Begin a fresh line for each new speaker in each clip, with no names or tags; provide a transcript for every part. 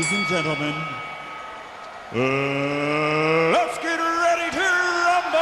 Ladies and gentlemen, let's get ready to rumble!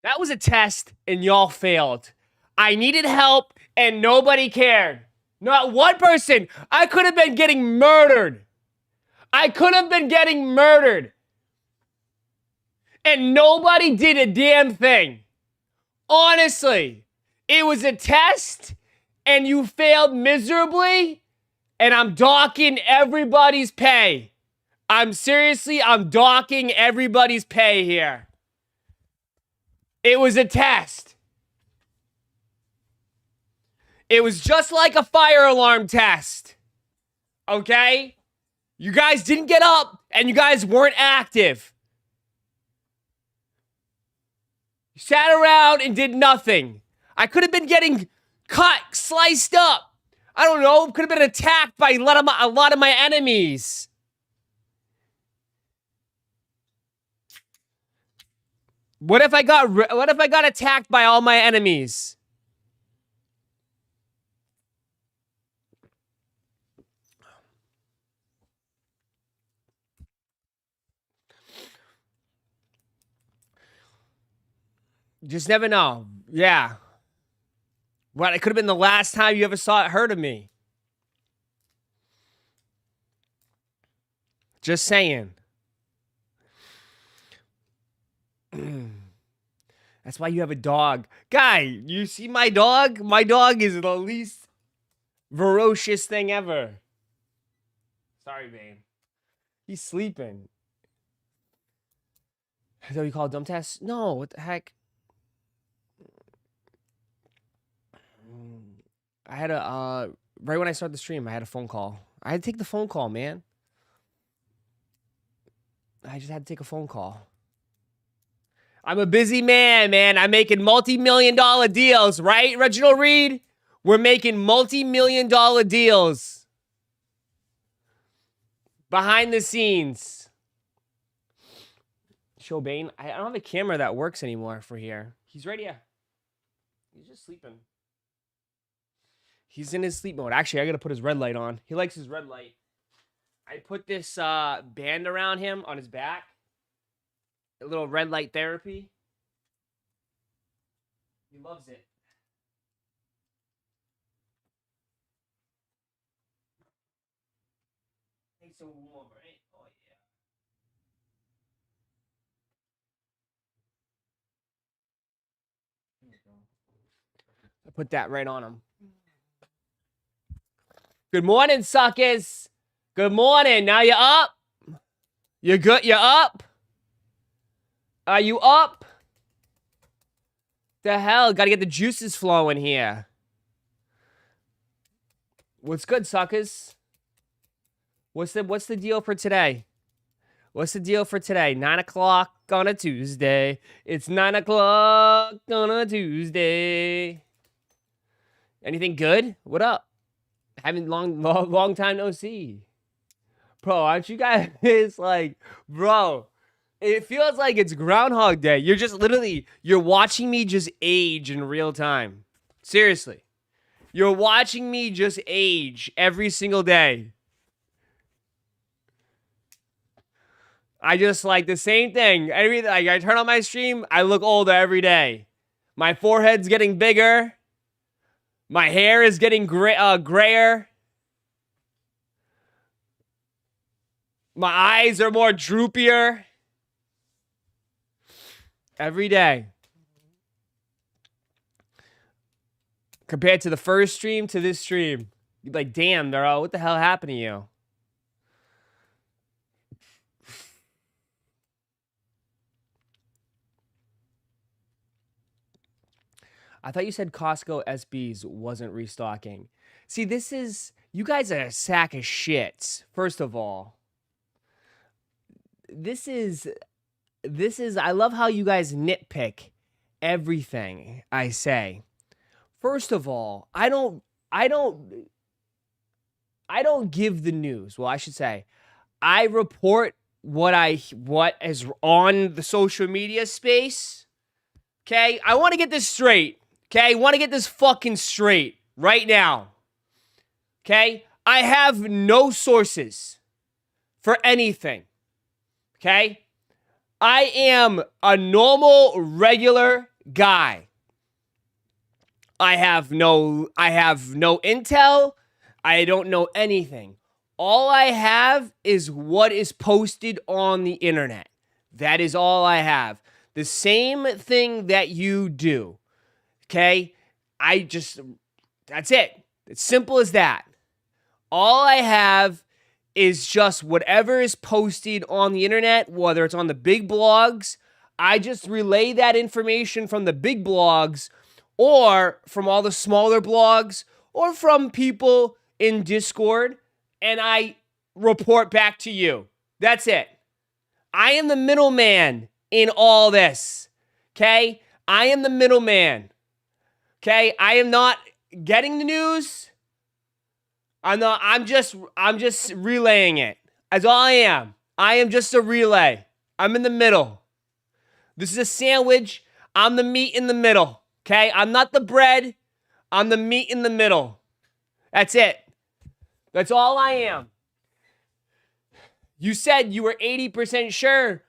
That was a test, and y'all failed. I needed help, and nobody cared. Not one person. I could have been getting murdered. I could have been getting murdered. And nobody did a damn thing. Honestly, it was a test, and you failed miserably, and I'm docking everybody's pay. I'm docking everybody's pay here. It was a test. It was just like a fire alarm test. Okay? You guys didn't get up, and you guys weren't active. You sat around and did nothing. I could have been getting cut, sliced up. I don't know. Could have been attacked by a lot of my enemies. What if I got attacked by all my enemies? You just never know. Yeah. What? It could have been the last time you ever heard of me. Just saying. That's why you have a dog. Guy, you see my dog? My dog is the least ferocious thing ever. Sorry, babe. He's sleeping. Is that what you call a dumb test? No, what the heck? I had a, right when I started the stream, I had a phone call. I had to take the phone call, man. I just had to take a phone call. I'm a busy man, man. I'm making multi-million-dollar deals, right, Reginald Reed? We're making multi-million-dollar deals. Behind the scenes. Shobane, I don't have a camera that works anymore for here. He's right here. He's just sleeping. He's in his sleep mode. Actually, I gotta put his red light on. He likes his red light. I put this band around him on his back. A little red light therapy. He loves it. It's so warm, right? Oh, yeah. I put that right on him. Good morning, suckers. Good morning. Now you're up? You're good? You're up? Are you up? The hell? Gotta get the juices flowing here. What's good, suckers? What's the deal for today? What's the deal for today? 9 o'clock on a Tuesday. It's 9 o'clock on a Tuesday. Anything good? What up? Haven't long time no see. Bro, aren't you guys like, bro, it feels like it's Groundhog Day. You're just literally, you're watching me just age in real time. Seriously. You're watching me just age every single day. I just like the same thing. Like I turn on my stream, I look older every day. My forehead's getting bigger. My hair is getting grayer. My eyes are more droopier. Every day. Compared to the first stream to this stream. You'd be like, damn, Daro, what the hell happened to you? I thought you said Costco SBs wasn't restocking. See, this is... You guys are a sack of shits, first of all. This is... I love how you guys nitpick everything I say. First of all, I don't give the news. Well, I should say, I report what is on the social media space. Okay? I want to get this straight. Okay? I want to get this fucking straight right now. Okay? I have no sources for anything. Okay? I am a normal, regular guy. I have no intel. I don't know anything. All I have is what is posted on the internet. That is all I have. The same thing that you do. Okay? That's it. It's simple as that. All I have is just whatever is posted on the internet, whether it's on the big blogs. I just relay that information from the big blogs or from all the smaller blogs or from people in Discord, and I report back to you. That's it. I am the middleman in all this. Okay? I am the middleman. Okay? I am not getting the news. I'm just relaying it. That's all I am. I am just a relay. I'm in the middle. This is a sandwich. I'm the meat in the middle. Okay? I'm not the bread. I'm the meat in the middle. That's it. That's all I am. You said you were 80% sure.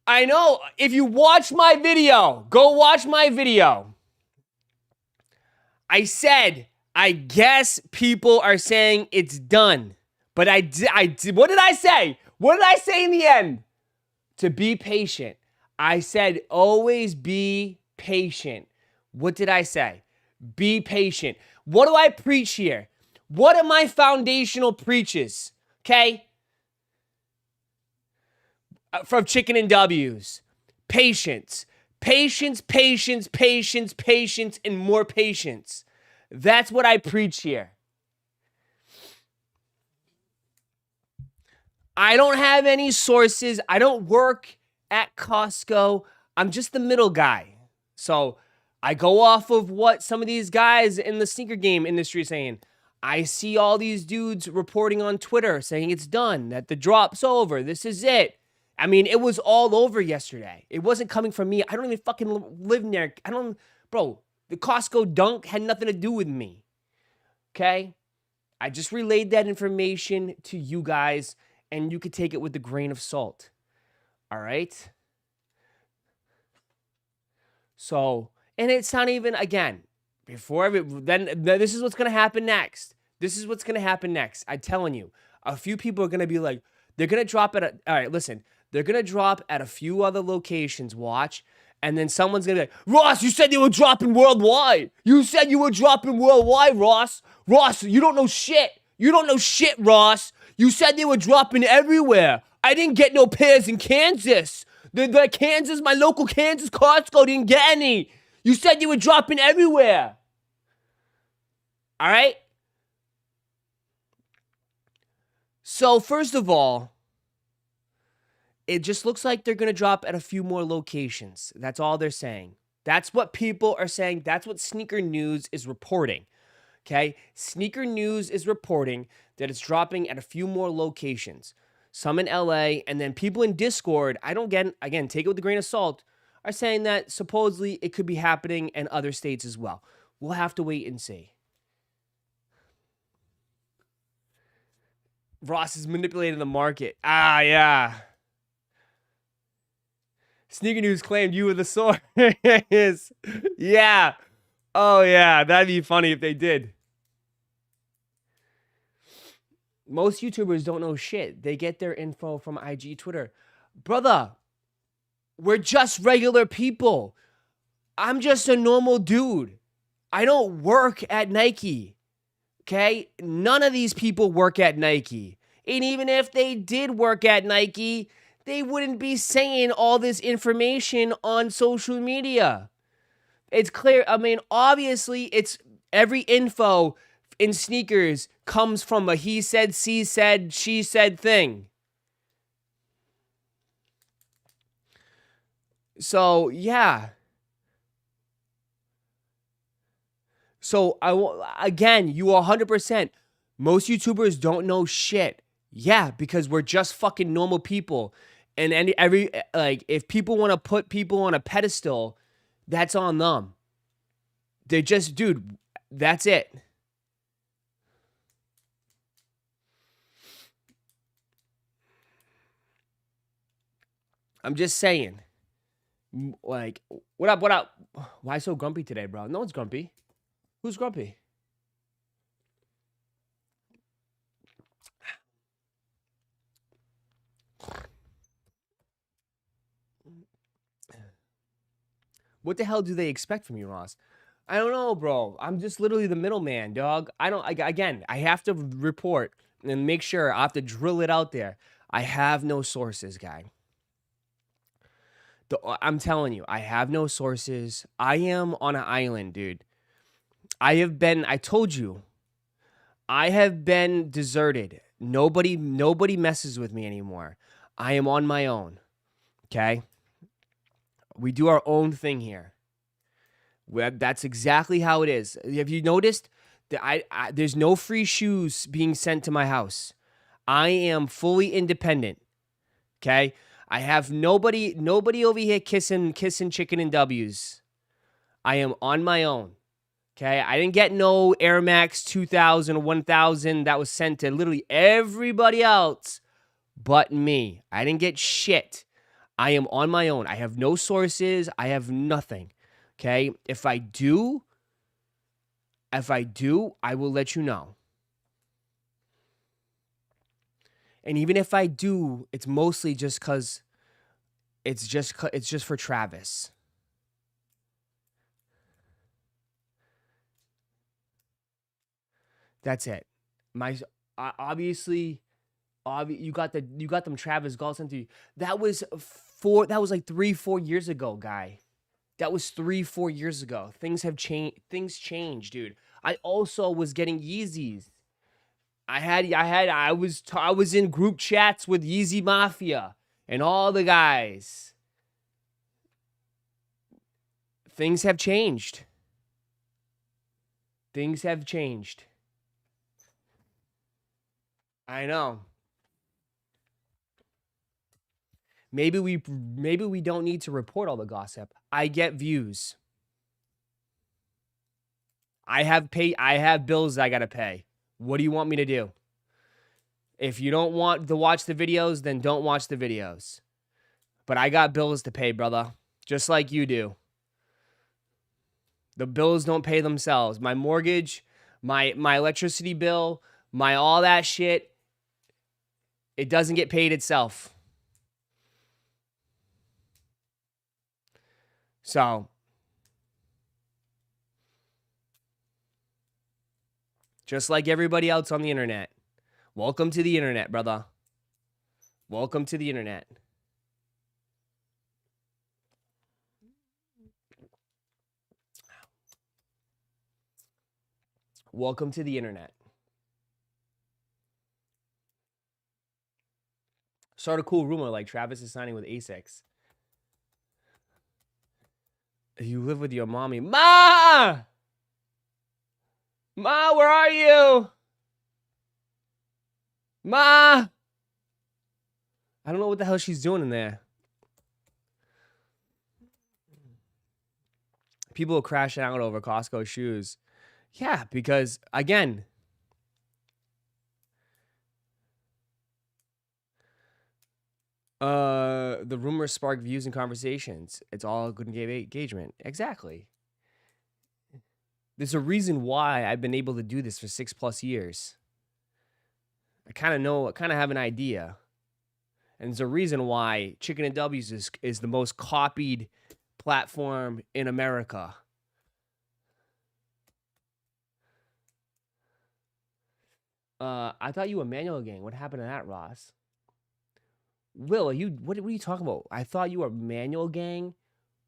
I know. If you watch my video, go watch my video. I said, I guess people are saying it's done. But I did. What did I say? What did I say in the end? To be patient. I said, always be patient. What did I say? Be patient. What do I preach here? What are my foundational preaches? Okay? from Chicken and W's. Patience. Patience, patience, patience, patience, and more patience. That's what I preach here. I don't have any sources. I don't work at Costco. I'm just the middle guy. So I go off of what some of these guys in the sneaker game industry are saying. I see all these dudes reporting on Twitter saying it's done, that the drop's over. This is it. I mean, it was all over yesterday. It wasn't coming from me. I don't even fucking live near. Bro, the Costco dunk had nothing to do with me. Okay? I just relayed that information to you guys, and you could take it with a grain of salt. All right? So, and it's not even, again, then this is what's going to happen next. This is what's going to happen next. I'm telling you, a few people are going to be like, they're going to drop all right, listen, they're going to drop at a few other locations, watch, and then someone's going to be like, Ross, you said you were dropping worldwide. You said you were dropping worldwide, Ross. Ross, you don't know shit. You don't know shit, Ross. You said they were dropping everywhere. I didn't get no pairs in Kansas. The Kansas, my local Kansas Costco didn't get any. You said you were dropping everywhere. All right? So, first of all, it just looks like they're going to drop at a few more locations. That's all they're saying. That's what people are saying. That's what Sneaker News is reporting. Okay? Sneaker News is reporting that it's dropping at a few more locations. Some in LA, and then people in Discord, I don't get, again, take it with a grain of salt, are saying that supposedly it could be happening in other states as well. We'll have to wait and see. Ross is manipulating the market. Ah, yeah. Sneaker News claimed you were the source. Yeah. Oh, yeah. That'd be funny if they did. Most YouTubers don't know shit. They get their info from IG, Twitter. Brother, we're just regular people. I'm just a normal dude. I don't work at Nike. Okay? None of these people work at Nike. And even if they did work at Nike, they wouldn't be saying all this information on social media. It's clear. I mean, obviously, it's every info in sneakers comes from a he said, she said thing. So, yeah. So, again, you are 100%. Most YouTubers don't know shit. Yeah, because we're just fucking normal people. And if people want to put people on a pedestal, that's on them. They just, dude, that's it. I'm just saying. Like, what up, what up? Why so grumpy today, bro? No one's grumpy. Who's grumpy? What the hell do they expect from you, Ross? I don't know, bro. I'm just literally the middleman, dog. Again, I have to report and make sure. I have to drill it out there. I have no sources, guy. I'm telling you, I have no sources. I am on an island, dude. I told you, I have been deserted. Nobody messes with me anymore. I am on my own. Okay? We do our own thing here. That's exactly how it is. Have you noticed that there's no free shoes being sent to my house? I am fully independent. Okay? I have nobody over here kissing chicken and W's. I am on my own. Okay? I didn't get no Air Max 2000 or 1000 that was sent to literally everybody else but me. I didn't get shit. I am on my own. I have no sources. I have nothing. Okay? If I do, I will let you know. And even if I do, it's mostly just cuz it's just for Travis. That's it. Obviously You got them Travis Gall sent to you. That was like 3-4 years ago, guy. That was 3-4 years ago. Things have changed. Things change, dude. I also was getting Yeezys. I was in group chats with Yeezy Mafia and all the guys. Things have changed. Things have changed. I know. Maybe we don't need to report all the gossip. I get views. I have bills I gotta pay. What do you want me to do? If you don't want to watch the videos, then don't watch the videos. But I got bills to pay, brother. Just like you do. The bills don't pay themselves. My mortgage, my electricity bill, my all that shit, it doesn't get paid itself. So, just like everybody else on the internet. Welcome to the internet, brother. Welcome to the internet. Welcome to the internet. Start a cool rumor like Travis is signing with Asics. You live with your mommy. Ma! Ma, where are you? Ma! I don't know what the hell she's doing in there. People are crashing out over Costco shoes. Yeah, because, again, the rumors spark views and conversations. It's all good engagement. Exactly. There's a reason why I've been able to do this for 6+ years. I kind of have an idea. And there's a reason why Chicken and W's is the most copied platform in America. I thought you were Manual Gang. What happened to that, Ross? Will, what are you talking about? I thought you were Manual Gang.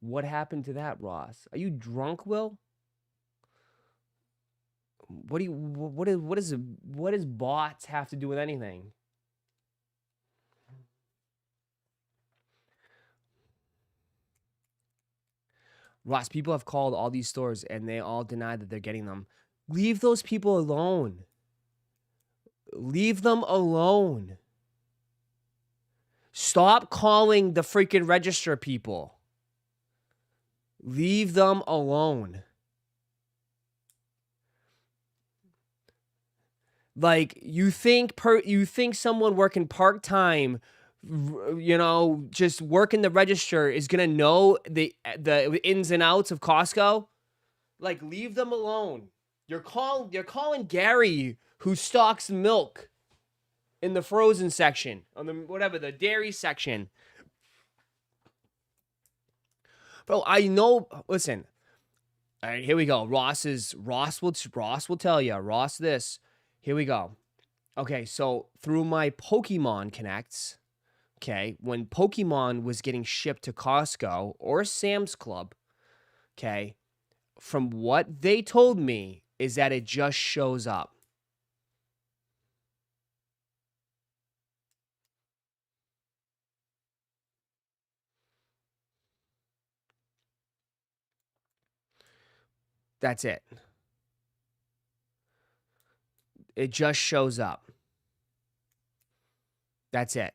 What happened to that, Ross? Are you drunk, Will? What does bots have to do with anything? Ross, people have called all these stores and they all deny that they're getting them. Leave those people alone. Leave them alone. Stop calling the freaking register people. Leave them alone. Like, you think someone working part-time, just working the register is gonna know the ins and outs of Costco? Like, leave them alone. You're calling Gary, who stocks milk in the frozen section, on the dairy section. Bro, I know. Listen. All right, here we go. Ross will tell you. Ross this. Here we go. Okay, so through my Pokemon Connects, okay, when Pokemon was getting shipped to Costco or Sam's Club, okay, from what they told me is that it just shows up. That's it. It just shows up. That's it.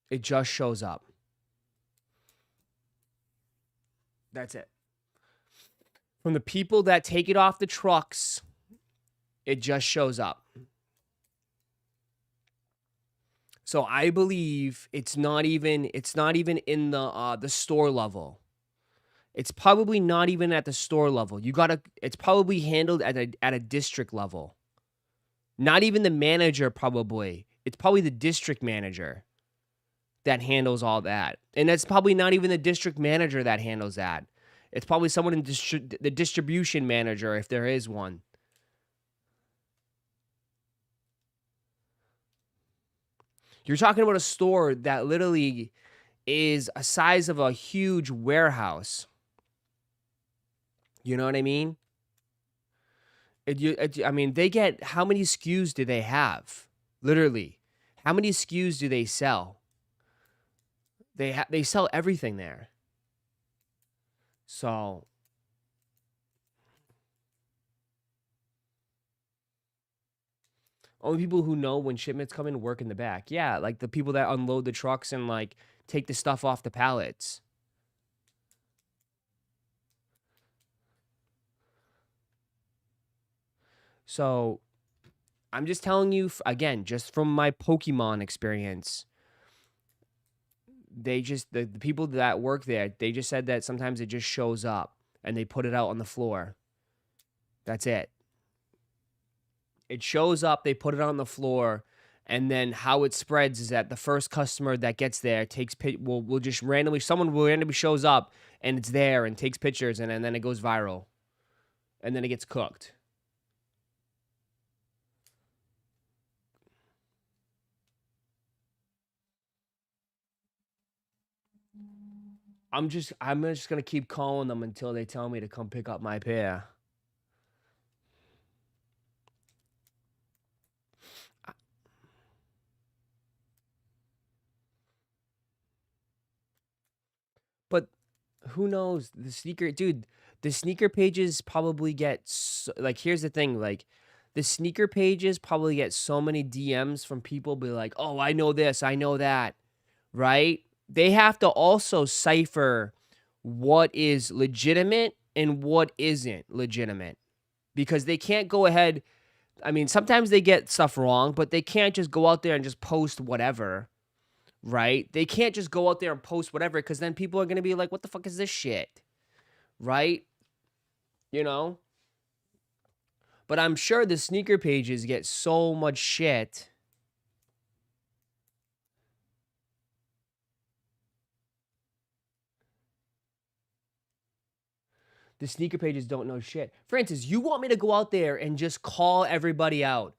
It just shows up. That's it. From the people that take it off the trucks, it just shows up. So I believe it's not even in the store level. It's probably not even at the store level. It's probably handled at a district level. Not even the manager, probably. It's probably the district manager that handles all that. And it's probably not even the district manager that handles that. It's probably someone in the distribution manager, if there is one. You're talking about a store that literally is a size of a huge warehouse. You know what I mean? I mean, they get how many SKUs do they have? Literally, how many SKUs do they sell? They sell everything there. So only people who know when shipments come in work in the back. Yeah, like the people that unload the trucks and like take the stuff off the pallets. So I'm just telling you again, just from my Pokemon experience, the people that work there, they just said that sometimes it just shows up and they put it out on the floor. That's it. It shows up, they put it on the floor, and then how it spreads is that the first customer that gets there will just randomly, someone will randomly shows up and it's there and takes pictures and then it goes viral. And then it gets cooked. I'm just gonna keep calling them until they tell me to come pick up my pair. But who knows? The sneaker pages probably get like, here's the thing, like the sneaker pages probably get so many DMs from people be like, "Oh, I know this, I know that." Right? They have to also cipher what is legitimate and what isn't legitimate because they can't go ahead. I mean, sometimes they get stuff wrong, but they can't just go out there and just post whatever, right? They can't just go out there and post whatever because then people are going to be like, what the fuck is this shit? Right? You know? But I'm sure the sneaker pages get so much shit. The sneaker pages don't know shit. Francis, you want me to go out there and just call everybody out?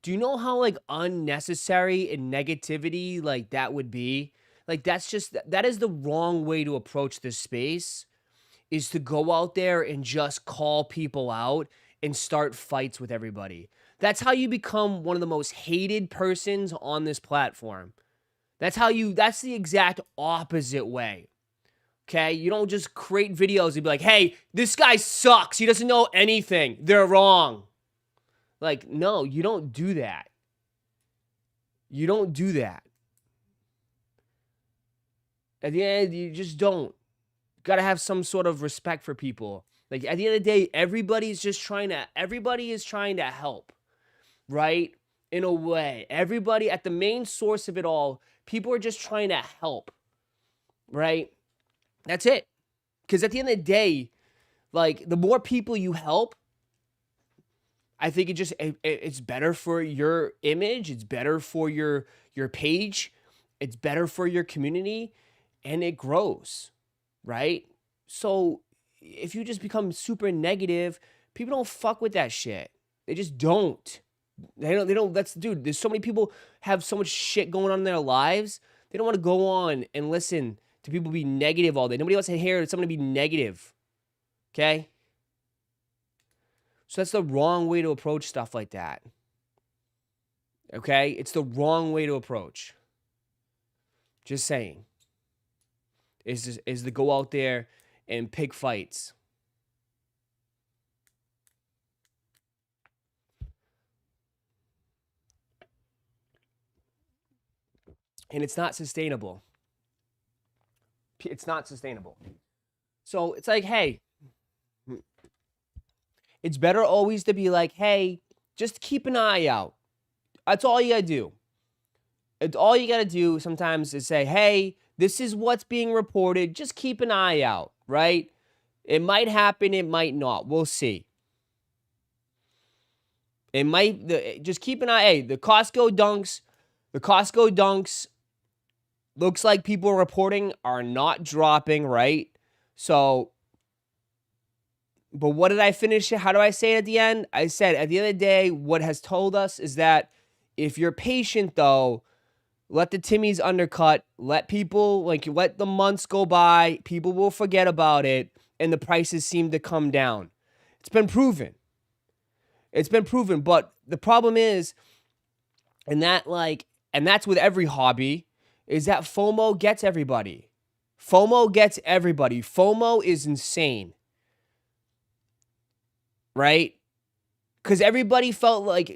Do you know how like unnecessary and negativity like that would be? Like that is the wrong way to approach this space, is to go out there and just call people out and start fights with everybody. That's how you become one of the most hated persons on this platform. That's the exact opposite way. Okay, you don't just create videos and be like, hey, this guy sucks. He doesn't know anything. They're wrong. Like, no, you don't do that. You don't do that. At the end, you just don't. You gotta have some sort of respect for people. Like, at the end of the day, everybody is trying to help, right? In a way. Everybody, at the main source of it all, people are just trying to help, right? That's it. Because at the end of the day, like, the more people you help, I think it's better for your image. It's better for your page. It's better for your community, and it grows, right? So if you just become super negative, people don't fuck with that shit. They just don't. They don't, dude, there's so many people have so much shit going on in their lives. They don't want to go on and listen to people be negative all day. Nobody wants to hear someone be negative. Okay? So that's the wrong way to approach stuff like that. Okay? It's the wrong way to approach. Just saying. Is to go out there and pick fights. And it's not sustainable. It's not sustainable. So it's like, hey, it's better always to be like, hey, just keep an eye out. That's all you gotta do. It's all you gotta do sometimes is say, hey, this is what's being reported. Just keep an eye out, right? It might happen, it might not. We'll see. It might, just keep an eye. Hey, the Costco dunks looks like people reporting are not dropping, right? So, but what did I finish? How do I say it at the end? I said, at the end of the day, what has told us is that if you're patient, though, Let the Timmies undercut. Let people, let the months go by. People will forget about it. And the prices seem to come down. It's been proven. It's been proven. But the problem is, and that's with every hobby, is that FOMO gets everybody. FOMO gets everybody. FOMO is insane. Right? Because everybody felt like,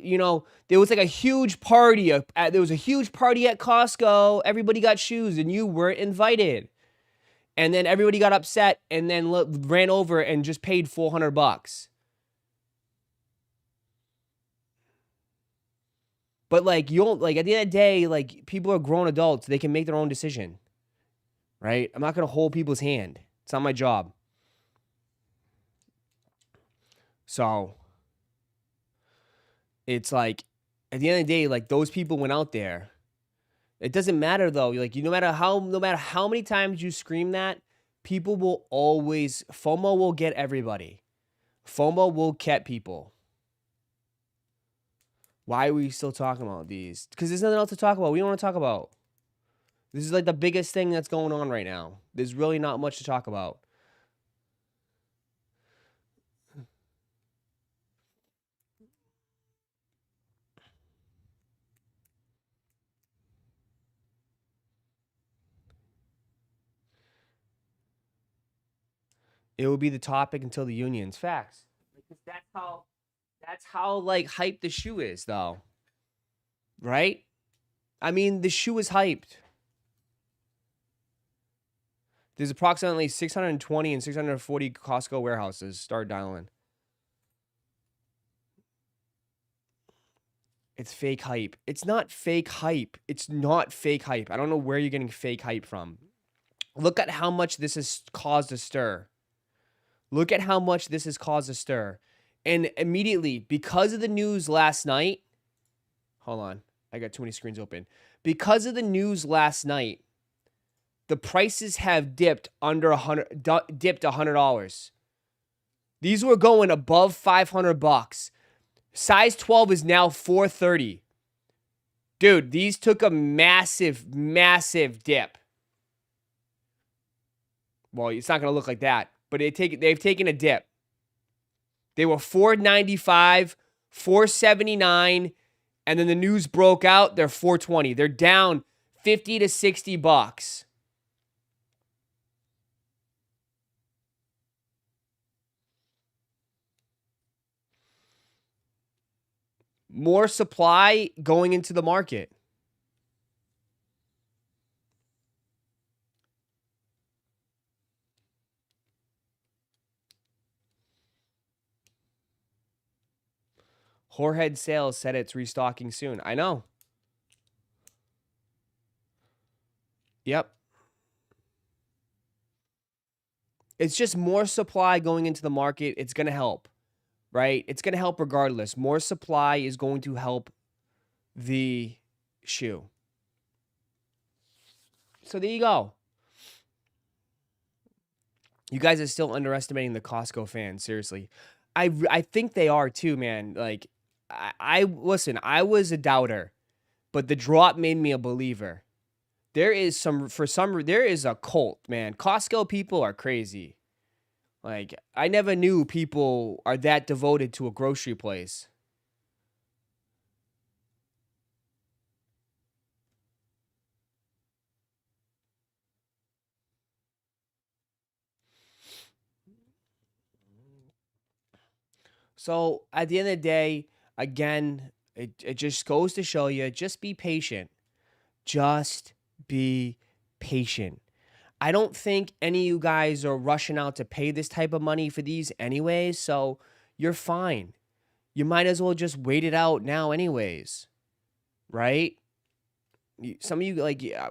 there was like a huge party. There was a huge party at Costco. Everybody got shoes and you weren't invited. And then everybody got upset and then ran over and just paid $400. But you don't, at the end of the day, people are grown adults. They can make their own decision. Right? I'm not going to hold people's hand. It's not my job. So it's at the end of the day, those people went out there. It doesn't matter though. No matter how many times you scream that, people will always, FOMO will get everybody. FOMO will get people. Why are we still talking about these? Because there's nothing else to talk about. We don't want to talk about. This is the biggest thing that's going on right now. There's really not much to talk about. It will be the topic until the unions. Facts. That's how hyped the shoe is though. Right? I mean, the shoe is hyped. There's approximately 620 and 640 Costco warehouses. Start dialing. It's fake hype. It's not fake hype. It's not fake hype. I don't know where you're getting fake hype from. Look at how much this has caused a stir. Look at how much this has caused a stir. And immediately, because of the news last night, hold on, I got too many screens open. Because of the news last night, the prices have dipped under $100. These were going above $500. Size 12 is now $430. Dude, these took a massive, massive dip. Well, it's not going to look like that, but they've taken a dip. They were $495, $479, and then the news broke out. They're $420. They're down $50 to $60. More supply going into the market. Whorehead Sales said it's restocking soon. I know. Yep. It's just more supply going into the market. It's going to help, right? It's going to help regardless. More supply is going to help the shoe. So there you go. You guys are still underestimating the Costco fans. Seriously. I think they are too, man. Listen, I was a doubter, but the drop made me a believer. There is a cult, man. Costco people are crazy. I never knew people are that devoted to a grocery place. So at the end of the day, again, it just goes to show you, just be patient. Just be patient. I don't think any of you guys are rushing out to pay this type of money for these anyways, so you're fine. You might as well just wait it out now anyways, right? Some of you,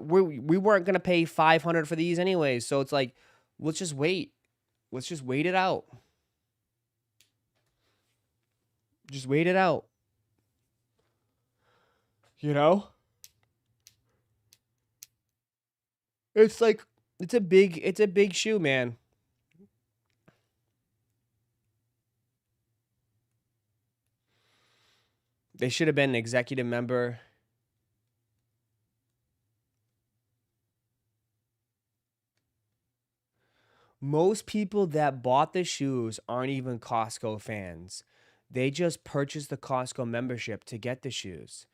we weren't going to pay $500 for these anyways, so it's let's just wait. Let's just wait it out. Just wait it out. You know? It's a big shoe, man. They should have been an executive member. Most people that bought the shoes aren't even Costco fans. They just purchased the Costco membership to get the shoes.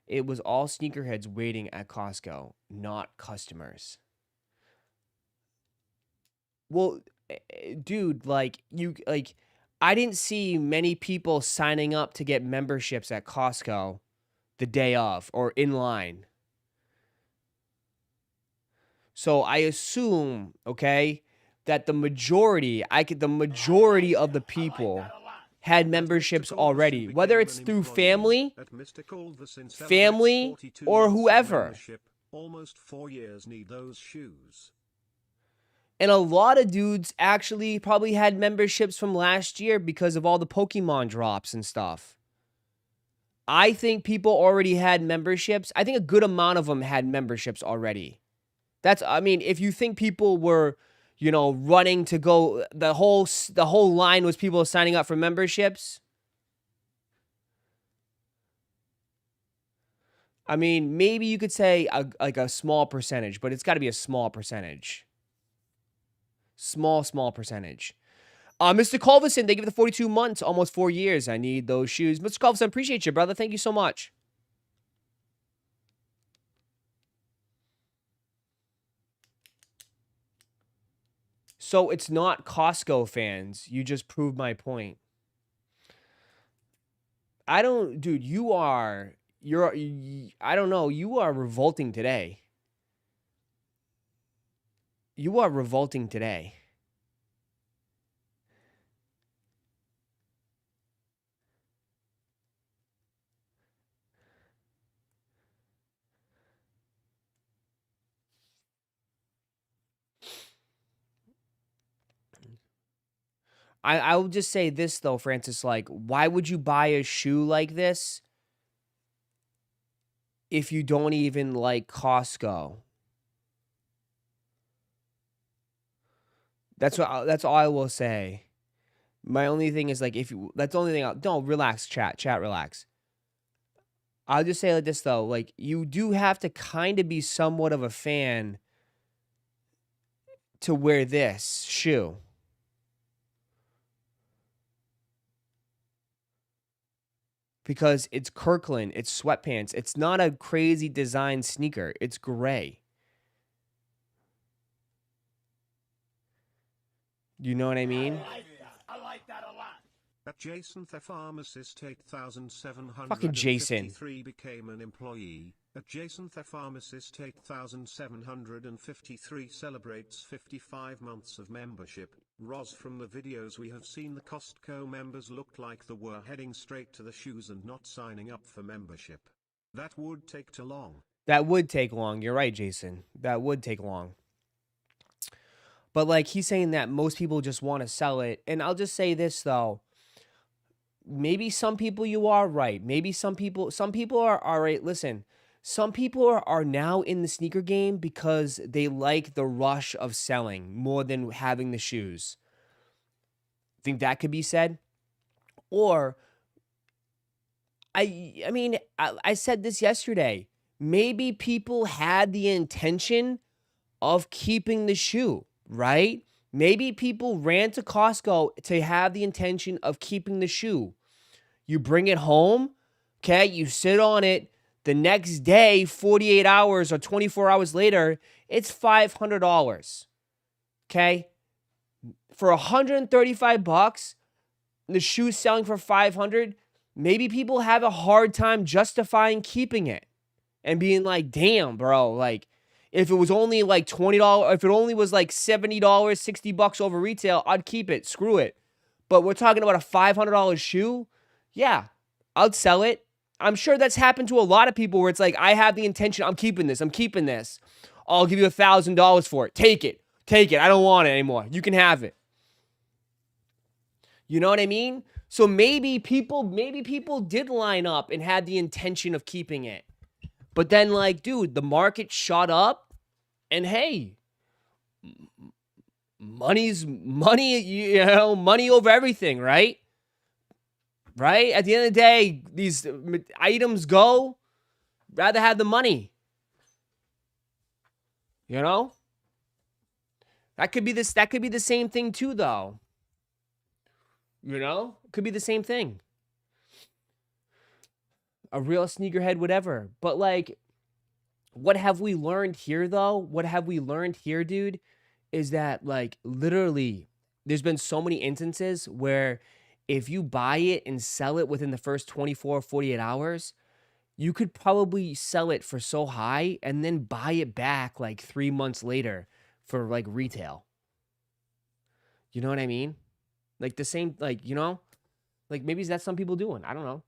It was all sneakerheads waiting at Costco, not customers. Well, dude, I didn't see many people signing up to get memberships at Costco the day of or in line. So I assume, okay, that the majority of the people had memberships already, whether it's through family, or whoever.
Almost 4 years need those shoes.
And a lot of dudes actually probably had memberships from last year because of all the Pokemon drops and stuff. I think people already had memberships. I think a good amount of them had memberships already. If you think people were, running to go, the whole line was people signing up for memberships. I mean, maybe you could say a small percentage, but it's got to be a small percentage. Small percentage. Mr. Culverson, thank you for the 42 months, almost 4 years. I need those shoes. Mr. Culverson, appreciate you, brother. Thank you so much. So it's not Costco fans. You just proved my point. I don't know. You are revolting today. You are revolting today. I will just say this though, Francis, why would you buy a shoe like this if you don't even like Costco? That's all I will say. My only thing is that's the only thing don't relax, chat, relax. I'll just say like this though, you do have to kind of be somewhat of a fan to wear this shoe. Because it's Kirkland, it's sweatpants. It's not a crazy design sneaker. It's gray. You know what I mean?
I like that a lot. At Jason the Pharmacist 8753
Fucking Jason
became an employee. At Jason the Pharmacist 8753 celebrates 55 months of membership. Roz, from the videos we have seen, the Costco members looked like they were heading straight to the shoes and not signing up for membership. That would take too long.
That would take long. You're right, Jason. That would take long. But he's saying that most people just want to sell it. And I'll just say this though. Maybe some people you are right. Maybe some people are all right. Listen, some people are now in the sneaker game because they like the rush of selling more than having the shoes. Think that could be said? Or, I said this yesterday. Maybe people had the intention of keeping the shoe, right? Maybe people ran to Costco to have the intention of keeping the shoe. You bring it home, okay? You sit on it. The next day, 48 hours or 24 hours later, it's $500, okay? For $135, the shoe's selling for $500. Maybe people have a hard time justifying keeping it and being like, damn, bro, if it was only $20, if it only was $70, $60 over retail, I'd keep it. Screw it. But we're talking about a $500 shoe. Yeah, I'd sell it. I'm sure that's happened to a lot of people where it's I have the intention, I'm keeping this. I'll give you $1,000 for it. Take it. I don't want it anymore. You can have it. You know what I mean? So maybe people did line up and had the intention of keeping it. But then dude, the market shot up and hey, money's money, money over everything, right? Right? At the end of the day, these items go, rather have the money. That could be this. That could be the same thing too, though. You know, could be the same thing. A real sneakerhead, whatever. But like, what have we learned here, though? What have we learned here, dude? Is that like literally, there's been so many instances where if you buy it and sell it within the first 24 or 48 hours, you could probably sell it for so high and then buy it back like 3 months later for like retail. You know what I mean? Like the same, like, you know, like maybe that's some people doing. I don't know.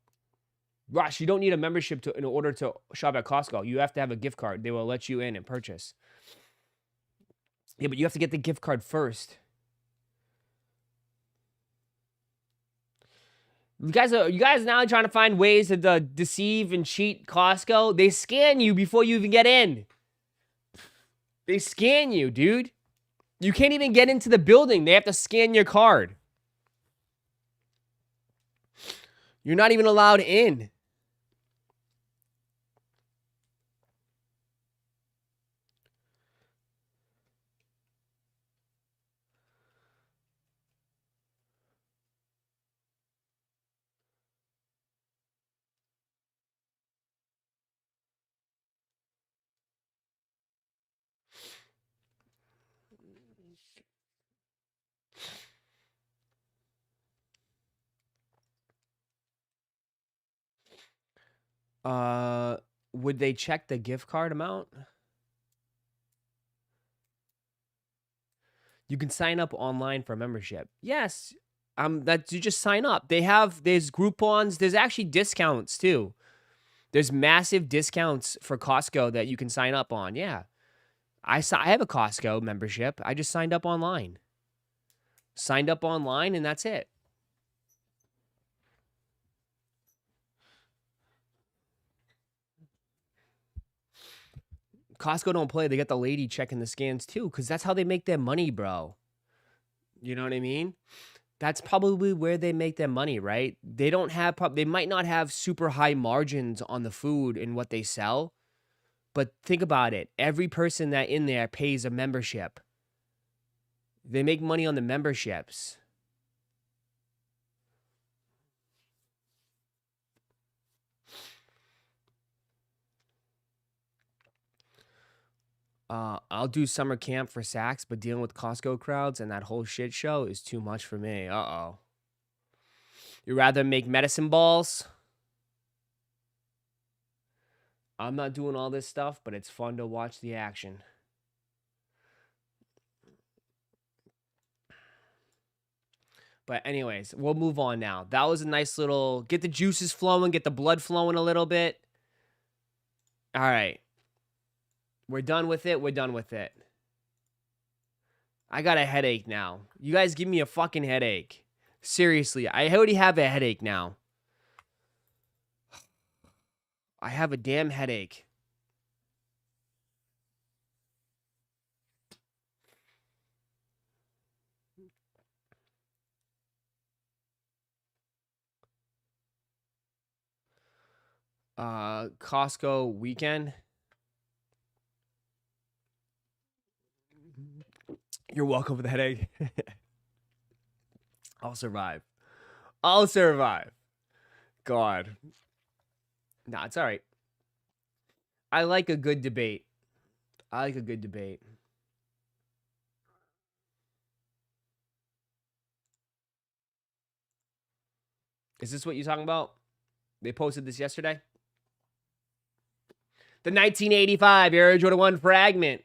Rosh, you don't need a membership in order to shop at Costco. You have to have a gift card. They will let you in and purchase. Yeah, but you have to get the gift card first. You guys now trying to find ways to deceive and cheat Costco? They scan you before you even get in. They scan you, dude. You can't even get into the building. They have to scan your card. You're not even allowed in. Would they check the gift card amount? You can sign up online for membership. Yes. That you just sign up. There's Groupons, there's actually discounts too. There's massive discounts for Costco that you can sign up on. Yeah. I have a Costco membership. I just signed up online. Signed up online and that's it. Costco don't play. They got the lady checking the scans too, because that's how they make their money, bro. You know what I mean? That's probably where they make their money, right? They don't have, they might not have super high margins on the food and what they sell, but think about it. Every person that in there pays a membership. They make money on the memberships. I'll do summer camp for Saks, but dealing with Costco crowds and that whole shit show is too much for me. Uh-oh. You rather make medicine balls? I'm not doing all this stuff, but it's fun to watch the action. But anyways, we'll move on now. That was a nice little, get the juices flowing, get the blood flowing a little bit. All right. We're done with it. We're done with it. I got a headache now. You guys give me a fucking headache. Seriously, I already have a headache now. I have a damn headache. Costco weekend. You're welcome for the headache. I'll survive. I'll survive. God. Nah, it's all right. I like a good debate. I like a good debate. Is this what you're talking about? They posted this yesterday? The 1985 Air Jordan 1 fragment.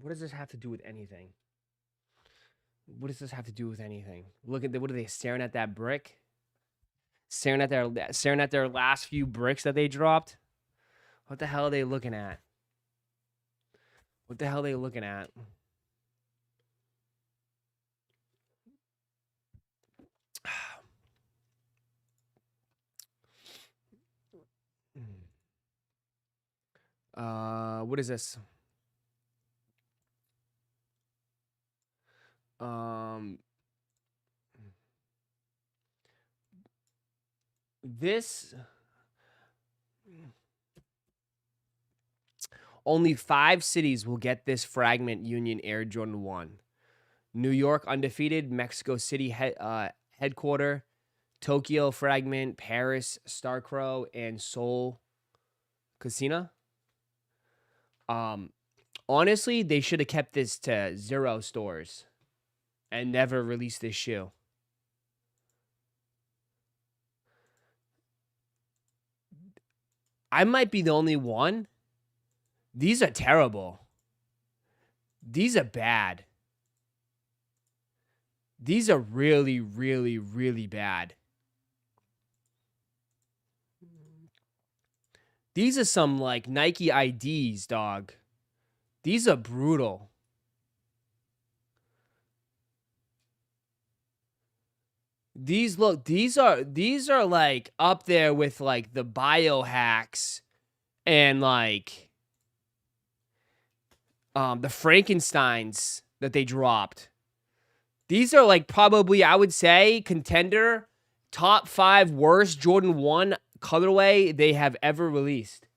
What does this have to do with anything? What does this have to do with anything? Look at what are they staring at that brick? Staring at their last few bricks that they dropped? What the hell are they looking at? What the hell are they looking at? What is this? This only 5 cities will get this fragment Union Air Jordan 1. New York undefeated, Mexico City headquarter, Tokyo fragment, Paris Starcrow, and Seoul Casino. Honestly, they should have kept this to 0 stores and never released this shoe. I might be the only one. These are terrible. These are bad. These are really, really, really bad. These are some like Nike IDs, dog. These are brutal. These are like up there with like the biohacks and like the Frankensteins that they dropped. These are like probably, I would say, contender top 5 worst Jordan 1 colorway they have ever released.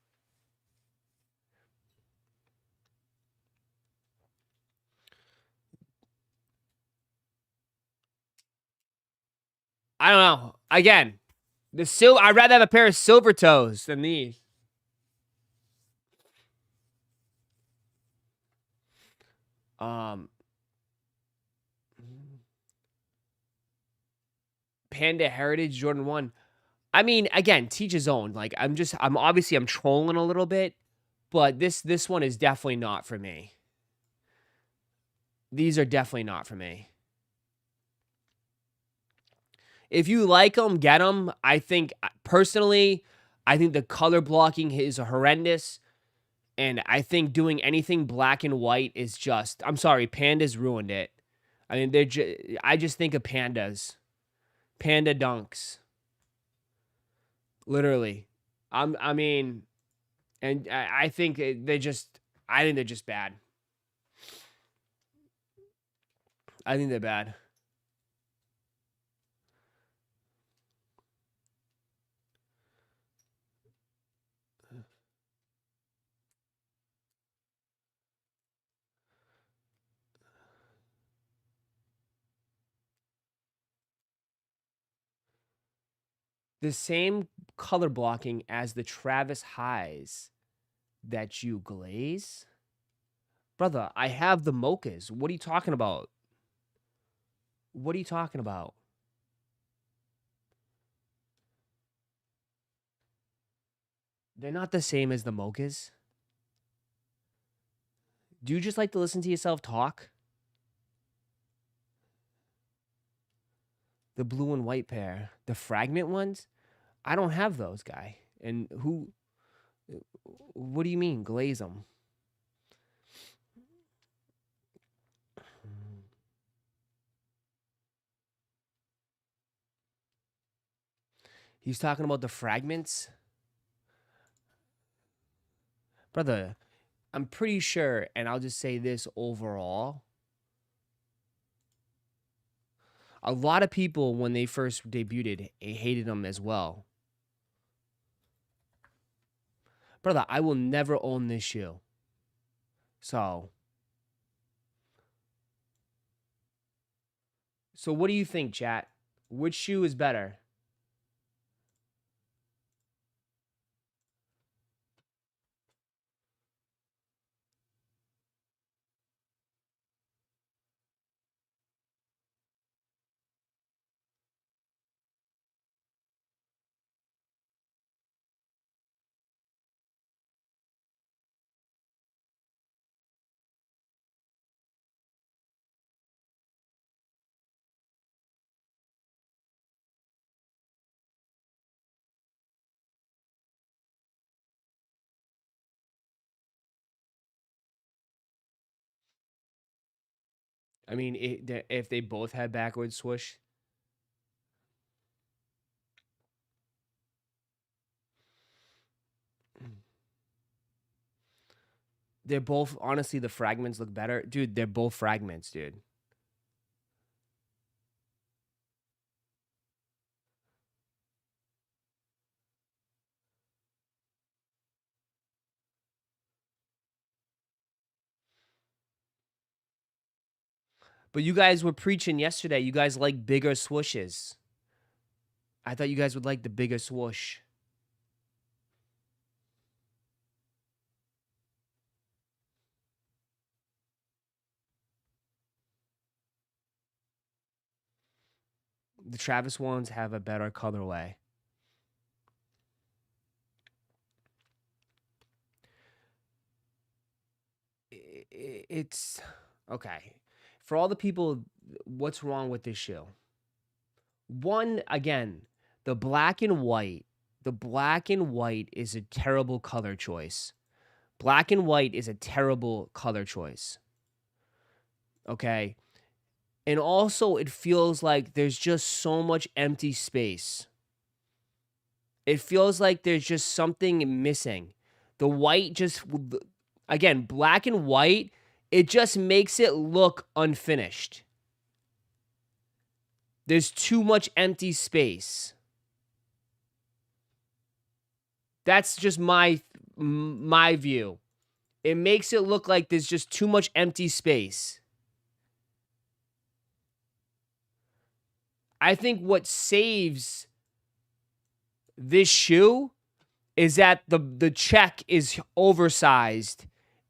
I don't know. Again, I'd rather have a pair of silver toes than these. Panda Heritage Jordan 1. I mean, again, teach his own. Like I'm trolling a little bit, but this one is definitely not for me. These are definitely not for me. If you like them, get them. I think personally, the color blocking is horrendous. And I think doing anything black and white is just, I'm sorry, Pandas ruined it. I mean, I just think of pandas. Panda dunks. Literally. I think they're just bad. I think they're bad. The same color blocking as the Travis Highs that you glaze? Brother, I have the mochas. What are you talking about? What are you talking about? They're not the same as the mochas. Do you just like to listen to yourself talk? The blue and white pair. The fragment ones? I don't have those, guy. And what do you mean, glaze them? He's talking about the fragments? Brother, I'm pretty sure, and I'll just say this overall. A lot of people, when they first debuted, hated them as well. Brother, I will never own this shoe. So what do you think, chat? Which shoe is better? I mean, if they both had backwards swoosh. They're both, honestly, the fragments look better. Dude, they're both fragments, dude. But you guys were preaching yesterday. You guys like bigger swooshes. I thought you guys would like the bigger swoosh. The Travis ones have a better colorway. It's okay. For all the people, what's wrong with this shoe? One, again, the black and white. The black and white is a terrible color choice. Black and white is a terrible color choice. Okay. And also, it feels like there's just so much empty space. It feels like there's just something missing. The white just, again, black and white, it just makes it look unfinished. There's too much empty space. That's just my view. It makes it look like there's just too much empty space. I think what saves this shoe is that the check is oversized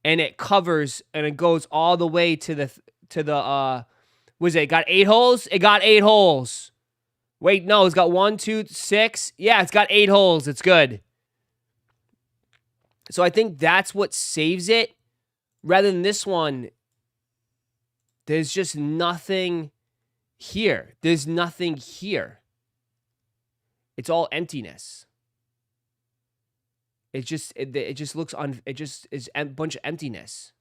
and it covers and it goes all the way to the was it got 8 holes? It got 8 holes. Wait, no, it's got 1, 2, 6. Yeah, it's got 8 holes. It's good. So I think that's what saves it. Rather than this one, there's just nothing here. There's nothing here. It's all emptiness. It just looks it just is a bunch of emptiness.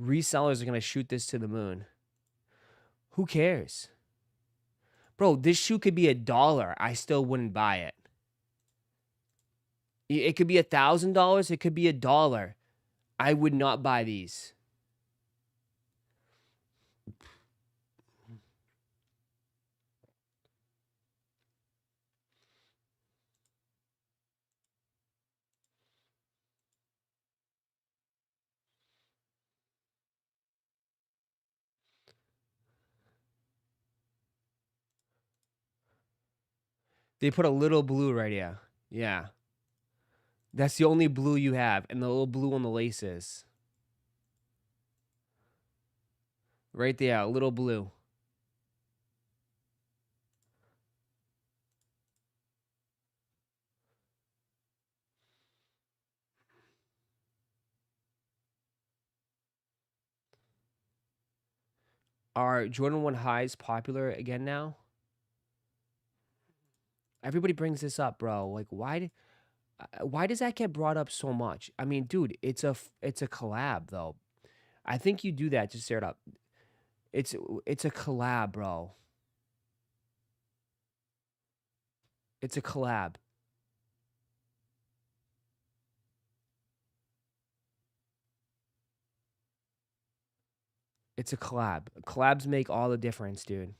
Resellers are going to shoot this to the moon. Who cares? Bro, this shoe could be $1. I still wouldn't buy it. It could be $1,000. It could be $1. I would not buy these. They put a little blue right here. Yeah. That's the only blue you have, and the little blue on the laces. Right there, a little blue. Are Jordan 1 highs popular again now? Everybody brings this up, bro. Like, why does that get brought up so much? I mean, dude, it's a collab though. I think you do that to stir it up. It's a collab, bro. It's a collab. It's a collab. Collabs make all the difference, dude.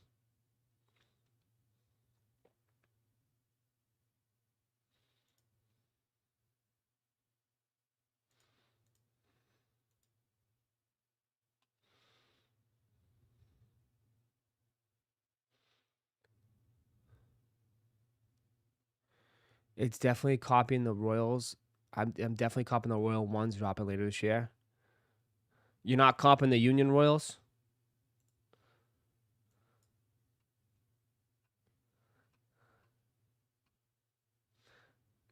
It's definitely copying the Royals. I'm definitely copying the Royal ones dropping later this year. You're not copying the Union Royals?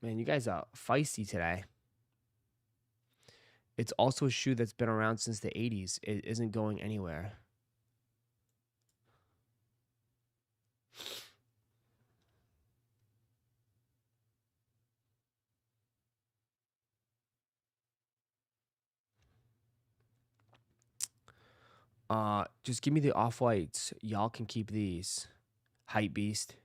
Man, you guys are feisty today. It's also a shoe that's been around since the 80s. It isn't going anywhere. Just give me the off-whites. Y'all can keep these. Hype beast.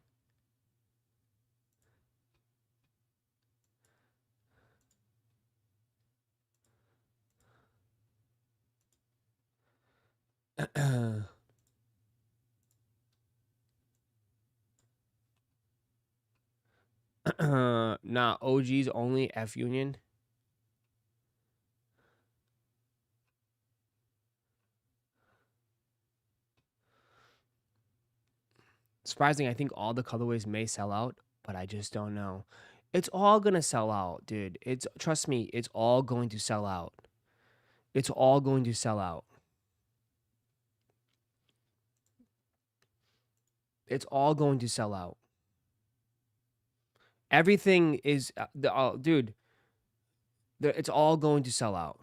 Nah, OGs only F Union. Surprising, I think all the colorways may sell out, but I just don't know. It's all gonna sell out, dude. Trust me, it's all going to sell out. It's all going to sell out. It's all going to sell out. Everything is, dude. It's all going to sell out.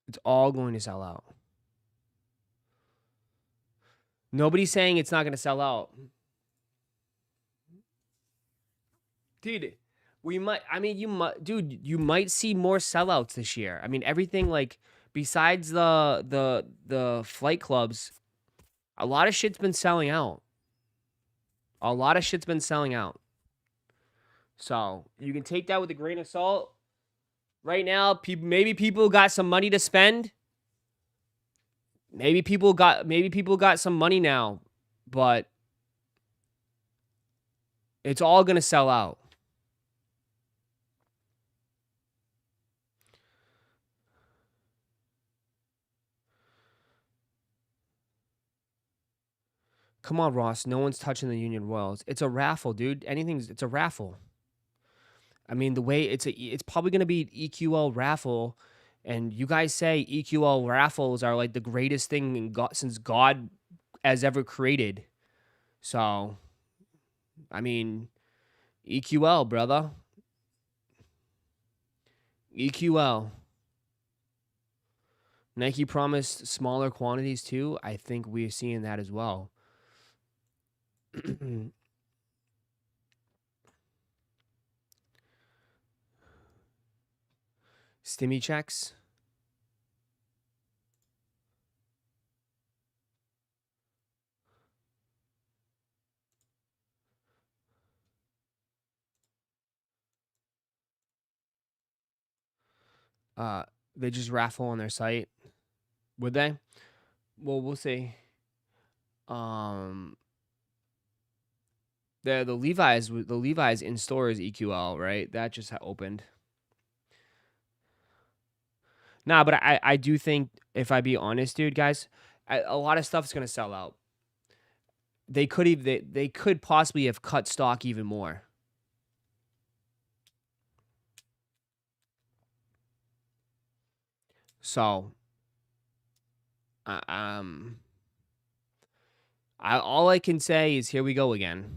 It's all going to sell out. Nobody's saying it's not going to sell out. Dude, you might see more sellouts this year. I mean, everything like besides the flight clubs, a lot of shit's been selling out. A lot of shit's been selling out. So, you can take that with a grain of salt. Right now, maybe people got some money to spend. Maybe people got some money now, but it's all going to sell out. Come on, Ross. No one's touching the Union Royals. It's a raffle, dude. It's a raffle. I mean, the way it's probably going to be an EQL raffle, and you guys say EQL raffles are like the greatest thing since God has ever created. So, I mean, EQL, brother. EQL. Nike promised smaller quantities too. I think we're seeing that as well. Stimmy checks. They just raffle on their site. Would they? Well, we'll see. The Levi's in store is EQL, right? That just opened. Nah, but I do think, if I be honest, dude, guys, a lot of stuff's gonna sell out. They could possibly have cut stock even more. So, all I can say is here we go again.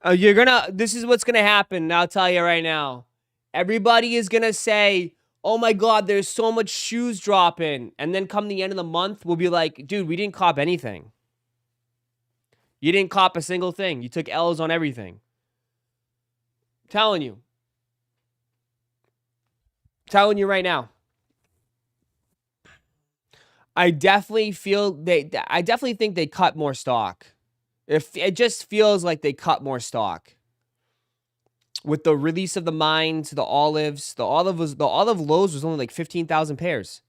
This is what's gonna happen. I'll tell you right now. Everybody is gonna say, oh my God, there's so much shoes dropping. And then come the end of the month, we'll be like, dude, we didn't cop anything. You didn't cop a single thing. You took L's on everything. Telling you. Telling you right now. I definitely think they cut more stock. If it just feels like they cut more stock. With the release of the mines, the olives, the olive lows was only like 15,000 pairs.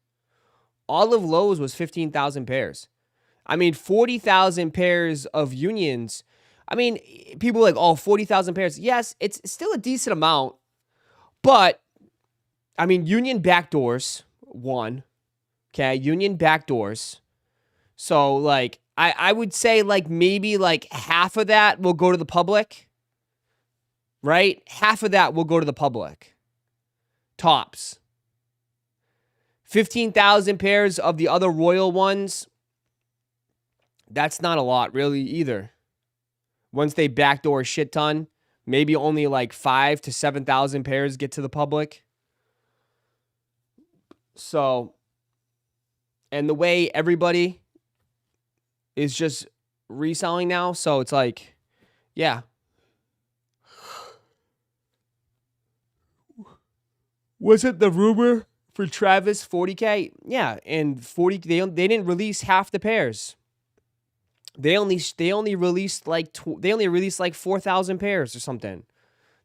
Olive lows was 15,000 pairs. I mean, 40,000 pairs of unions. I mean, people are like, oh, 40,000 pairs. Yes, it's still a decent amount. But, I mean, union backdoors, one. Okay, union backdoors. So, like, I would say, like, maybe, like, half of that will go to the public. Right? Half of that will go to the public. Tops. 15,000 pairs of the other royal ones. That's not a lot, really, either. Once they backdoor a shit ton, maybe only like 5,000 to 7,000 pairs get to the public. So, And the way everybody is just reselling now, so it's like, yeah. Was it the rumor for Travis 40K? Yeah, and 40 they didn't release half the pairs. They only released like 4,000 pairs or something.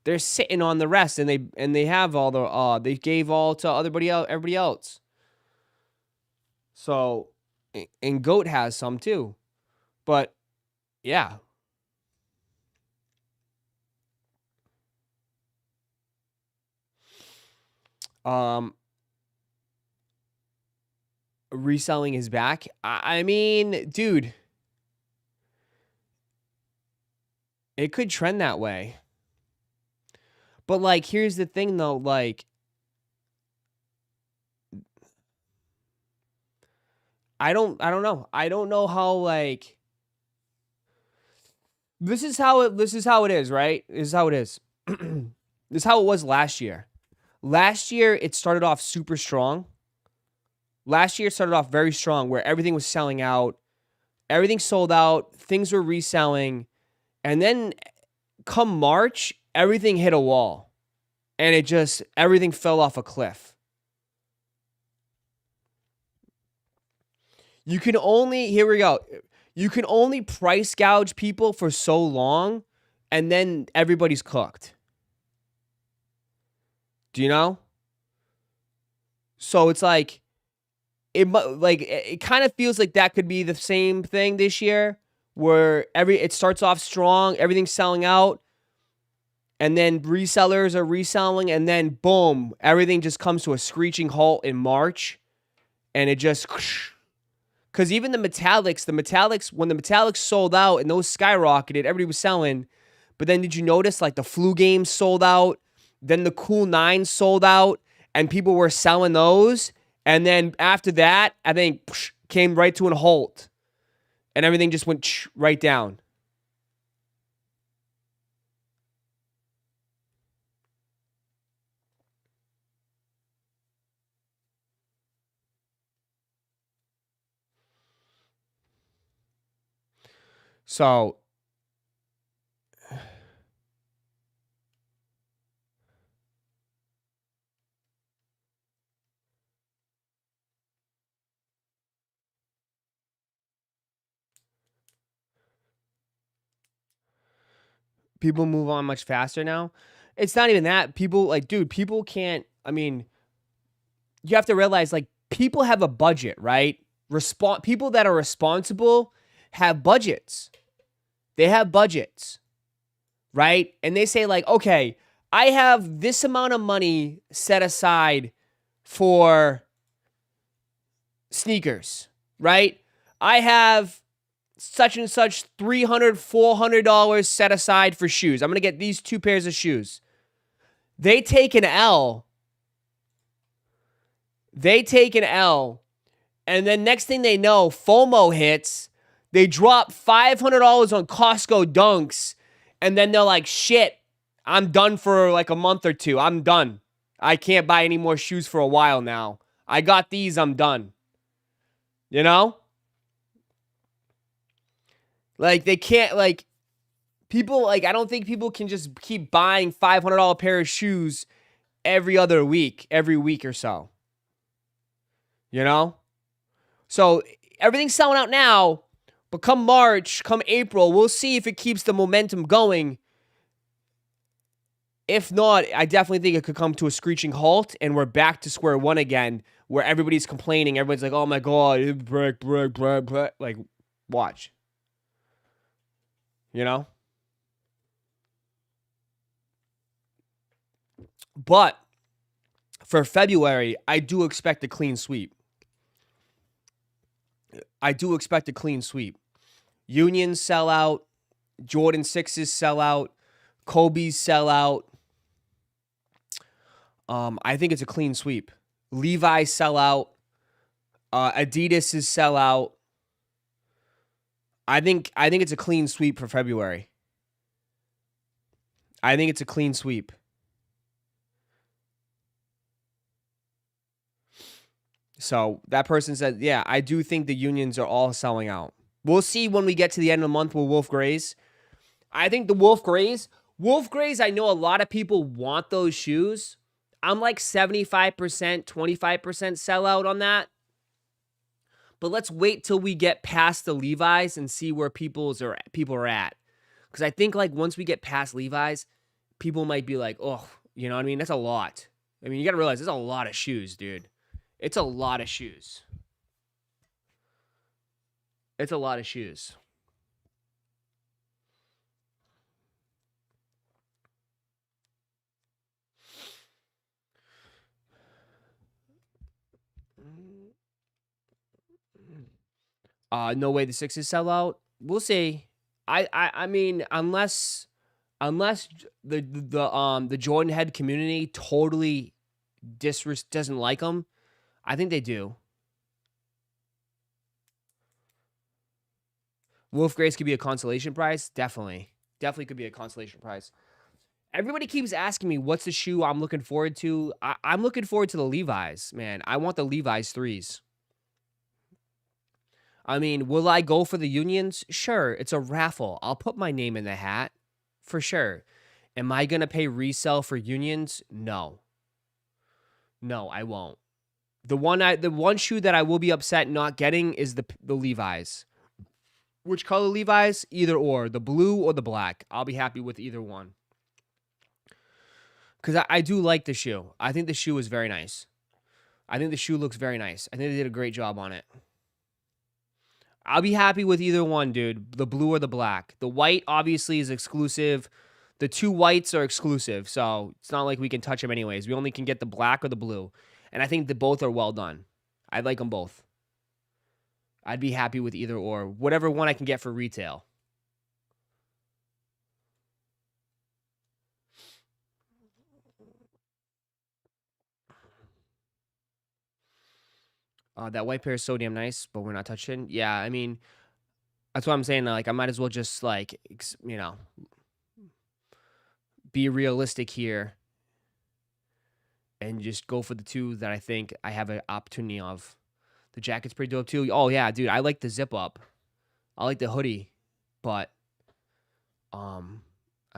They're sitting on the rest, and they have all the they gave all to everybody else. So, and Goat has some too, but yeah. Reselling is back. I mean, dude, it could trend that way. But like, here's the thing though, like, I don't know. I don't know how, like, this is how it is, right? This is how it is. This is how it was last year. Last year it started off super strong. Last year it started off very strong where everything was selling out. Everything sold out, things were reselling, and then come March, everything hit a wall. And everything fell off a cliff. Here we go. You can only price gouge people for so long, and then everybody's cooked. Do you know? So it's like, it kind of feels like that could be the same thing this year, where it starts off strong, everything's selling out, and then resellers are reselling, and then boom, everything just comes to a screeching halt in March, and it just, because even the metallics, when the metallics sold out and those skyrocketed, everybody was selling. But then did you notice, like, the flu games sold out, then the cool 9 sold out, and people were selling those, and then after that, I think came right to a halt, and everything just went right down. So people move on much faster now. It's not even that. People can't, I mean, you have to realize, like, people have a budget, right? People that are responsible have budgets. They have budgets, right? And they say, like, okay, I have this amount of money set aside for sneakers, right? I have such and such $300, $400 set aside for shoes. I'm going to get these 2 pairs of shoes. They take an L. And then next thing they know, FOMO hits. They drop $500 on Costco dunks. And then they're like, shit, I'm done for like a month or two. I'm done. I can't buy any more shoes for a while now. I got these, I'm done. You know? Like, they can't, like, people, like, I don't think people can just keep buying $500 pair of shoes every week or so. You know? So, everything's selling out now, but come March, come April, we'll see if it keeps the momentum going. If not, I definitely think it could come to a screeching halt, and we're back to square one again, where everybody's complaining. Everybody's like, oh my God, break. Like, watch. You know? But for February, I do expect a clean sweep. Unions sell out. Jordan 6s sell out. Kobe's sell out. I think it's a clean sweep. Levi's sell out. Adidas's sell out. I think it's a clean sweep for February. I think it's a clean sweep. So that person said, yeah, I do think the unions are all selling out. We'll see when we get to the end of the month with Wolf Grays. I think the Wolf Grays, I know a lot of people want those shoes. I'm like 75%, 25% sellout on that. But let's wait till we get past the Levi's and see where people are at. Because I think like once we get past Levi's, people might be like, oh, you know what I mean? That's a lot. I mean, you got to realize there's a lot of shoes, dude. It's a lot of shoes. It's a lot of shoes. No way the Sixers sell out. We'll see. I mean, unless the Jordan head community totally doesn't like them, I think they do. Wolf Grace could be a consolation prize. Definitely could be a consolation prize. Everybody keeps asking me what's the shoe I'm looking forward to. I'm looking forward to the Levi's, man. I want the Levi's 3s. I mean, will I go for the unions? Sure, it's a raffle. I'll put my name in the hat, for sure. Am I going to pay resale for unions? No. No, I won't. The one shoe that I will be upset not getting is the Levi's. Which color Levi's? Either or. The blue or the black. I'll be happy with either one. Because I do like the shoe. I think the shoe is very nice. I think the shoe looks very nice. I think they did a great job on it. I'll be happy with either one, dude. The blue or the black. The white, obviously, is exclusive. The 2 whites are exclusive, so it's not like we can touch them anyways. We only can get the black or the blue. And I think that both are well done. I like them both. I'd be happy with either or. Whatever one I can get for retail. That white pair is so damn nice, but we're not touching. Yeah, I mean, that's what I'm saying. Like, I might as well just, like, you know, be realistic here and just go for the 2 that I think I have an opportunity of. The jacket's pretty dope, too. Oh, yeah, dude, I like the zip up. I like the hoodie, but, I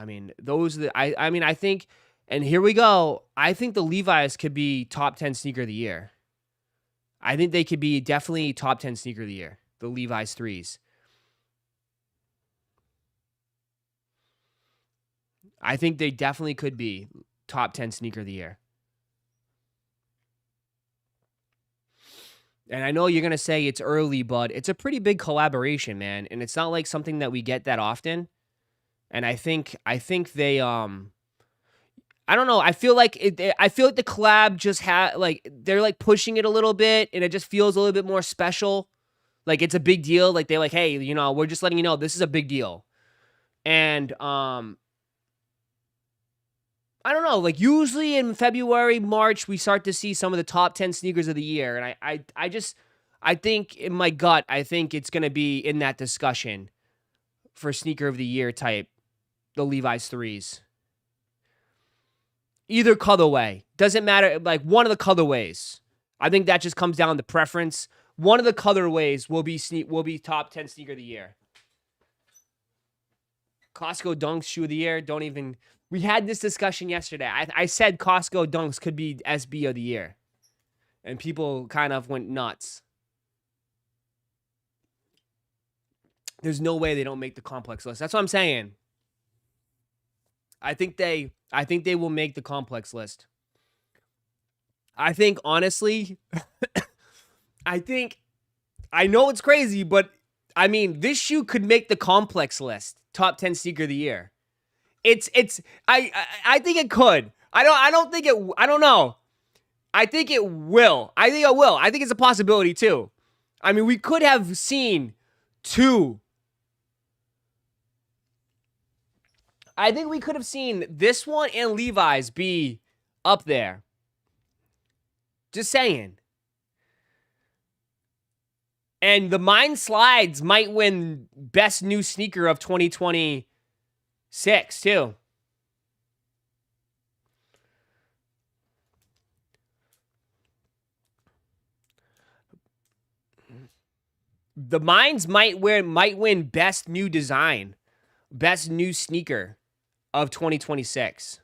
mean, those, I mean, I think, and here we go, I think the Levi's could be top 10 sneaker of the year. I think they could be definitely top 10 sneaker of the year. The Levi's 3s. I think they definitely could be top 10 sneaker of the year. And I know you're going to say it's early, but it's a pretty big collaboration, man. And it's not like something that we get that often. And I think they, I don't know. I feel like the collab just like, they're like pushing it a little bit and it just feels a little bit more special. Like it's a big deal. Like they're like, hey, you know, we're just letting you know this is a big deal. And, I don't know. Like usually in February, March, we start to see some of the top 10 sneakers of the year. And I think in my gut, I think it's going to be in that discussion for sneaker of the year type, the Levi's 3s. Either colorway. Doesn't matter. Like one of the colorways. I think that just comes down to preference. One of the colorways will be top 10 sneaker of the year. Costco Dunks shoe of the year. Don't even. We had this discussion yesterday. I said Costco Dunks could be SB of the year. And people kind of went nuts. There's no way they don't make the complex list. That's what I'm saying. I think they will make the complex list. I think, honestly, I know it's crazy, but I mean, this shoe could make the complex list. Top 10 sneaker of the year. I think it could. I don't know. I think it will. I think it's a possibility too. I mean, we could have seen 2. I think we could have seen this one and Levi's be up there. Just saying. And the Mind Slides might win best new sneaker of 2026 too. The Mines might win best new design, best new sneaker of 2026.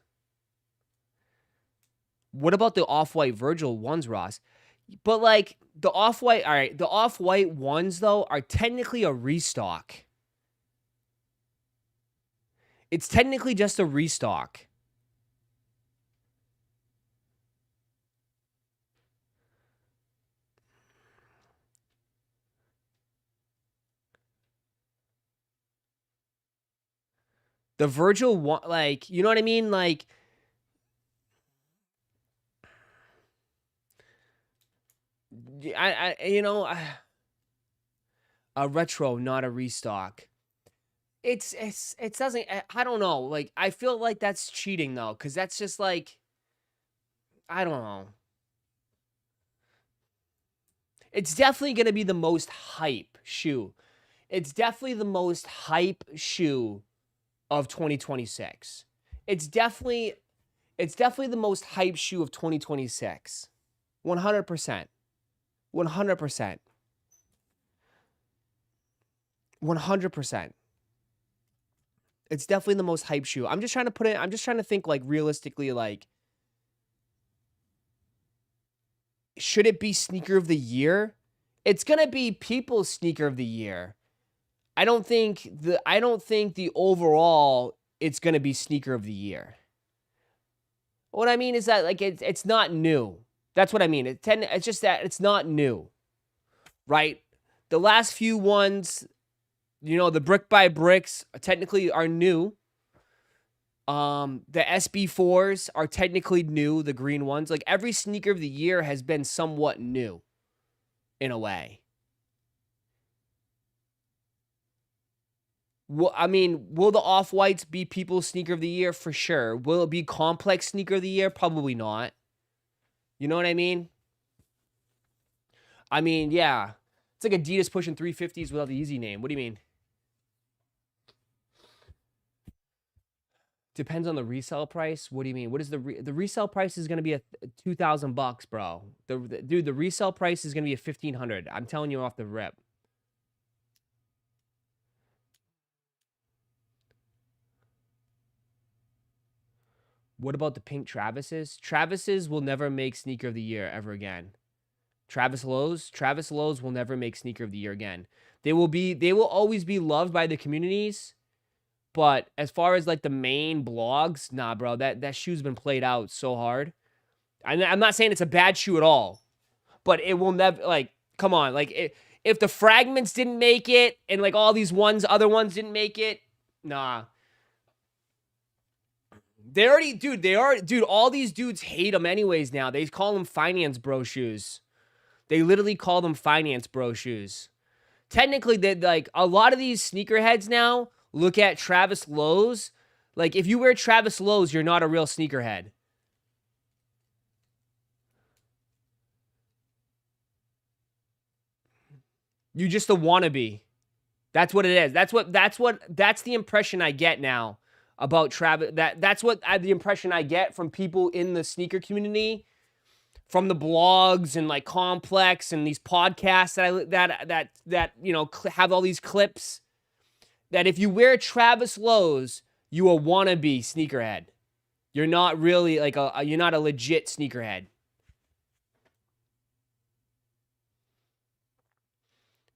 What about the off-white Virgil ones, Ross? But like the off-white, all right, the off-white ones though are technically a restock. It's technically just a restock. The Virgil one, like, you know what I mean? Like, a retro, not a restock. It doesn't, I don't know. Like, I feel like that's cheating though, because that's just like, I don't know. It's definitely going to be the most hype shoe. It's definitely the most hype shoe of 2026. It's definitely the most hype shoe of 2026. 100%. 100%. 100%. It's definitely the most hype shoe. I'm just trying to think like realistically, like, should it be sneaker of the year? It's going to be people's sneaker of the year. I don't think the overall it's going to be sneaker of the year. What I mean is that like it's not new. That's what I mean. It's just that it's not new. Right? The last few ones, the brick by bricks technically are new. The SB4s are technically new, the green ones. Like every sneaker of the year has been somewhat new in a way. Well, I mean, will the Off-Whites be people's sneaker of the year? For sure. Will it be complex sneaker of the year? Probably not. You know what I mean? I mean, yeah. It's like Adidas pushing 350s without the Easy name. What do you mean? Depends on the resale price. What do you mean? What is the resale price is going to be a $2,000, bro. Dude, the resale price is going to be a $1,500. I'm telling you off the rip. What about the pink Travises? Travises will never make sneaker of the year ever again. Travis Lowe's will never make sneaker of the year again. They will always be loved by the communities, but as far as like the main blogs, nah, bro, that shoe's been played out so hard. I'm not saying it's a bad shoe at all, but it will never, like, come on, like if the fragments didn't make it and like all these other ones didn't make it, nah. Dude, all these dudes hate them anyways now. They call them finance bro shoes. They literally call them finance bro shoes. Technically, like a lot of these sneakerheads now look at Travis Lowe's. Like if you wear Travis Lowe's, you're not a real sneakerhead. You just a wannabe. That's what it is. That's the impression I get now about Travis. That's what the impression I get from people in the sneaker community, from the blogs and like Complex and these podcasts that have all these clips. That if you wear Travis Lowe's, you a wannabe sneakerhead. You're not really like you're not a legit sneakerhead.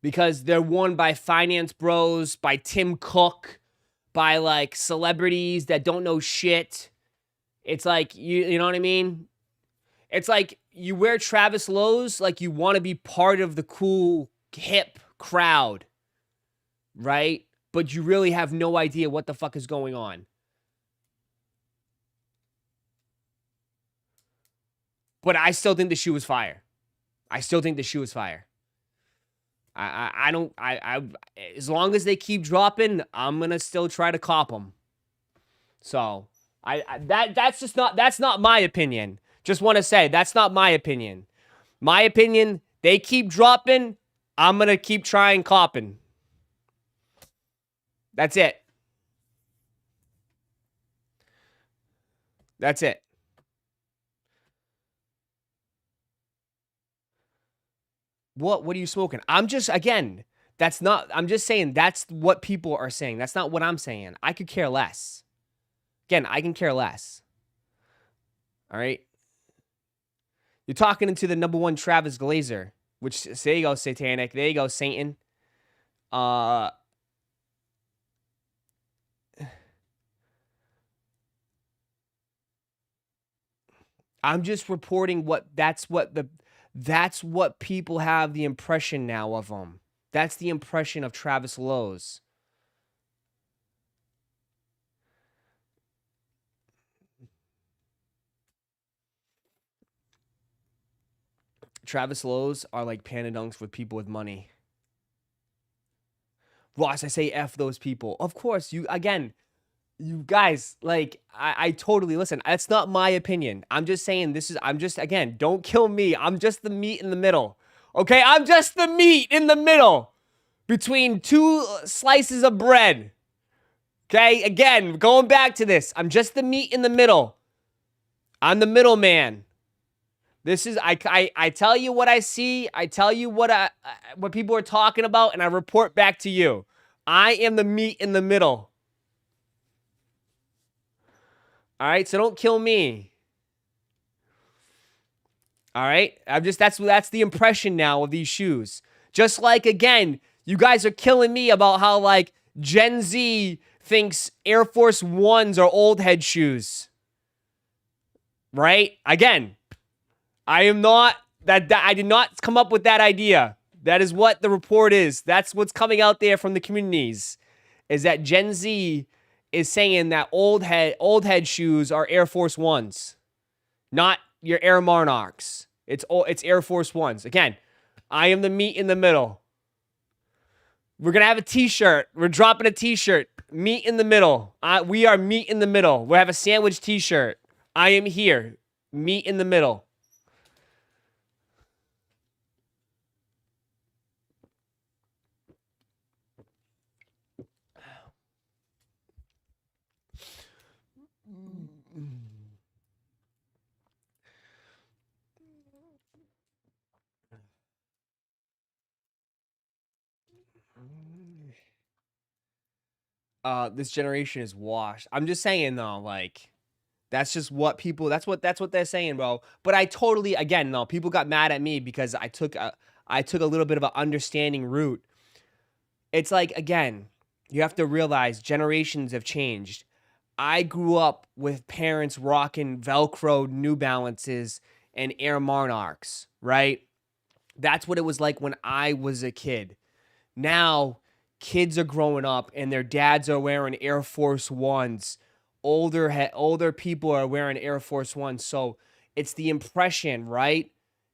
Because they're worn by finance bros, by Tim Cook, by like celebrities that don't know shit. It's like, you know what I mean? It's like you wear Travis Lowe's like you want to be part of the cool, hip crowd, right? But you really have no idea what the fuck is going on. But I still think the shoe is fire. I don't, as long as they keep dropping, I'm going to still try to cop them. So, that's not my opinion. Just want to say, that's not my opinion. My opinion, they keep dropping, I'm going to keep trying copping. That's it. That's it. What are you smoking? I'm just, again, That's not, I'm just saying that's what people are saying. That's not what I'm saying. I could care less. Again, I can care less. All right. You're talking into the number one Travis Glazer, which there you go, Satanic. There you go, Satan. I'm just reporting that's what people have the impression now of him. That's the impression of Travis Lowe's. Travis Lowe's are like panda dunks with people with money. Ross, I say F those people. Of course, you guys, like, I totally listen. That's not my opinion. I'm just saying again, don't kill me. I'm just the meat in the middle. Okay? I'm just the meat in the middle between two slices of bread. Okay? Again, going back to this. I'm just the meat in the middle. I'm the middleman. This is I tell you what I see. I tell you what people are talking about, and I report back to you. I am the meat in the middle. All right, so don't kill me. All right, that's the impression now of these shoes. Just like, again, you guys are killing me about how like Gen Z thinks Air Force Ones are old head shoes. Right? Again, I am not that I did not come up with that idea. That is what the report is. That's what's coming out there from the communities. Is that Gen Z is saying that old head shoes are Air Force Ones, not your Air Monarchs. It's Air Force Ones. Again, I am the meat in the middle. We're gonna have a T-shirt. We're dropping a T-shirt. Meat in the middle. We are meat in the middle. We have a sandwich T-shirt. I am here. Meat in the middle. This generation is washed. I'm just saying though, like, that's just what people. That's what they're saying, bro. But I totally, again, no, people got mad at me because I took a little bit of an understanding route. It's like, again, you have to realize generations have changed. I grew up with parents rocking Velcro New Balances and Air Monarchs, right? That's what it was like when I was a kid. Now, kids are growing up and their dads are wearing Air Force Ones. Older people are wearing Air Force Ones. So it's the impression, right?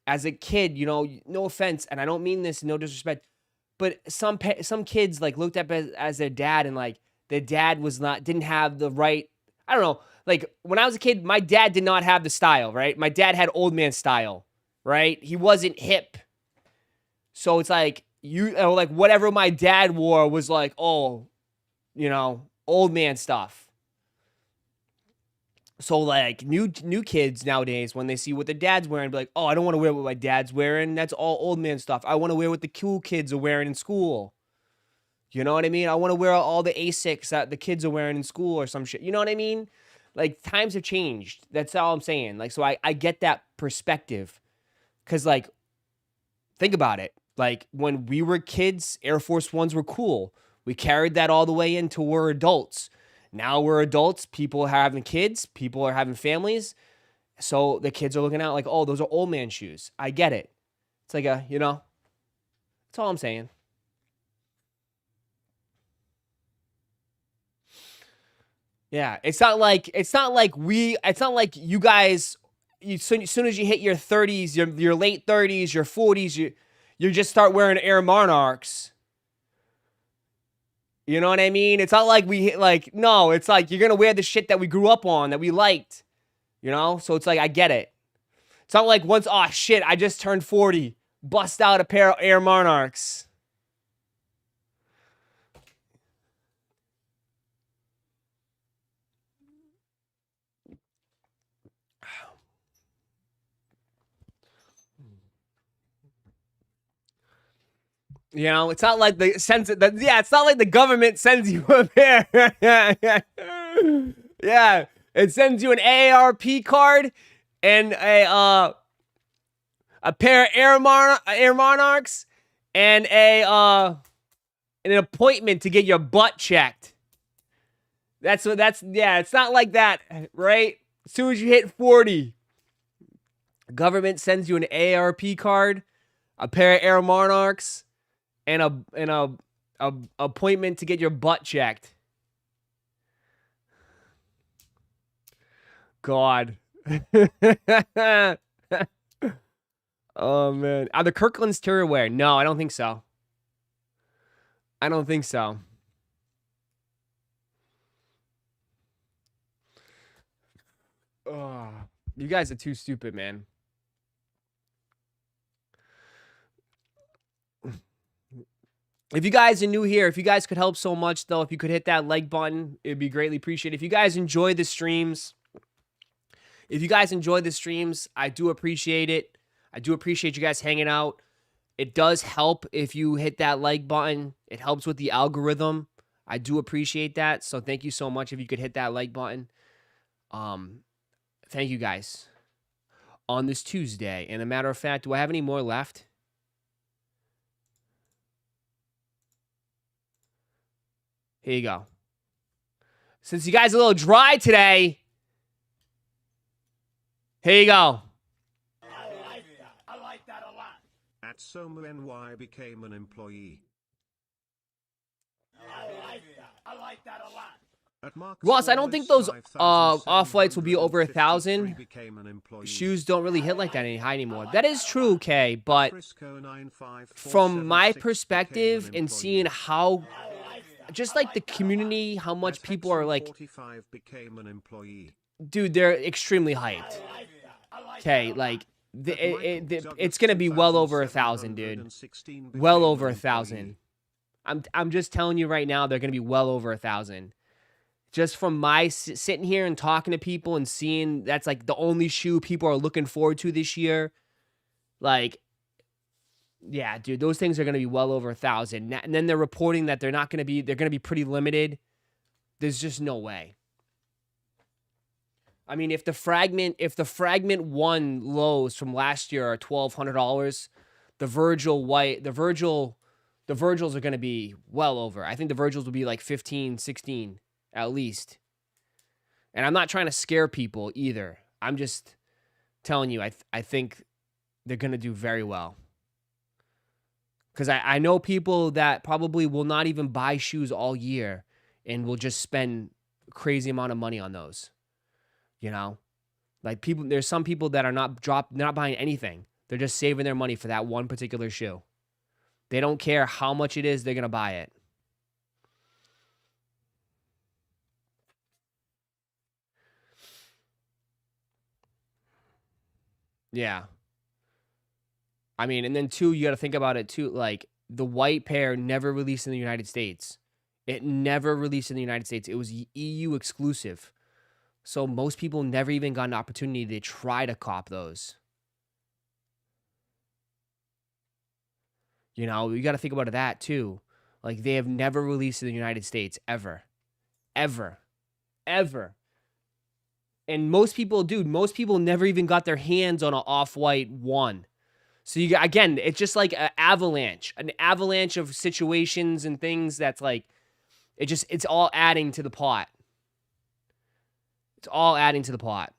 As a kid, no offense, and I don't mean this, no disrespect, but some kids like looked up as their dad, and like their dad didn't have the right. I don't know. Like when I was a kid, my dad did not have the style, right? My dad had old man style, right? He wasn't hip. So it's like like whatever my dad wore was like, oh, old man stuff. So like new kids nowadays, when they see what their dad's wearing, be like, oh, I don't want to wear what my dad's wearing. That's all old man stuff. I want to wear what the cool kids are wearing in school. You know what I mean? I want to wear all the Asics that the kids are wearing in school or some shit. You know what I mean? Like times have changed. That's all I'm saying. Like, so I get that perspective. Cause like, think about it. Like when we were kids, Air Force Ones were cool. We carried that all the way into we're adults. Now we're adults. People are having kids. People are having families. So the kids are looking out like, oh, those are old man shoes. I get it. It's like that's all I'm saying. Yeah, it's not like you guys. Soon as you hit your 30s, your late 30s, your 40s, you just start wearing Air Monarchs. You know what I mean? It's not like no, it's like you're gonna wear the shit that we grew up on, that we liked. So it's like I get it. It's not like once, oh shit, I just turned 40, bust out a pair of Air Monarchs. You know, it's not like the sense that it's not like the government sends you a pair. Yeah, it sends you an AARP card and a pair of Air Monarchs and an appointment to get your butt checked. It's not like that, right? As soon as you hit 40, the government sends you an AARP card, a pair of Air Monarchs, and a appointment to get your butt checked. God. Oh man. Are the Kirkland's Terrier? No, I don't think so. I don't think so. Oh, you guys are too stupid, man. If you guys are new here, if you guys could help so much, though, if you could hit that like button, it'd be greatly appreciated. If you guys enjoy the streams, I do appreciate it. I do appreciate you guys hanging out. It does help if you hit that like button. It helps with the algorithm. I do appreciate that. So thank you so much if you could hit that like button. Thank you guys. On this Tuesday. And a matter of fact, do I have any more left? Here you go. Since you guys are a little dry today, here you go.
I like that a lot.
At Soma NY became an employee.
I like that a lot.
At Mark's
Ross, I don't think those off-whites will be over 1,000.
became an employee.
Shoes don't really hit like that any high anymore. That is true, okay, but from my perspective and seeing how, just like the community, how much people are like, dude, they're extremely hyped. Okay, like, it's gonna be well over 1,000, dude. Well over 1,000. I'm just telling you right now, they're gonna be well over 1,000. Just from my sitting here and talking to people and seeing that's like the only shoe people are looking forward to this year. Like, yeah, dude, those things are going to be well over 1,000. And then they're reporting that they're going to be pretty limited. There's just no way. I mean, if the fragment 1 lows from last year are $1,200, the Virgils are going to be well over. I think the Virgils will be like 15, 16 at least. And I'm not trying to scare people either. I'm just telling you, I think they're going to do very well. Because I know people that probably will not even buy shoes all year and will just spend a crazy amount of money on those. You know? Like there's some people that are not buying anything. They're just saving their money for that one particular shoe. They don't care how much it is, they're going to buy it. Yeah. I mean, and then too, you got to think about it too. Like the white pair never released in the United States. It never released in the United States. It was EU exclusive. So most people never even got an opportunity to try to cop those. You know, you got to think about that too. Like they have never released in the United States ever. Ever. Ever. And most people never even got their hands on an off-white 1. So you got, again, it's just like an avalanche of situations and things that's like, it's all adding to the pot. It's all adding to the pot.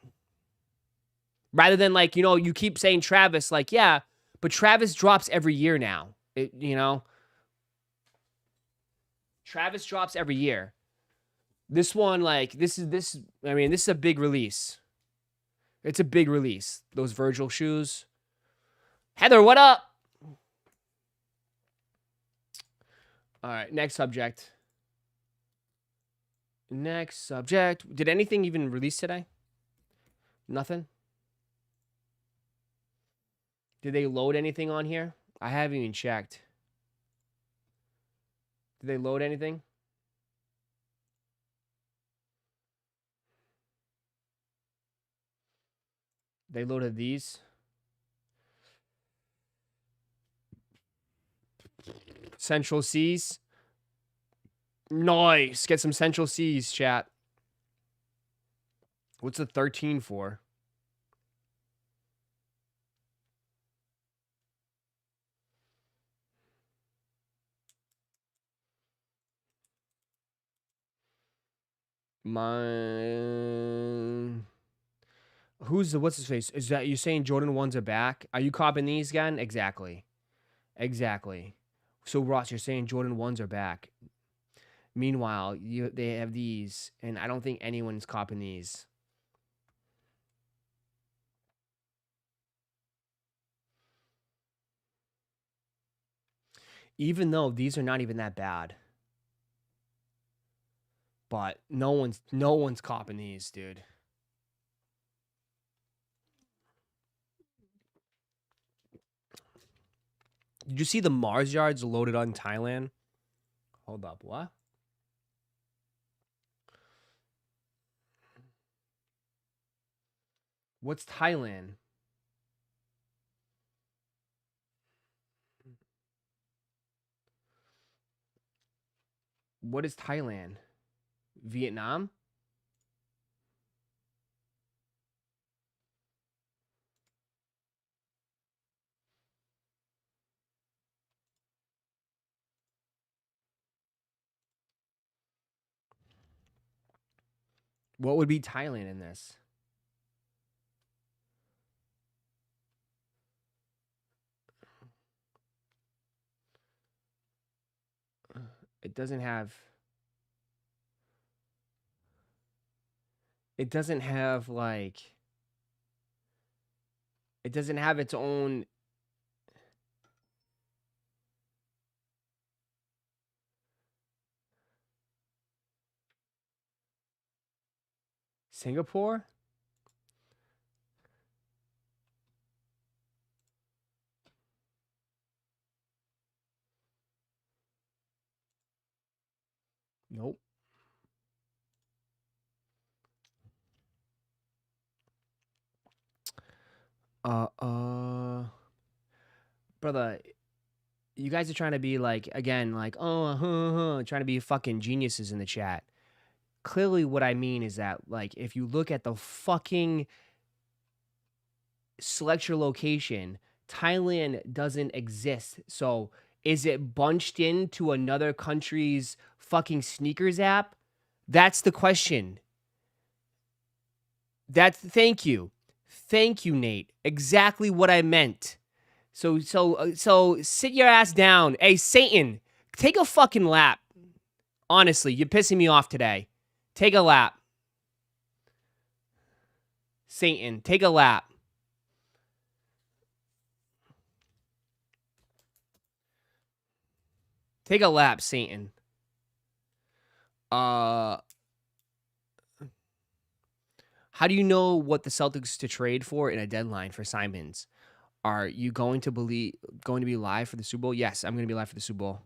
Rather than like, you know, you keep saying Travis, like, yeah, but Travis drops every year now. You know? Travis drops every year. This one, like, this is a big release. It's a big release. Those Virgil shoes. Heather, what up? All right, next subject. Did anything even release today? Nothing? Did they load anything on here? I haven't even checked. Did they load anything? They loaded these. Central Seas. Nice. Get some Central Seas, chat. What's the 13 for? What's his face? Is that you saying Jordan 1s are back? Are you copping these again? Exactly. So Ross, you're saying Jordan 1s are back. Meanwhile, they have these, and I don't think anyone's copping these. Even though these are not even that bad. But no one's copping these, dude. Did you see the Mars yards loaded on Thailand? Hold up, what? What's Thailand? What is Thailand? Vietnam? What would be Thailand in this? It doesn't have like it doesn't have its own Singapore? Nope. Brother, you guys are trying to be like, again, like, trying to be fucking geniuses in the chat. Clearly what I mean is that, like, if you look at the fucking select your location, Thailand doesn't exist. So is it bunched into another country's fucking sneakers app? That's the question. Thank you. Thank you, Nate. Exactly what I meant. So sit your ass down. Hey, Satan, take a fucking lap. Honestly, you're pissing me off today. Take a lap. Satan, take a lap. Take a lap, Satan. How do you know what the Celtics to trade for in a deadline for Simons? Are you going to be live for the Super Bowl? Yes, I'm going to be live for the Super Bowl.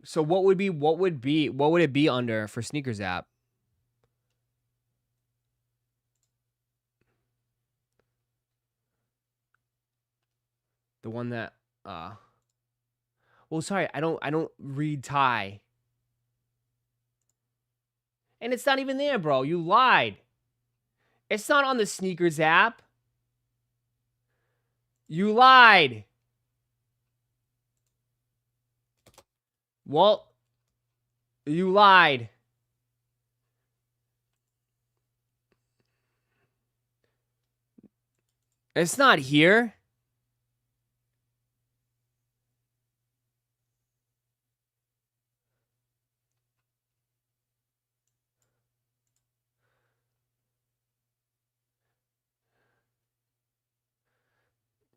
So what would it be under for sneakers app? The one that well, sorry, I don't read Thai. And it's not even there, bro. You lied. It's not on the sneakers app. You lied. Well, you lied. It's not here.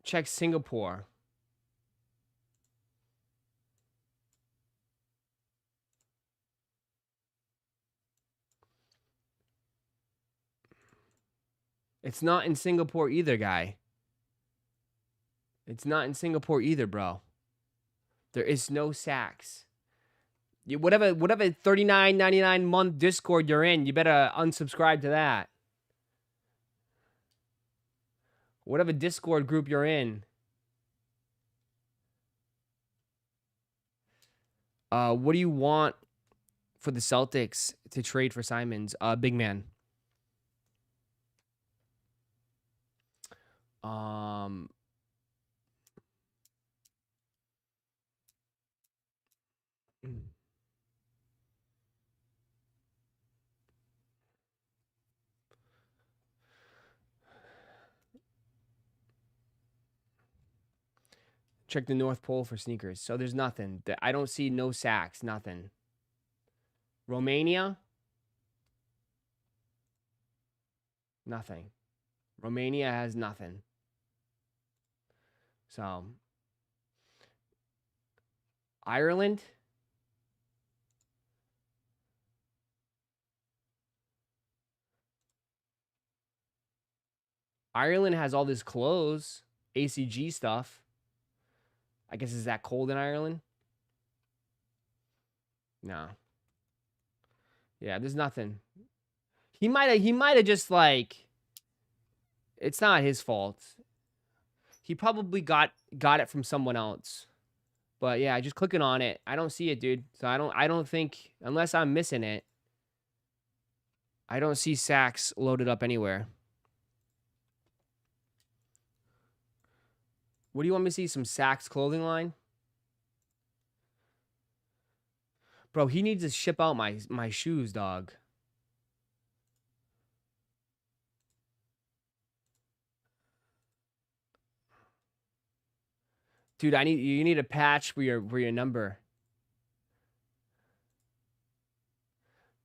Check Singapore. It's not in Singapore either, guy. It's not in Singapore either, bro. There is no Saks. Whatever $39.99 month Discord you're in, you better unsubscribe to that. Whatever Discord group you're in. What do you want for the Celtics to trade for Simons? Big man. Check the North Pole for sneakers. So there's nothing. I don't see no sacks. Nothing. Romania? Nothing. Romania has nothing. So. Ireland? Ireland has all this clothes. ACG stuff. I guess is that cold in Ireland? No. Yeah, there's nothing. He might have just like, it's not his fault. He probably got it from someone else. But yeah, just clicking on it, I don't see it, dude. So I don't think, unless I'm missing it, I don't see sacks loaded up anywhere. What do you want me to see? Some Saks clothing line? Bro, he needs to ship out my shoes, dog. Dude, you need a patch for your number.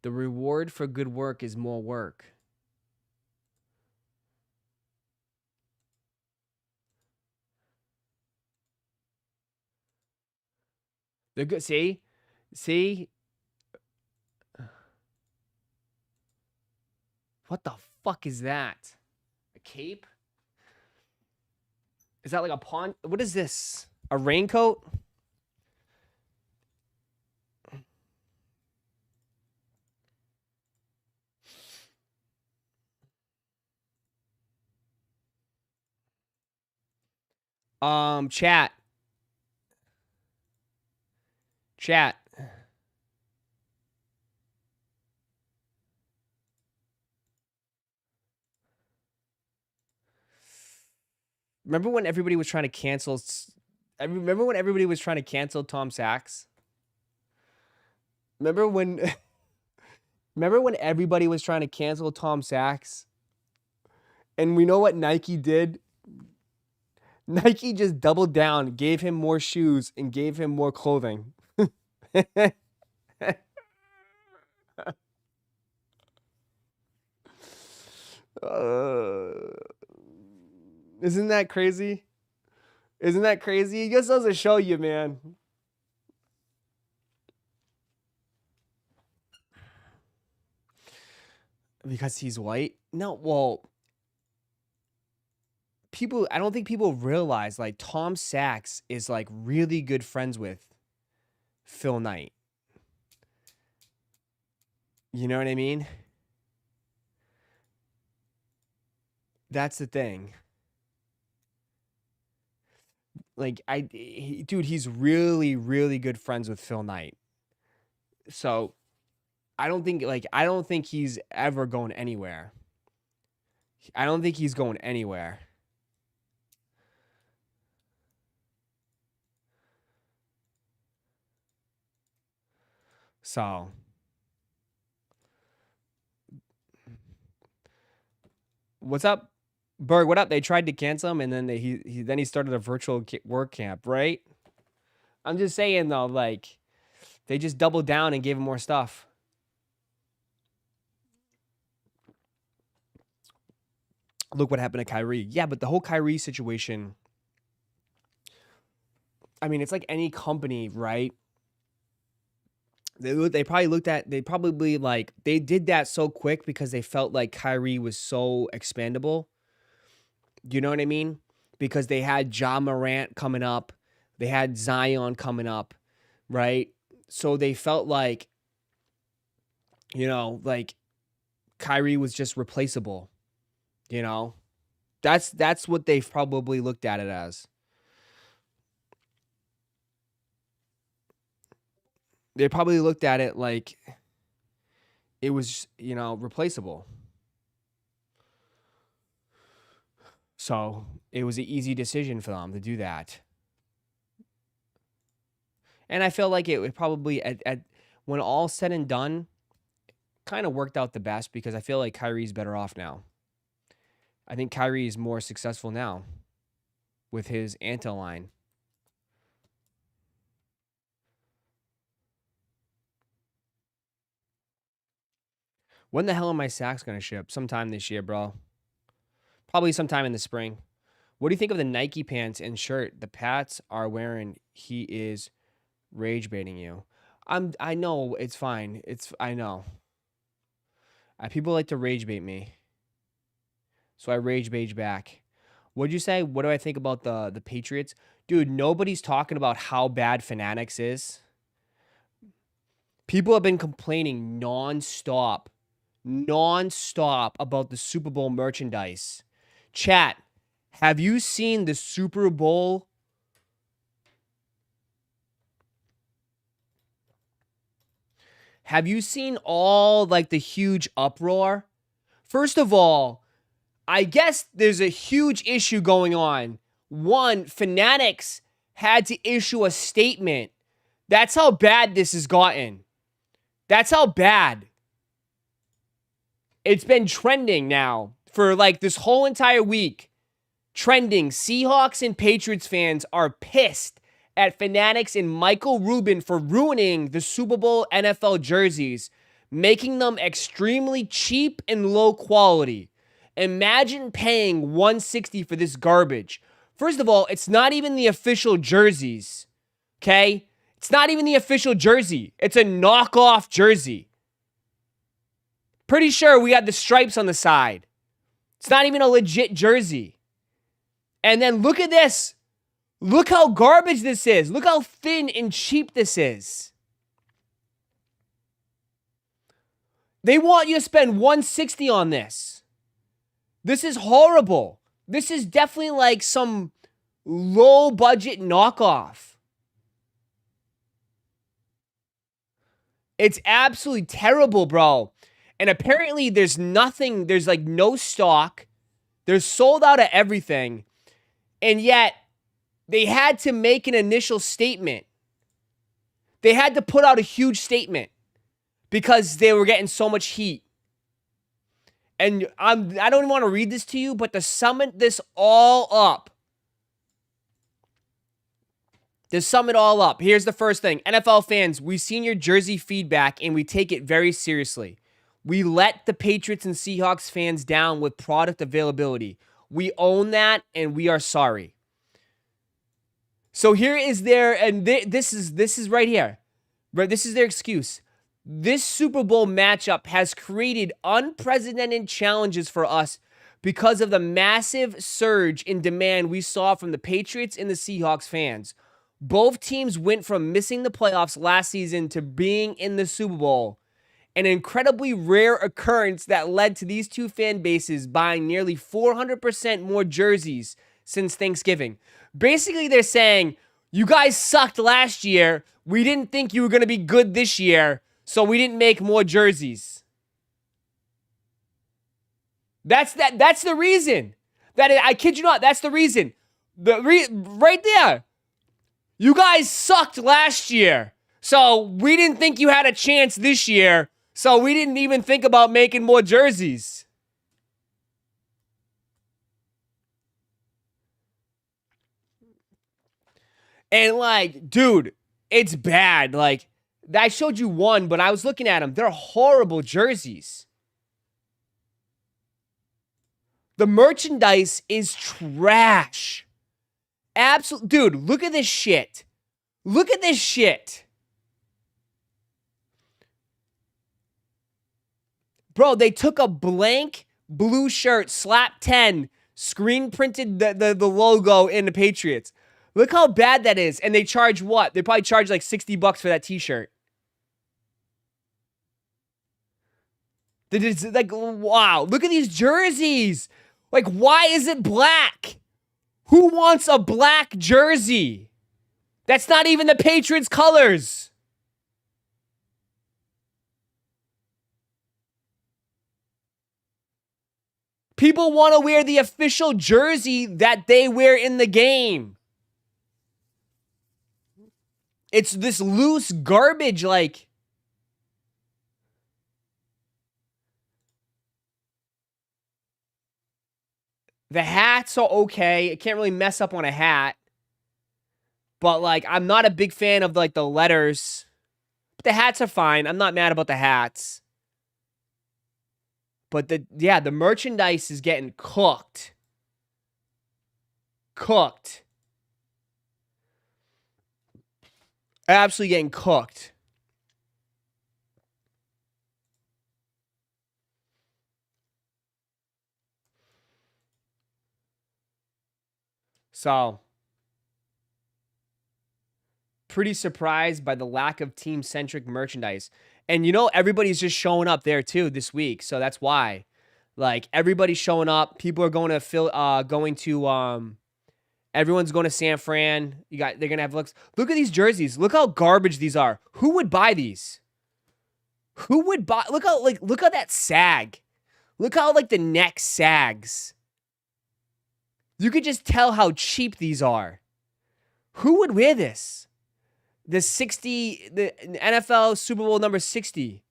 The reward for good work is more work. They're good. See? What the fuck is that? A cape? Is that like a pond? What is this? A raincoat? Chat. Remember when everybody was trying to cancel? Remember when everybody was trying to cancel Tom Sachs? Remember when everybody was trying to cancel Tom Sachs? And we know what Nike did? Nike just doubled down, gave him more shoes, and gave him more clothing. Isn't that crazy? Isn't that crazy? He just doesn't show you, man. Because he's white? No, well, I don't think people realize, like, Tom Sachs is, like, really good friends with Phil Knight. You know what I mean? That's the thing. Like, dude, he's really, really good friends with Phil Knight. So, I don't think he's ever going anywhere. I don't think he's going anywhere. So, what's up, Berg? What up? They tried to cancel him, and then he started a virtual work camp, right? I'm just saying though, like, they just doubled down and gave him more stuff. Look what happened to Kyrie. Yeah, but the whole Kyrie situation, I mean, it's like any company, right? They did that so quick because they felt like Kyrie was so expandable. You know what I mean? Because they had Ja Morant coming up. They had Zion coming up, right? So they felt like, like Kyrie was just replaceable, That's what they've probably looked at it as. They probably looked at it like it was, replaceable. So it was an easy decision for them to do that. And I feel like it would probably, at when all said and done, kind of worked out the best because I feel like Kyrie's better off now. I think Kyrie is more successful now with his Anta line. When the hell are my sacks going to ship? Sometime this year, bro. Probably sometime in the spring. What do you think of the Nike pants and shirt the Pats are wearing? He is rage baiting you. I know, it's fine. I know. People like to rage bait me. So I rage bait back. What'd you say? What do I think about the Patriots? Dude, nobody's talking about how bad Fanatics is. People have been complaining nonstop about the Super Bowl merchandise. Chat, have you seen the Super Bowl? Have you seen all like the huge uproar? First of all, I guess there's a huge issue going on. One, Fanatics had to issue a statement. That's how bad this has gotten. That's how bad. It's been trending now for like this whole entire week. Trending. Seahawks and Patriots fans are pissed at Fanatics and Michael Rubin for ruining the Super Bowl NFL jerseys, making them extremely cheap and low quality. Imagine paying $160 for this garbage. First of all, it's not even the official jerseys. Okay? It's not even the official jersey. It's a knockoff jersey. Pretty sure we got the stripes on the side. It's not even a legit jersey. And then look at this. Look how garbage this is. Look how thin and cheap this is. They want you to spend $160 on this. This is horrible. This is definitely like some low budget knockoff. It's absolutely terrible, bro. And apparently there's like no stock. They're sold out of everything. And yet they had to make an initial statement. They had to put out a huge statement because they were getting so much heat. And I don't even want to read this to you, but to sum this all up. To sum it all up, here's the first thing. NFL fans, we've seen your jersey feedback and we take it very seriously. We let the Patriots and Seahawks fans down with product availability. We own that and we are sorry. So here is this is right here. Right, this is their excuse. This Super Bowl matchup has created unprecedented challenges for us because of the massive surge in demand we saw from the Patriots and the Seahawks fans. Both teams went from missing the playoffs last season to being in the Super Bowl. An incredibly rare occurrence that led to these two fan bases buying nearly 400% more jerseys since Thanksgiving. Basically, they're saying, you guys sucked last year. We didn't think you were going to be good this year, so we didn't make more jerseys. That's the reason. I kid you not, that's the reason. Right there. You guys sucked last year, so we didn't think you had a chance this year. So we didn't even think about making more jerseys. And like, dude, it's bad. Like, I showed you one, but I was looking at them. They're horrible jerseys. The merchandise is trash. Absolute, dude, look at this shit. Look at this shit. Bro, they took a blank blue shirt, slap 10, screen printed the logo in the Patriots. Look how bad that is. And they charge what? They probably charge like $60 for that t-shirt. It's like, wow, look at these jerseys. Like, why is it black? Who wants a black jersey? That's not even the Patriots' colors. People want to wear the official jersey that they wear in the game. It's this loose garbage, like. The hats are okay. I can't really mess up on a hat. But, like, I'm not a big fan of, like, the letters. But the hats are fine. I'm not mad about the hats. But, the merchandise is getting cooked. Cooked. Absolutely getting cooked. So, pretty surprised by the lack of team-centric merchandise. And you know, everybody's just showing up there too this week, so that's why. Like, everybody's showing up. People are going to everyone's going to San Fran. They're gonna have looks. Look at these jerseys. Look how garbage these are. Who would buy these? Who would buy? Look how that sag. Look how like the neck sags. You could just tell how cheap these are. Who would wear this? The NFL Super Bowl number 60.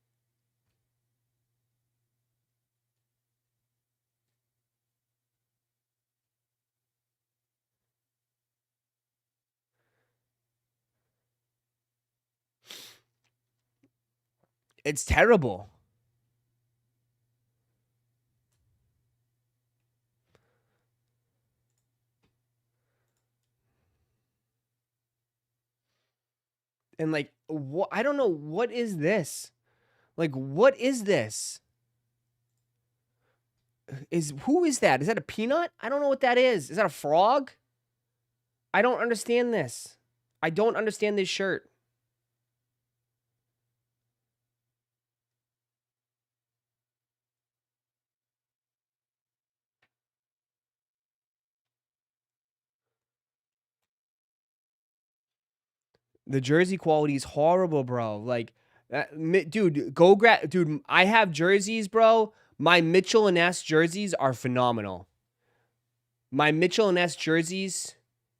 It's terrible. And like, what? I don't know. What is this? Like, what is this? Who is that? Is that a peanut? I don't know what that is. Is that a frog? I don't understand this. I don't understand this shirt. The jersey quality is horrible, bro. Like, dude, dude, I have jerseys, bro. My Mitchell and S jerseys are phenomenal. My Mitchell and S jerseys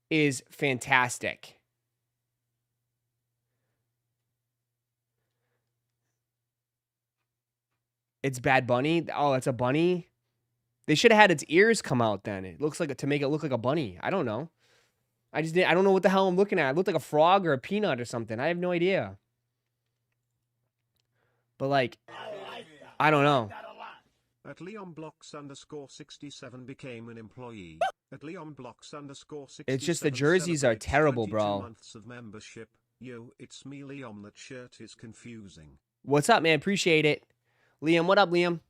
is fantastic. It's Bad Bunny. Oh, it's a bunny. They should have had its ears come out then. It looks like to make it look like a bunny. I don't know. I don't know what the hell I'm looking at. It looked like a frog or a peanut or something. I have no idea. But like, I don't know.
At LeonBlocks_67 became an employee. At LeonBlocks_67.
It's just the jerseys are terrible, bro.
Months of membership. Yo, it's me, Leon. That shirt is confusing.
What's up, man? Appreciate it. Liam, what up, Liam?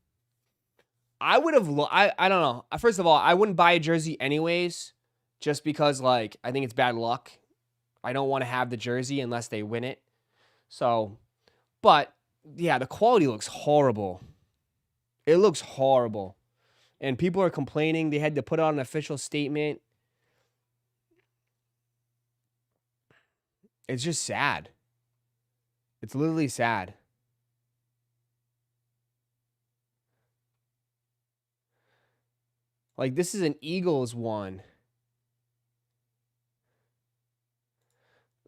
I would have, I don't know. First of all, I wouldn't buy a jersey anyways, just because, like, I think it's bad luck. I don't want to have the jersey unless they win it. So, but, yeah, the quality looks horrible. It looks horrible. And people are complaining they had to put out an official statement. It's just sad. It's literally sad. Like, this is an Eagles one.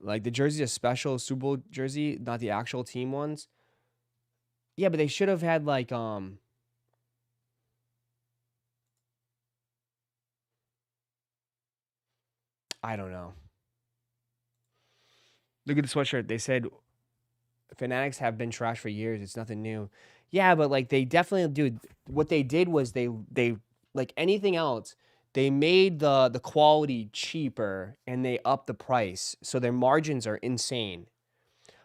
Like, the jersey's a special Super Bowl jersey, not the actual team ones. Yeah, but they should have had, like, I don't know. Look at the sweatshirt. They said Fanatics have been trash for years. It's nothing new. Yeah, but, like, they definitely, dude, what they did was they like anything else, they made the quality cheaper and they upped the price. So their margins are insane.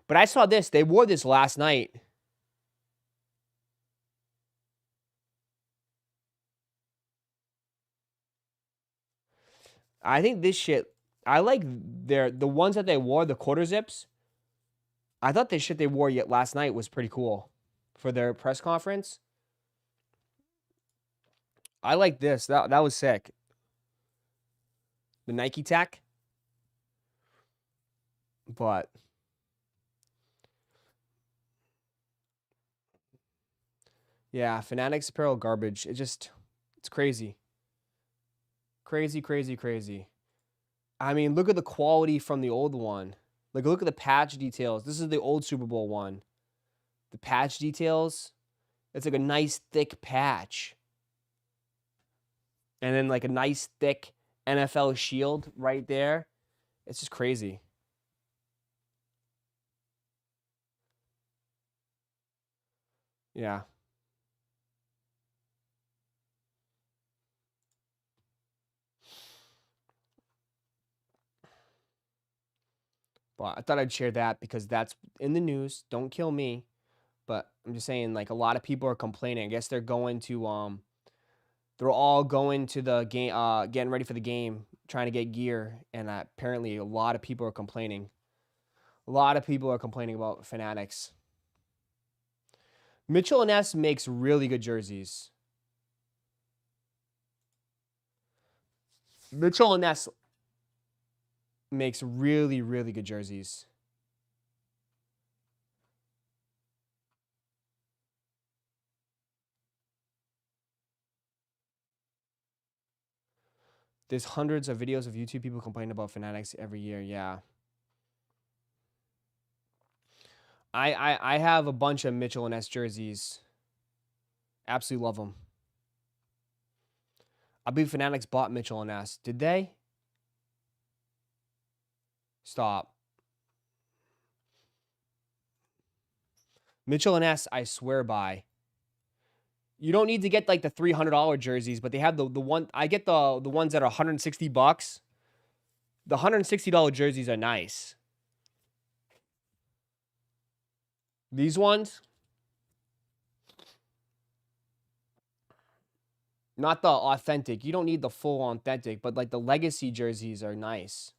But I saw this. They wore this last night. I think this shit, I like the ones that they wore, the quarter zips. I thought the shit they wore yet last night was pretty cool for their press conference. I like this. That was sick. The Nike Tech. But yeah, Fanatics apparel garbage. It's crazy. Crazy, crazy, crazy. I mean, look at the quality from the old one. Like, look at the patch details. This is the old Super Bowl one. The patch details, it's like a nice thick patch. And then like a nice thick NFL shield right there. It's just crazy. Yeah. But I thought I'd share that because that's in the news. Don't kill me. But I'm just saying, like, a lot of people are complaining. I guess they're going to they're all going to the game, getting ready for the game, trying to get gear, and apparently a lot of people are complaining. A lot of people are complaining about Fanatics. Mitchell and S makes really good jerseys. Mitchell and S makes really, really good jerseys. There's hundreds of videos of YouTube people complaining about Fanatics every year. Yeah. I have a bunch of Mitchell and S jerseys. Absolutely love them. I believe Fanatics bought Mitchell and S. Did they? Stop. Mitchell and S, I swear by. You don't need to get like the $300 jerseys, but they have the one. I get the ones that are $160. The $160 jerseys are nice. These ones, not the authentic. You don't need the full authentic, but like the legacy jerseys are nice.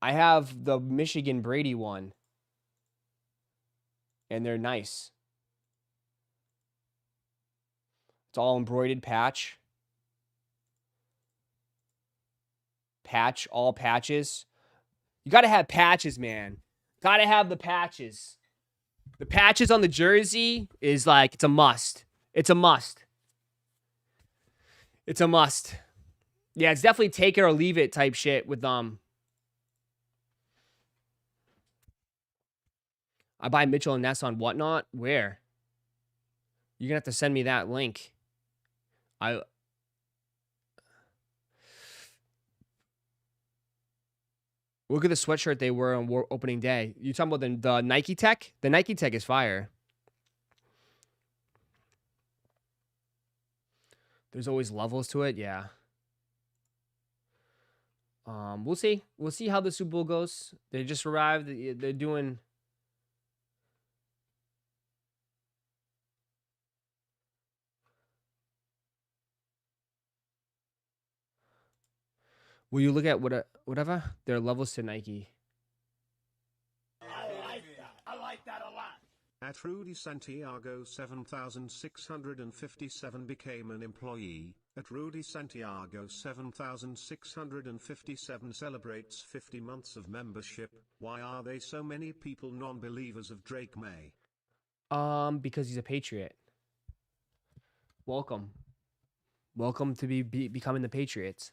I have the Michigan Brady one, and they're nice. It's all embroidered patch. Patch, all patches. You got to have patches, man. Got to have the patches. The patches on the jersey is like, it's a must. It's a must. It's a must. Yeah, it's definitely take it or leave it type shit with I buy Mitchell and Ness on Whatnot. Where? You're gonna have to send me that link. Look at the sweatshirt they wore on opening day. You talking about the Nike Tech? The Nike Tech is fire. There's always levels to it. Yeah. We'll see. We'll see how the Super Bowl goes. They just arrived. They're doing. Will you look at whatever? There are levels to Nike.
I like that a lot.
At Rudy Santiago 7657 became an employee. At Rudy Santiago 7657 celebrates 50 months of membership. Why are they so many people non-believers of Drake May?
Because he's a patriot. Welcome. Welcome to becoming the Patriots.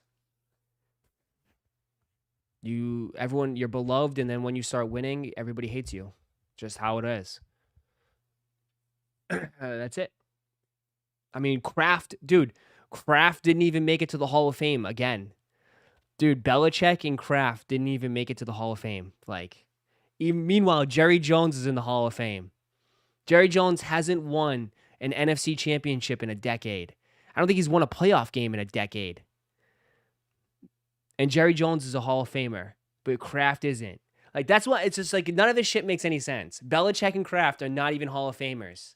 You're beloved, and then when you start winning, everybody hates you. Just how it is. That's it. I mean, Kraft didn't even make it to the Hall of Fame again. Dude, Belichick and Kraft didn't even make it to the Hall of Fame. Like, meanwhile, Jerry Jones is in the Hall of Fame. Jerry Jones hasn't won an NFC championship in a decade. I don't think he's won a playoff game in a decade. And Jerry Jones is a Hall of Famer, but Kraft isn't. Like, that's why it's just like none of this shit makes any sense. Belichick and Kraft are not even Hall of Famers.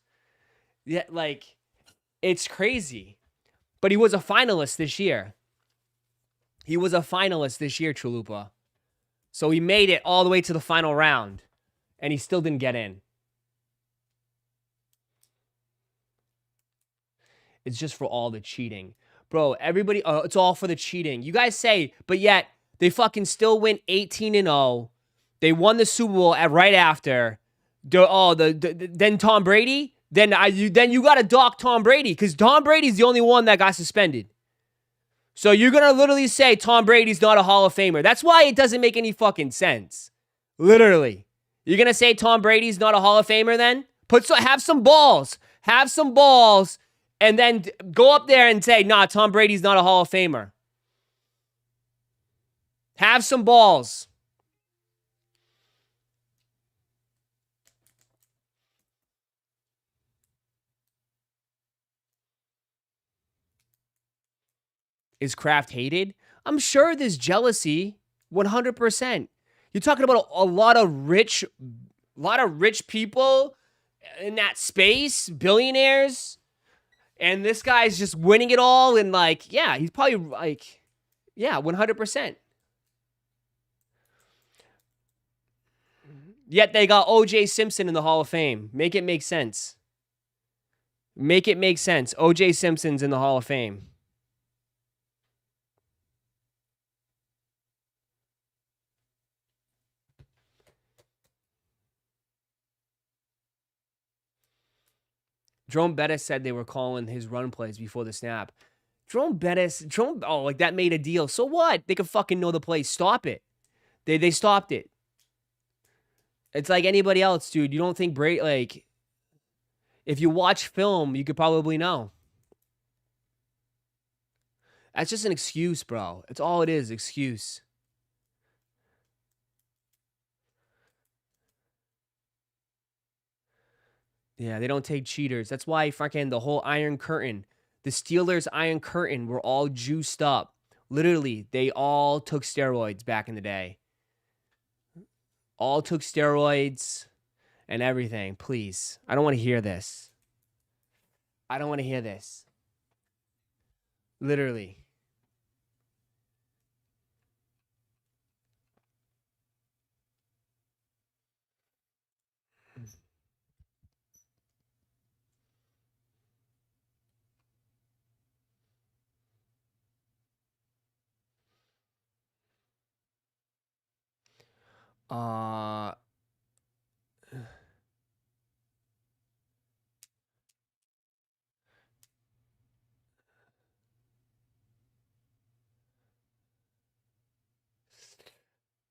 Yeah, like, it's crazy. But he was a finalist this year. He was a finalist this year, Chalupa. So he made it all the way to the final round, and he still didn't get in. It's just for all the cheating. Bro, everybody, it's all for the cheating. You guys say, but yet they fucking still win 18-0. They won the Super Bowl right after. Then Tom Brady? Then you got to dock Tom Brady because Tom Brady's the only one that got suspended. So you're going to literally say Tom Brady's not a Hall of Famer. That's why it doesn't make any fucking sense. Literally. You're going to say Tom Brady's not a Hall of Famer then? Have some balls. Have some balls. And then go up there and say, nah, Tom Brady's not a Hall of Famer. Have some balls. Is Kraft hated? I'm sure there's jealousy, 100%. You're talking about a lot of rich people in that space, billionaires, and this guy's just winning it all. And like, yeah, he's probably like, yeah, 100%. Yet they got O.J. Simpson in the Hall of Fame. Make it make sense. Make it make sense. O.J. Simpson's in the Hall of Fame. Jerome Bettis said they were calling his run plays before the snap. Like that made a deal. So what? They could fucking know the play. Stop it. They stopped it. It's like anybody else, dude. You don't think Brady, like, if you watch film, you could probably know. That's just an excuse, bro. It's all it is, excuse. Yeah, they don't take cheaters. That's why fucking the whole Iron Curtain, the Steelers Iron Curtain were all juiced up. Literally, they all took steroids back in the day. All took steroids and everything. Please. I don't want to hear this. I don't want to hear this. Literally.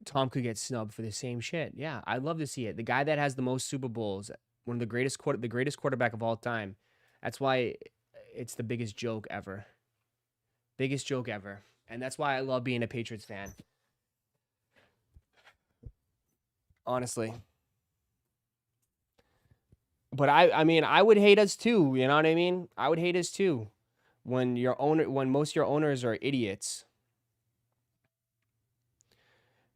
Tom could get snubbed for the same shit. Yeah, I'd love to see it. The guy that has the most Super Bowls, one of the greatest quarterback of all time. That's why it's the biggest joke ever. Biggest joke ever. And that's why I love being a Patriots fan. Honestly. But I mean, I would hate us too, you know what I mean? I would hate us too. When most of your owners are idiots.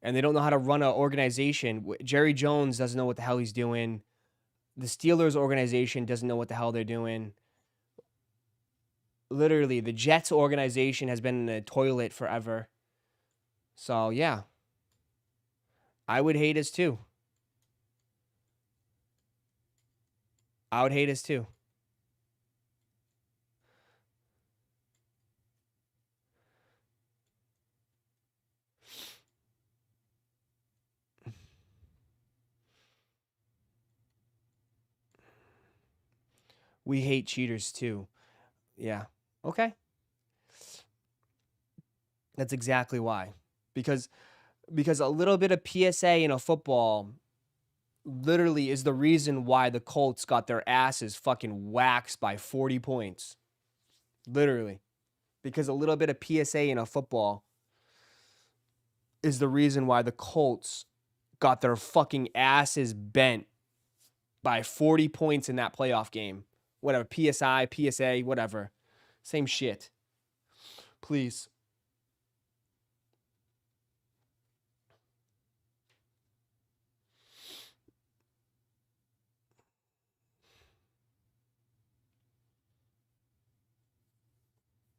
And they don't know how to run an organization. Jerry Jones doesn't know what the hell he's doing. The Steelers organization doesn't know what the hell they're doing. Literally, the Jets organization has been in the toilet forever. So, yeah. I would hate us too. I would hate us too. We hate cheaters too. Yeah. Okay. That's exactly why. Because a little bit of PSA in a football literally is the reason why the Colts got their asses fucking waxed by 40 points. Literally. Because a little bit of PSA in a football is the reason why the Colts got their fucking asses bent by 40 points in that playoff game. Whatever, PSI, PSA, whatever. Same shit. Please.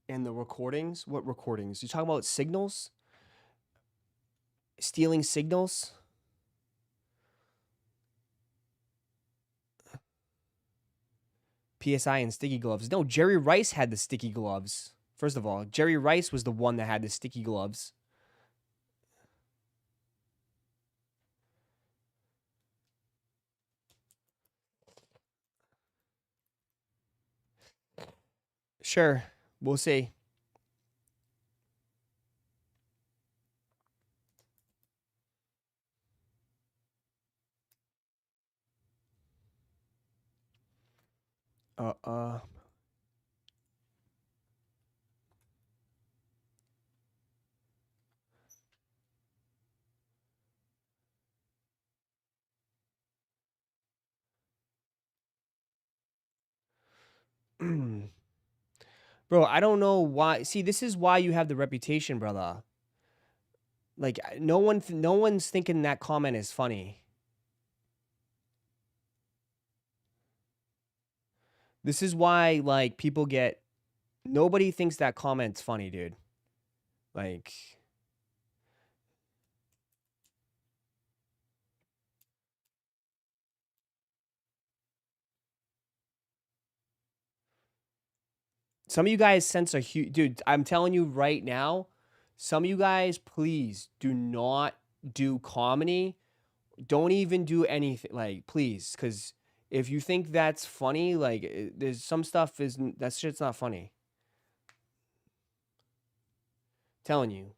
And the recordings? What recordings? You talking about signals? Stealing signals? PSI and sticky gloves. No, Jerry Rice had the sticky gloves. First of all, Jerry Rice was the one that had the sticky gloves. Sure, we'll see. Bro, I don't know why. See, this is why you have the reputation, brother. Like, no one's thinking that comment is funny. This is why, like, people get. Nobody thinks that comment's funny, dude. Like. Some of you guys sense a huge. Dude, I'm telling you right now, some of you guys, please do not do comedy. Don't even do anything. Like, please. Because if you think that's funny, like, there's some stuff that shit's not funny. Telling you.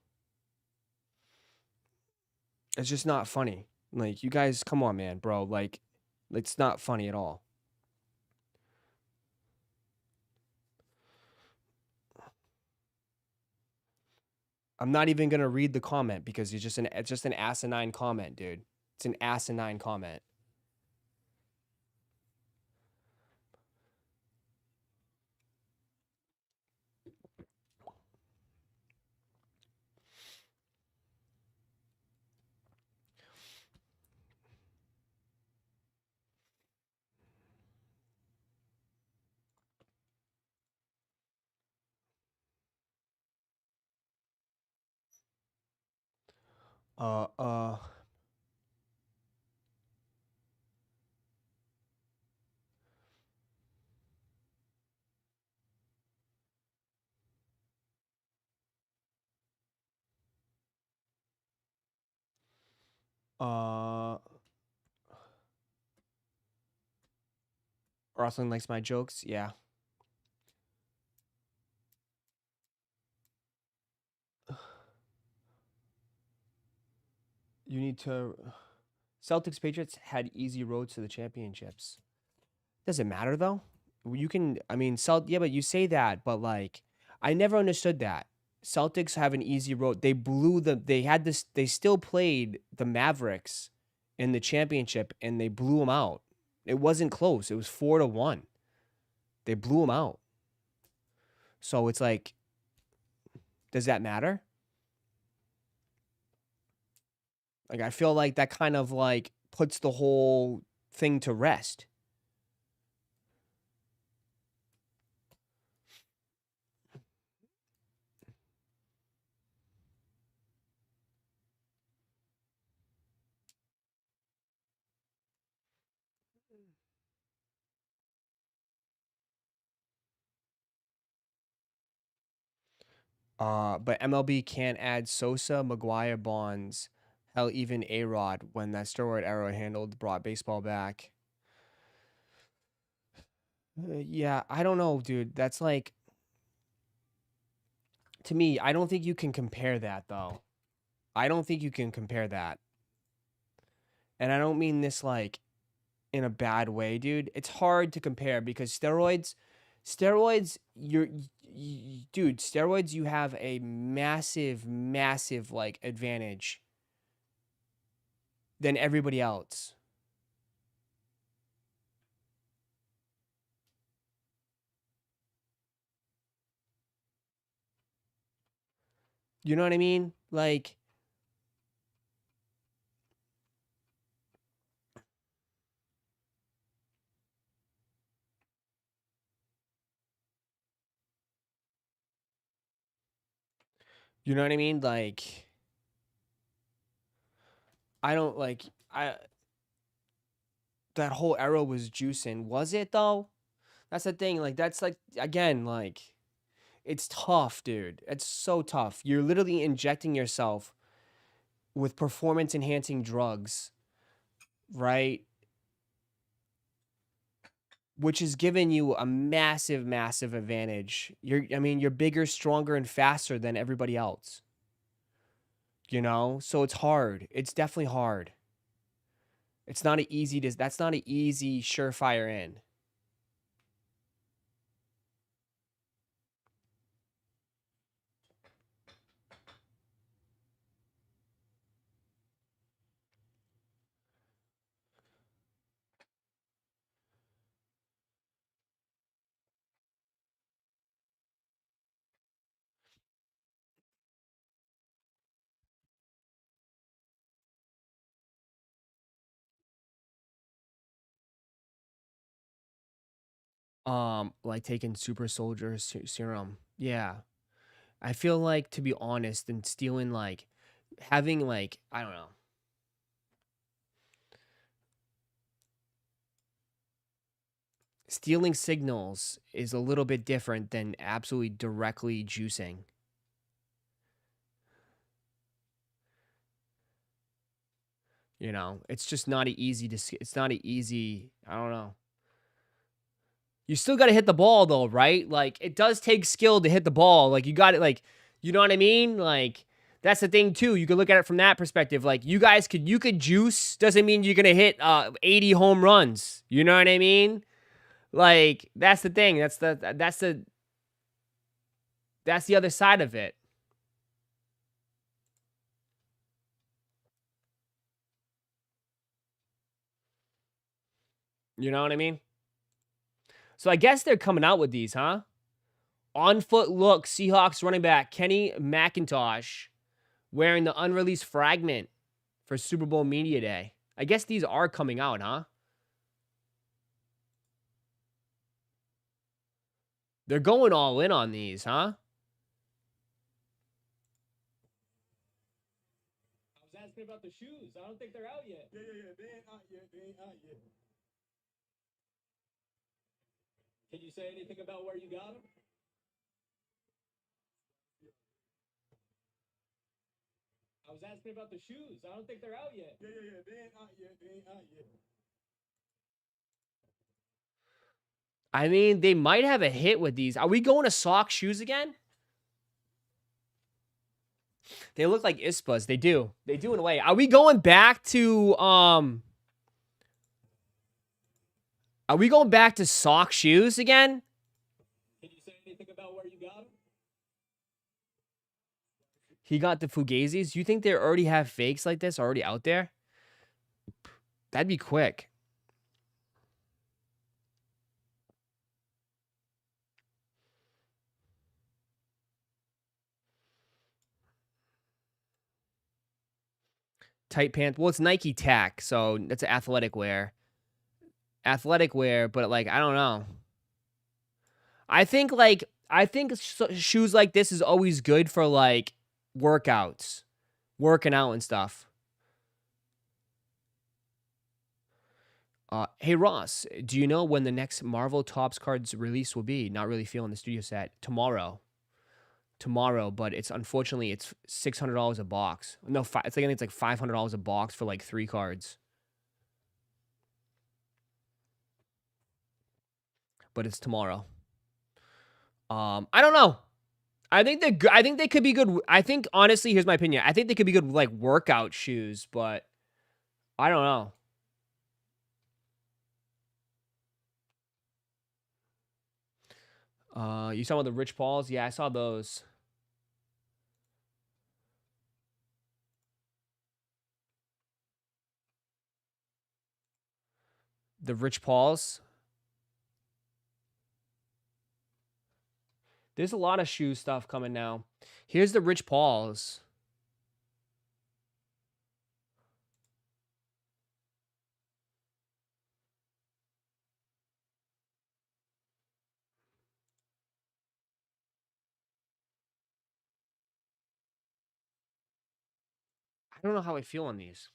It's just not funny. Like, you guys, come on, man, bro. Like, it's not funny at all. I'm not even gonna read the comment because it's just an asinine comment, dude. It's an asinine comment. Uh, uh, Rosalind likes my jokes. Yeah. You need to. Celtics Patriots had easy roads to the championships. Does it matter though? You can. I mean, yeah, but you say that, but like, I never understood that. Celtics have an easy road. They blew the. They had this. They still played the Mavericks in the championship, and they blew them out. It wasn't close. It was 4-1. They blew them out. So it's like, does that matter? Like, I feel like that kind of like puts the whole thing to rest. But MLB can't add Sosa, McGuire, Bonds, hell, even A-Rod when that steroid era brought baseball back. Yeah, I don't know, dude. That's like, to me, I don't think you can compare that, though. I don't think you can compare that. And I don't mean this like in a bad way, dude. It's hard to compare because steroids, dude, steroids, you have a massive, massive like advantage than everybody else. You know what I mean? Like, you know what I mean? Like, I don't like, that whole era was juicing. Was it though? That's the thing. Like, that's like, again, like, it's tough, dude. It's so tough. You're literally injecting yourself with performance enhancing drugs, right? Which is giving you a massive, massive advantage. I mean, you're bigger, stronger, and faster than everybody else. You know? So it's hard. It's definitely hard. It's not an easy, that's not an easy, surefire in. Like taking super soldier serum. Yeah. I feel like, to be honest, and stealing, like, having, like, I don't know. Stealing signals is a little bit different than absolutely directly juicing. You know, it's just not a easy it's not an easy, I don't know. You still got to hit the ball though, right? Like, it does take skill to hit the ball. Like, you got it, like, you know what I mean? Like, that's the thing too. You could look at it from that perspective. Like, you could juice, doesn't mean you're going to hit 80 home runs. You know what I mean? Like, that's the thing. That's the other side of it. You know what I mean? So I guess they're coming out with these, huh? On foot look, Seahawks running back Kenny McIntosh wearing the unreleased fragment for Super Bowl Media Day. I guess these are coming out, huh? They're going all in on these, huh?
I was asking about the shoes. I don't think they're out yet. Yeah. They ain't out yet. They ain't out yet. Can you say anything about where you got them? I was asking about the shoes. I don't think they're out yet. Yeah. They ain't out yet. They ain't out yet.
I mean, they might have a hit with these. Are we going to sock shoes again? They look like ISPAs. They do. They do in a way. Are we going back to Are we going back to sock shoes again?
Can you say anything about where you got them?
He got the Fugazis. You think they already have fakes like this already out there? That'd be quick. Tight pants. Well, it's Nike Tech, so that's athletic wear. Athletic wear, but like, I don't know. I think shoes like this is always good for like workouts, working out and stuff. Hey Ross, do you know when the next Marvel Topps cards release will be? Not really feeling the studio set tomorrow. Tomorrow, but it's unfortunately it's $600 a box. No, it's like I think it's like $500 a box for like 3 cards. But it's tomorrow. I don't know. I think they could be good. I think honestly, here's my opinion. I think they could be good like workout shoes, but I don't know. You saw the Rich Pauls? Yeah, I saw those. The Rich Pauls. There's a lot of shoe stuff coming now. Here's the Rich Pauls. I don't know how I feel on these.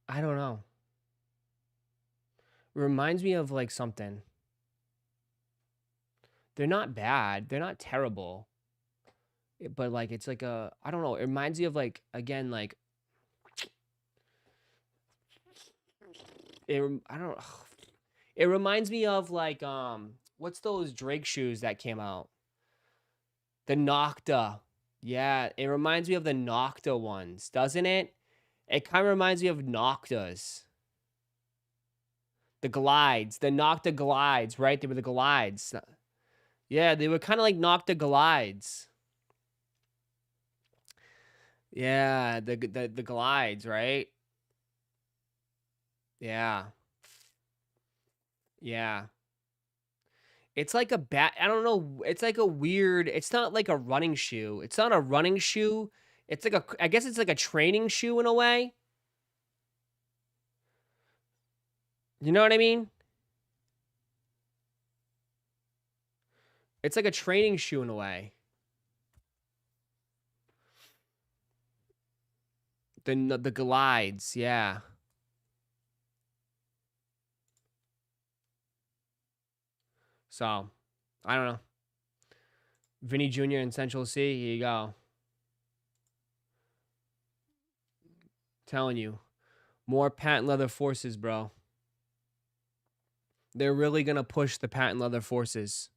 I don't know. Reminds me of like something. They're not bad. They're not terrible. But like it's like a I don't know. It reminds me of like again like I don't. It reminds me of like what's those Drake shoes that came out? The Nocta. Yeah, it reminds me of the Nocta ones, doesn't it? It kind of reminds me of Noctas. The glides, the Nocta glides, right? They were the glides. Yeah, they were kind of like Nocta glides. Yeah, the glides, right? Yeah. Yeah. It's like a bat. I don't know. It's like a weird. It's not like a running shoe. It's not a running shoe. It's like a. I guess it's like a training shoe in a way. You know what I mean? It's like a training shoe in a way. The glides, yeah. So, I don't know. Vinny Jr. in Central C. Here you go. Telling you, more patent leather forces, bro. They're really gonna push the patent leather forces.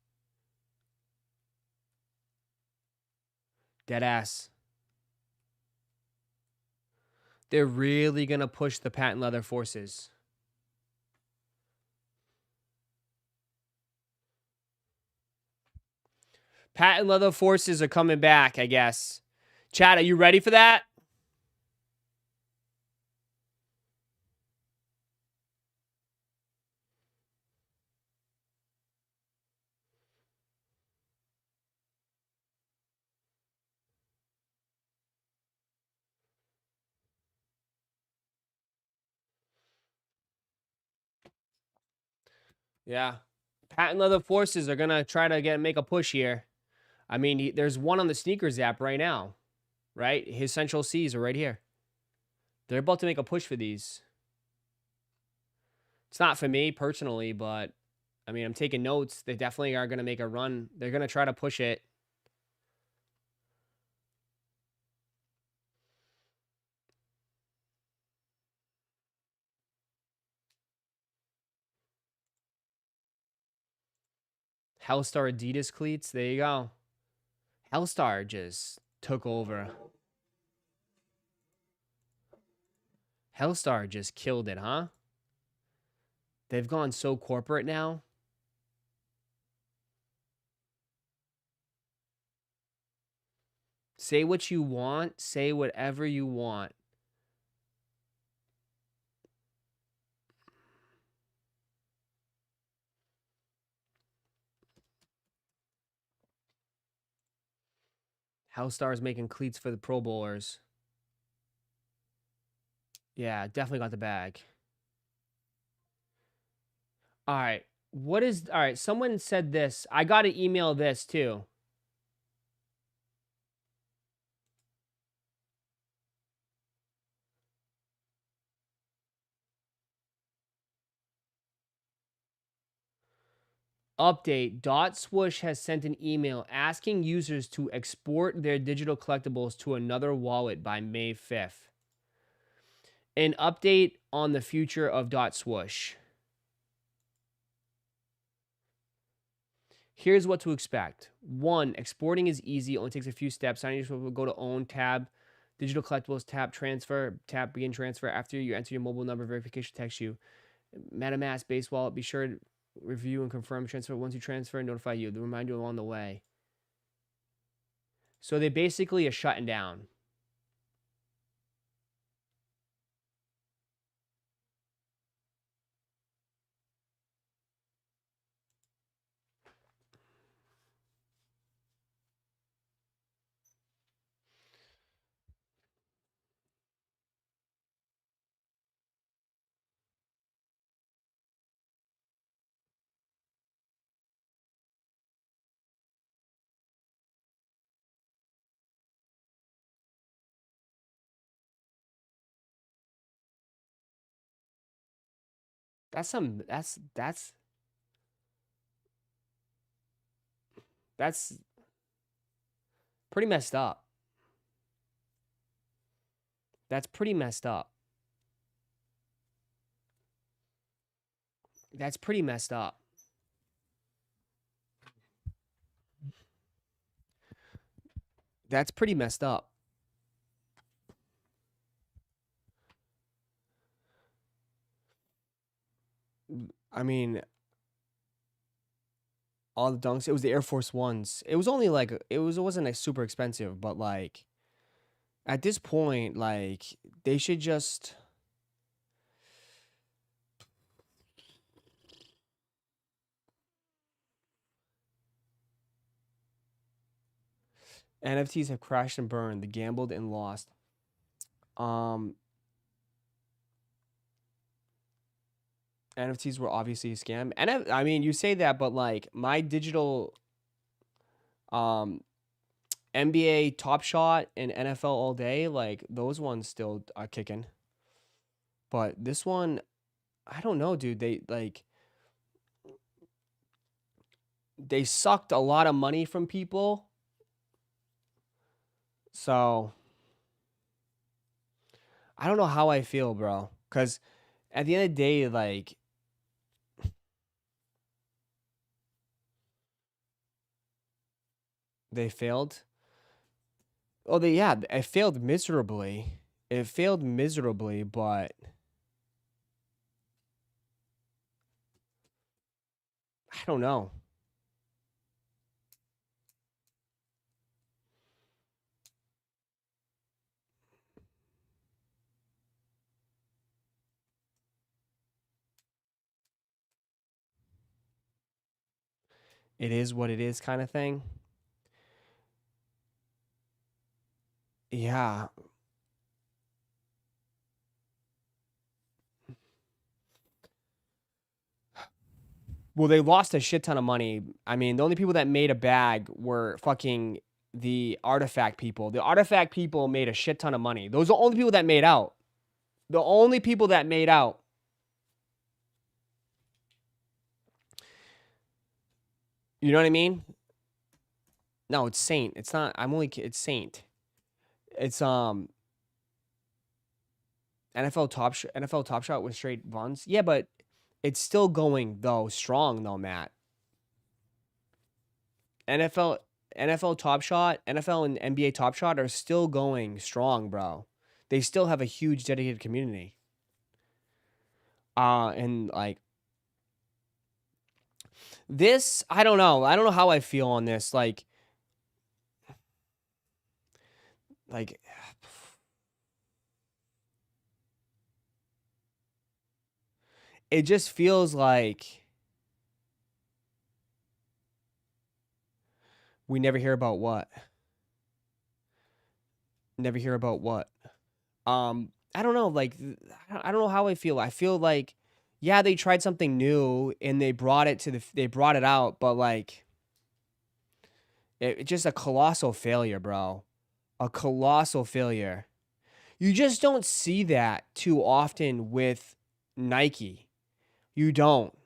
Dead ass. They're really gonna push the patent leather forces. Patent leather forces are coming back, I guess. Chad, are you ready for that? Yeah. Patent leather forces are gonna try to make a push here. I mean, there's one on the sneakers app right now, right? His Central C's are right here. They're about to make a push for these. It's not for me personally, but I mean, I'm taking notes. They definitely are gonna make a run. They're gonna try to push it. Hellstar Adidas cleats. There you go. Hellstar just took over. Hellstar just killed it, huh? They've gone so corporate now. Say what you want. Say whatever you want. Hellstar is making cleats for the Pro Bowlers. Yeah, definitely got the bag. All right. All right, someone said this. I got to email this too. Update. Dot Swoosh has sent an email asking users to export their digital collectibles to another wallet by May 5th. An update on the future of Dot Swoosh. Here's what to expect. 1, exporting is easy. It only takes a few steps. Signing will go to Own tab, Digital Collectibles, tap Transfer, tap Begin Transfer. After you enter your mobile number, verification text you. MetaMask Base Wallet, be sure to review and confirm transfer. Once you transfer, notify you. They'll remind you along the way. So they basically are shutting down. That's some that's pretty messed up. That's pretty messed up. That's pretty messed up. That's pretty messed up. I mean, all the dunks, it was the Air Force Ones. It was only like it wasn't like super expensive, but like at this point, like they should just NFTs have crashed and burned, the gambled and lost. NFTs were obviously a scam. And I mean, you say that, but like my digital NBA Top Shot and NFL All Day, like those ones still are kicking. But this one, I don't know, dude. They sucked a lot of money from people. So I don't know how I feel, bro. Cause at the end of the day, like they failed. Oh, it failed miserably. It failed miserably, but I don't know. It is what it is kind of thing. Yeah. Well, they lost a shit ton of money. I mean, the only people that made a bag were fucking the artifact people. The artifact people made a shit ton of money. Those are the only people that made out. The only people that made out. You know what I mean? No, it's Saint. It's not. It's Saint. It's NFL Top Shot with straight runs. Yeah, but it's still going though strong though, Matt. NFL Top Shot, NFL and NBA Top Shot are still going strong, bro. They still have a huge dedicated community. And like this, I don't know. I don't know how I feel on this. Like it just feels like we never hear about what. Never hear about what. I don't know. Like I don't know how I feel. I feel like yeah, they tried something new and they brought it out, but like it's just a colossal failure, bro. A colossal failure. You just don't see that too often with Nike. You don't.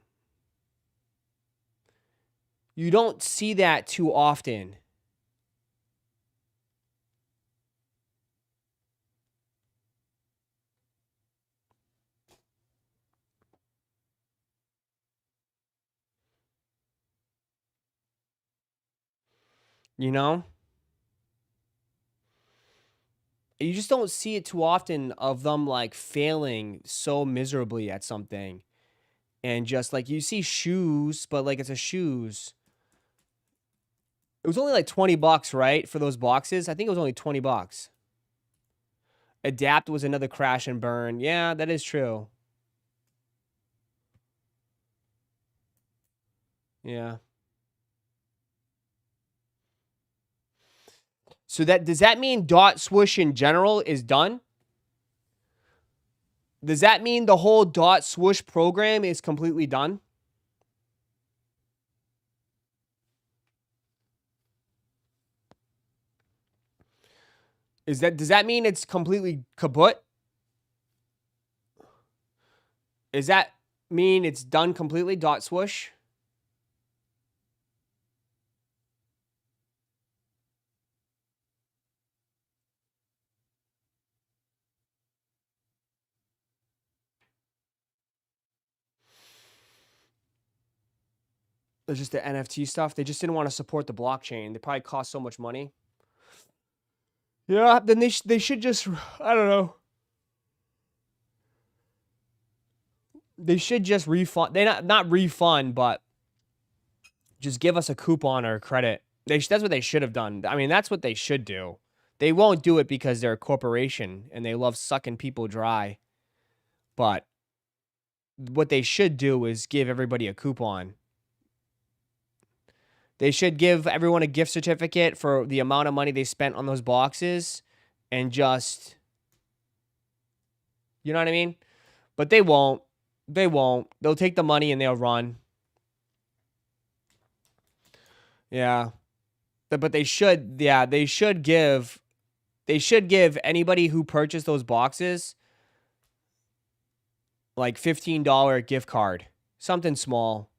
You don't see that too often. You know? You just don't see it too often of them like failing so miserably at something. And just like you see shoes, but like it's a shoes. It was only like $20, right? For those boxes. I think it was only $20. Adapt was another crash and burn. Yeah, that is true. Yeah. So does that mean dot swoosh in general is done? Does that mean the whole dot swoosh program is completely done? Does that mean it's completely kaput? Is that mean it's done completely? Dot swoosh. It's just the NFT stuff. They just didn't want to support the blockchain. They probably cost so much money. Yeah, then they should just, I don't know. They should just refund. They not refund, but just give us a coupon or a credit. That's what they should have done. I mean, that's what they should do. They won't do it because they're a corporation and they love sucking people dry. But what they should do is give everybody a coupon. They should give everyone a gift certificate for the amount of money they spent on those boxes and just, you know what I mean? But they won't. They won't. They'll take the money and they'll run. Yeah. But they should, yeah, they should give anybody who purchased those boxes like $15 gift card. Something small.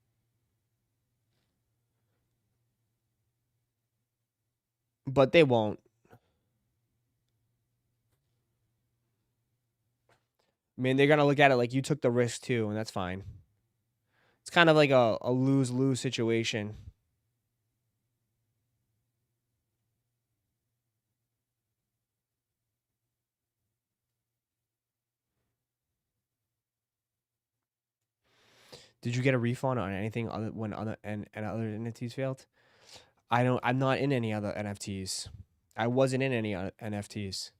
But they won't. I mean, they're going to look at it like you took the risk too, and that's fine. It's kind of like a lose-lose situation. Did you get a refund on anything other when other and other NFTs failed? I'm not in any other NFTs. I wasn't in any NFTs.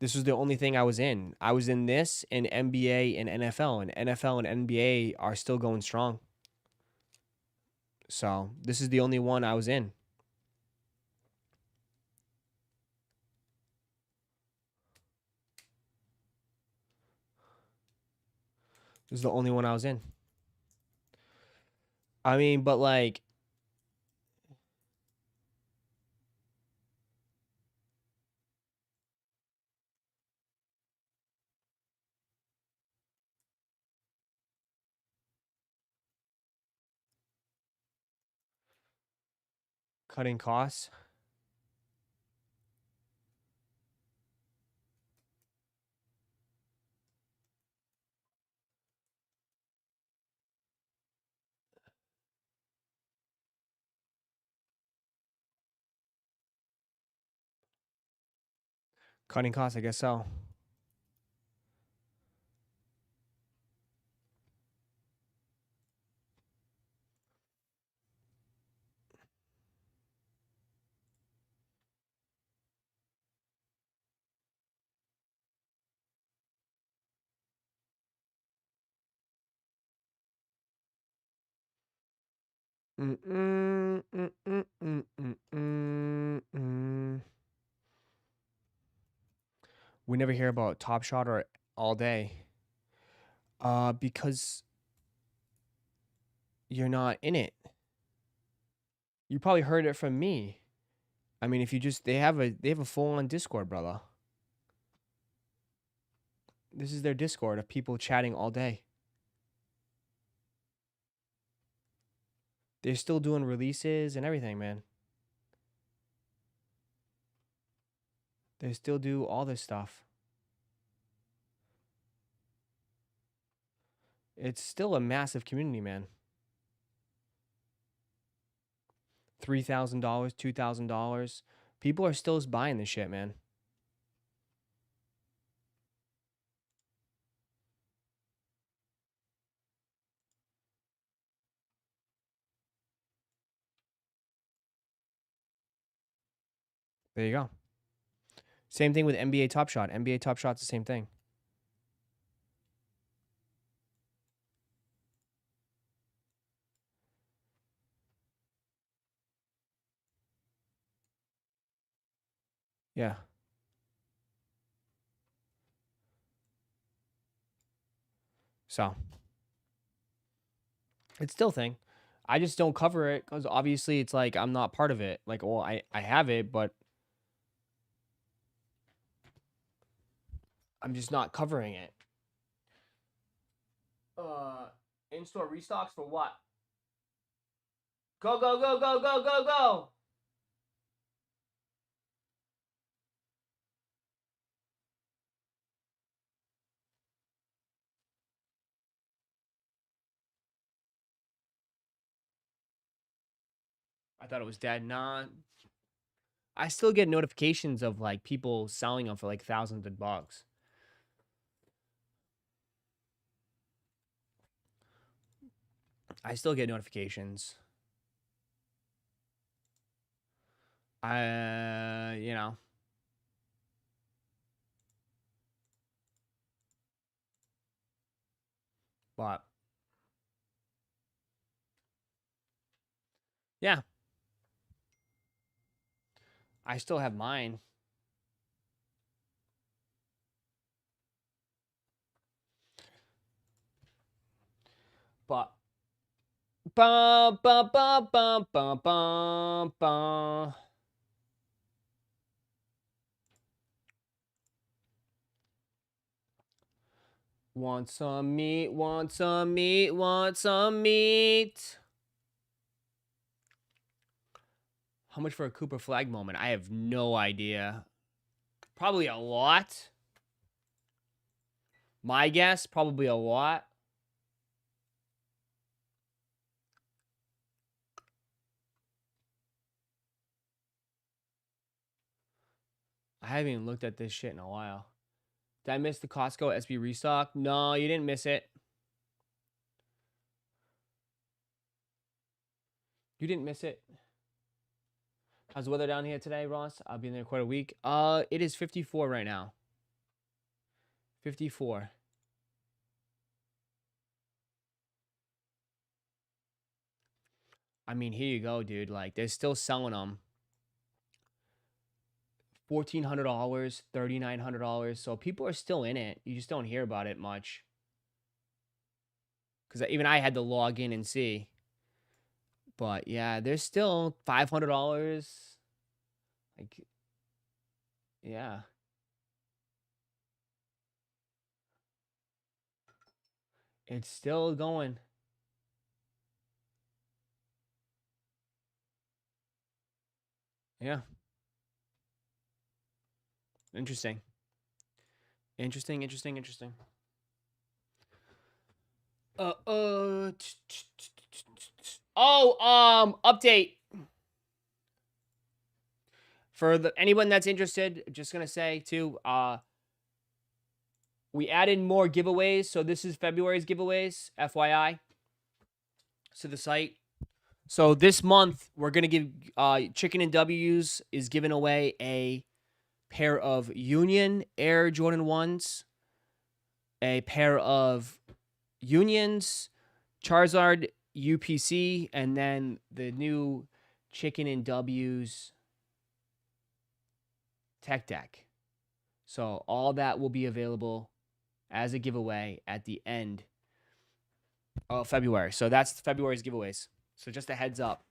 This was the only thing I was in. I was in this and NBA and NFL, and NFL and NBA are still going strong. So this is the only one I was in. This is the only one I was in. I mean, but like, cutting costs. Cutting costs, I guess so. We never hear about Top Shot or All Day. Because you're not in it. You probably heard it from me. I mean, if you just they have a full-on Discord, brother. This is their Discord of people chatting all day. They're still doing releases and everything, man. They still do all this stuff. It's still a massive community, man. $3,000, $2,000. People are still buying this shit, man. There you go. Same thing with NBA Top Shot. NBA Top Shot's the same thing. Yeah. So it's still a thing. I just don't cover it because obviously it's like I'm not part of it. Like, well, I have it, but I'm just not covering it. In-store restocks for what? Go, go, go, go, go, go, go. I thought it was dead. Nah. I still get notifications of like people selling them for like thousands of bucks. I still get notifications. You know. But yeah. I still have mine. But bum bum bum bum bum bum bum. Want some meat, want some meat, want some meat. How much for a Cooper flag moment? I have no idea. Probably a lot. My guess, probably a lot. I haven't even looked at this shit in a while. Did I miss the Costco SB restock? No, you didn't miss it. You didn't miss it. How's the weather down here today, Ross? I'll be in there quite a week. It is 54 right now. 54. I mean, here you go, dude. Like, they're still selling them. $1,400, $3,900. So people are still in it. You just don't hear about it much. Because even I had to log in and see. But yeah, there's still $500. Like, yeah. It's still going. Yeah. Interesting. Interesting. Update. For anyone that's interested, just gonna say too, we added more giveaways. So this is February's giveaways, FYI, to the site. So this month we're gonna give Chicken and W's is giving away a pair of Union Air Jordan 1s, a pair of Unions, Charizard UPC, and then the new Chicken and W's tech deck. So all that will be available as a giveaway at the end of February. So that's February's giveaways. So just a heads up.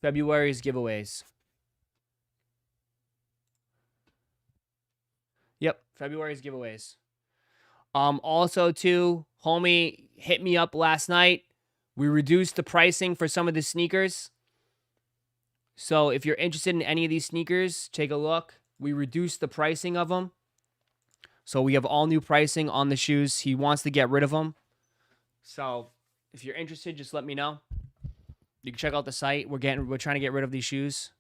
February's giveaways. Yep, February's giveaways. Also too, homie hit me up last night. We reduced the pricing for some of the sneakers. So if you're interested in any of these sneakers, take a look. We reduced the pricing of them. So we have all new pricing on the shoes. He wants to get rid of them. So if you're interested, just let me know. You can check out the site. We're trying to get rid of these shoes.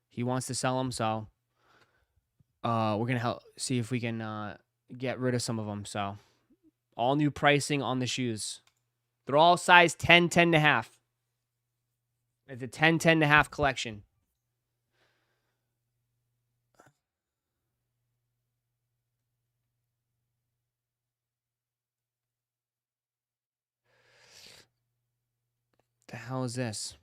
He wants to sell them, so we're gonna help see if we can get rid of some of them. So all new pricing on the shoes. They're all size 10, 10 and a half. It's a 10, 10 and a half collection. The hell is this?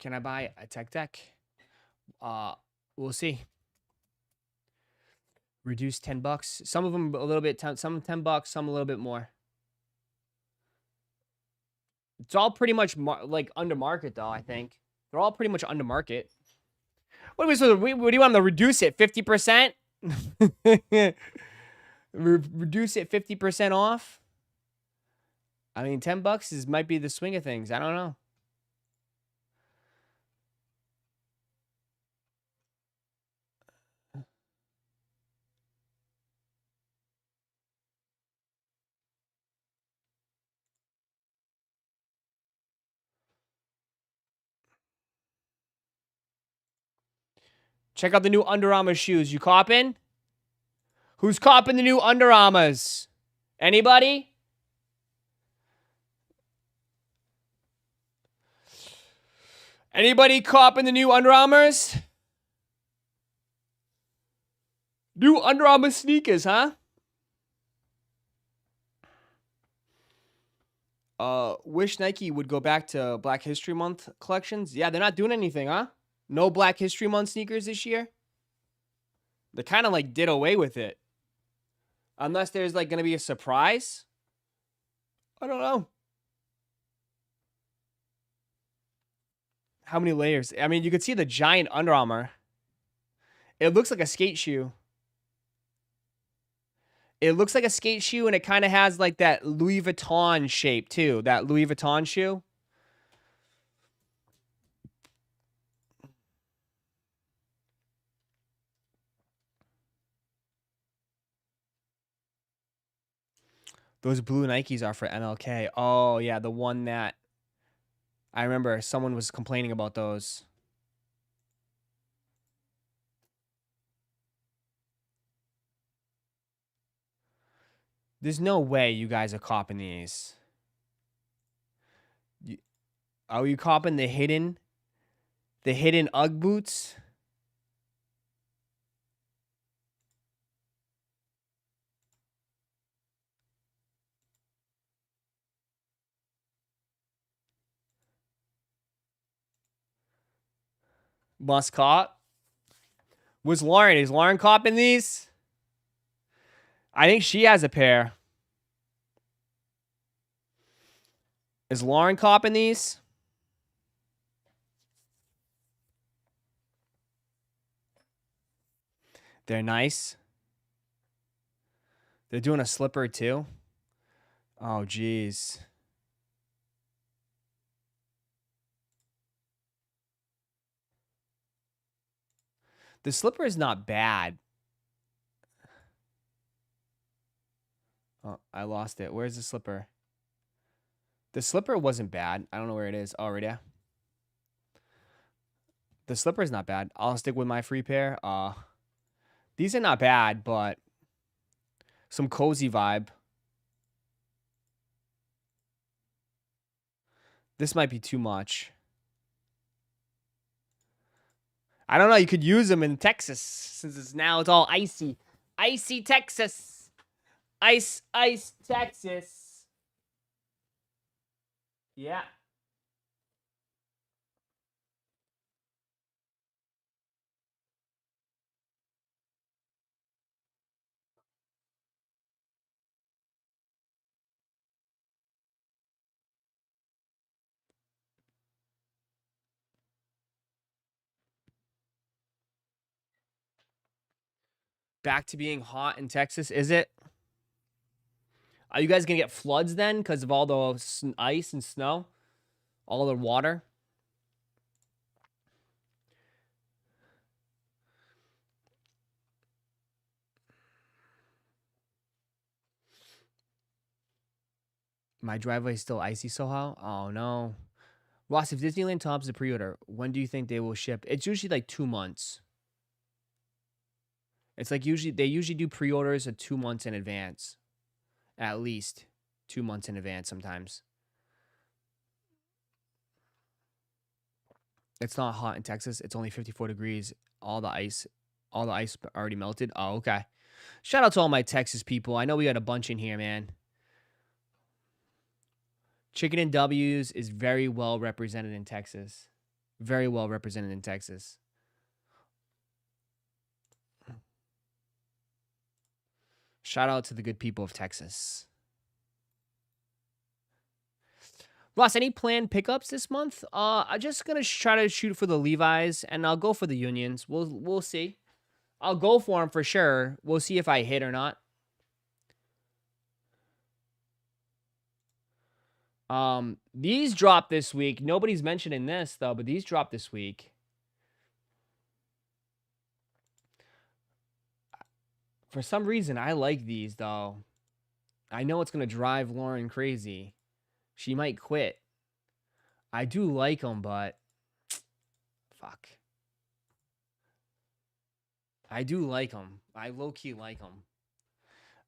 Can I buy a tech deck? We'll see. Reduced $10. Some of them a little bit, some $10, some a little bit more. It's all pretty much like under market, though, I think. They're all pretty much under market. What do we what do you want them to reduce it? 50%? Reduce it 50% off? I mean, $10 might be the swing of things. I don't know. Check out the new Under Armour shoes. You copping? Who's copping the new Under Armours? Anybody? Anybody copping the new Under Armours? New Under Armour sneakers, huh? Wish Nike would go back to Black History Month collections. Yeah, they're not doing anything, huh? No Black History Month sneakers this year. They kind of like did away with it. Unless there's like going to be a surprise. I don't know. How many layers? I mean, you could see the giant Under Armour. It looks like a skate shoe. It looks like a skate shoe, and it kind of has like that Louis Vuitton shape too. That Louis Vuitton shoe. Those blue Nikes are for MLK. Oh, yeah, the one that I remember someone was complaining about those. There's no way you guys are copping these. Are you copping the hidden Ugg boots? Must cop. Is Lauren copping these? I think she has a pair. Is Lauren copping these? They're nice. They're doing a slipper too. Oh, geez. The slipper is not bad. Oh, I lost it. Where's the slipper? The slipper wasn't bad. I don't know where it is. Oh, right, yeah. The slipper is not bad. I'll stick with my free pair. These are not bad, but some cozy vibe. This might be too much. I don't know. You could use them in Texas since it's all icy. Icy Texas. Ice, Texas. Yeah. Back to being hot in Texas, is it? Are you guys going to get floods then because of all the ice and snow? All the water? My driveway is still icy somehow? Oh, no. Ross, if Disneyland tops the pre-order, when do you think they will ship? It's usually like 2 months. It's like they usually do pre-orders of 2 months in advance. At least 2 months in advance sometimes. It's not hot in Texas. It's only 54 degrees. All the ice already melted. Oh, okay. Shout out to all my Texas people. I know we got a bunch in here, man. Chicken and W's is very well represented in Texas. Very well represented in Texas. Shout out to the good people of Texas. Ross, any planned pickups this month? I'm just gonna try to shoot for the Levi's, and I'll go for the Unions. We'll see. I'll go for them for sure. We'll see if I hit or not. These dropped this week. Nobody's mentioning this though, but these dropped this week. For some reason, I like these though. I know it's gonna drive Lauren crazy. She might quit. I do like them, but fuck. I do like them. I low-key like them.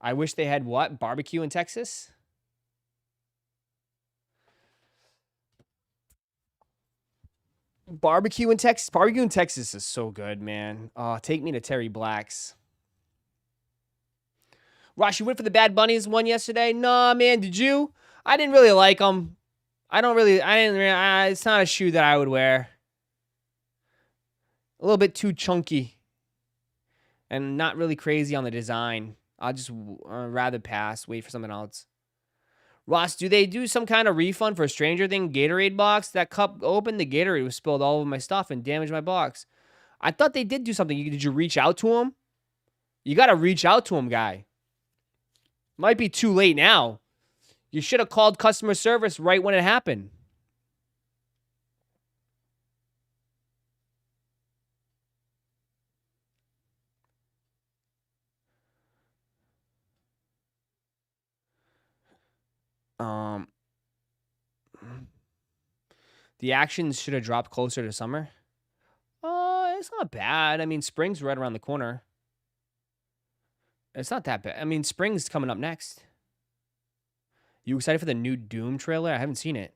I wish they had what? Barbecue in Texas? Barbecue in Texas? Barbecue in Texas is so good, man. Take me to Terry Black's. Rosh, you went for the Bad Bunnies one yesterday? Nah, man, did you? I didn't really like them. It's not a shoe that I would wear. A little bit too chunky. And not really crazy on the design. I'll just rather pass, wait for something else. Ross, do they do some kind of refund for Stranger Thing Gatorade box? That cup opened, the Gatorade was spilled all over my stuff and damaged my box. I thought they did do something. Did you reach out to him? You got to reach out to him, guy. Might be too late now. You should have called customer service right when it happened. The actions should have dropped closer to summer. It's not bad. I mean, spring's right around the corner. It's not that bad. I mean, spring's coming up next. You excited for the new Doom trailer? I haven't seen it.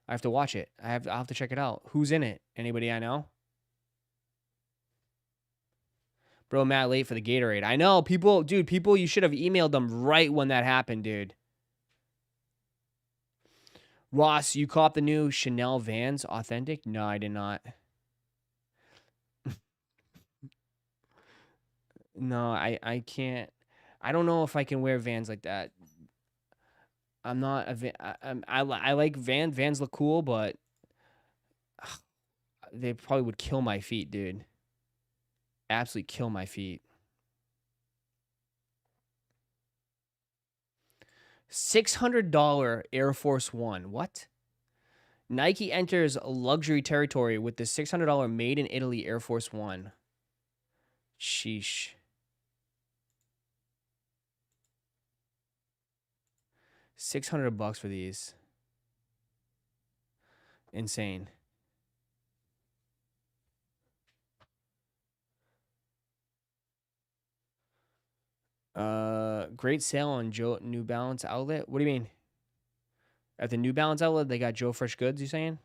I have to watch it. I'll have to check it out. Who's in it? Anybody I know? Bro, mad late for the Gatorade. I know, people, you should have emailed them right when that happened, dude. Ross, you caught the new Chanel Vans Authentic? No, I did not. No, I can't. I don't know if I can wear Vans like that. I'm not a I like Vans. Vans look cool, but they probably would kill my feet, dude. Absolutely kill my feet. $600 Air Force One. What? Nike enters luxury territory with the $600 made in Italy Air Force One. Sheesh. $600 for these. Insane. Great sale on Joe New Balance outlet. What do you mean? At the New Balance outlet, they got Joe Fresh Goods, you saying?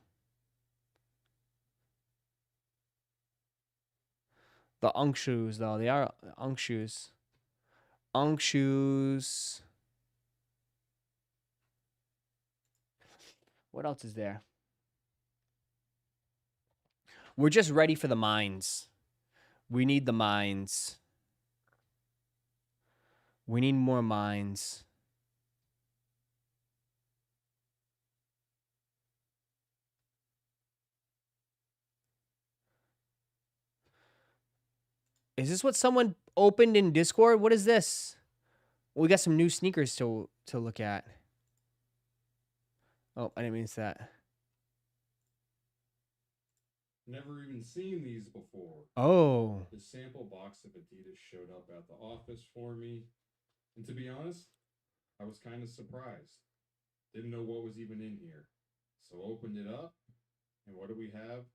The Unk shoes, though. They are Unk shoes. Unk shoes. What else is there? We're just ready for the mines. We need the mines. We need more mines. Is this what someone opened in Discord? What is this? We got some new sneakers to look at. Oh, I didn't mean to say that.
Never even seen these before.
Oh.
The sample box of Adidas showed up at the office for me. And to be honest, I was kind of surprised. Didn't know what was even in here. So opened it up, and what do we have?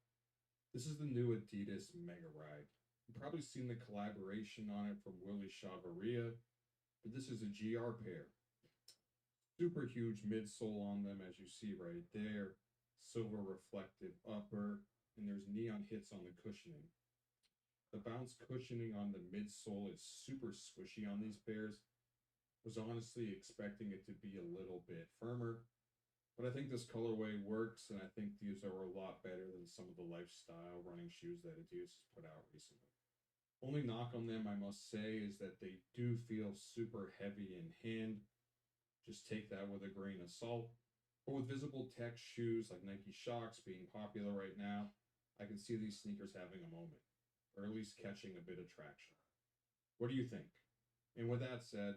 This is the new Adidas Mega Ride. You've probably seen the collaboration on it from Willie Chavaria, but this is a GR pair. Super huge midsole on them, as you see right there. Silver reflective upper, and there's neon hits on the cushioning. The bounce cushioning on the midsole is super squishy on these pairs. Was honestly expecting it to be a little bit firmer, but I think this colorway works, and I think these are a lot better than some of the lifestyle running shoes that Adidas has put out recently. Only knock on them, I must say, is that they do feel super heavy in hand. Just take that with a grain of salt. But with visible text shoes like Nike Shox being popular right now, I can see these sneakers having a moment, or at least catching a bit of traction. What do you think? And with that said,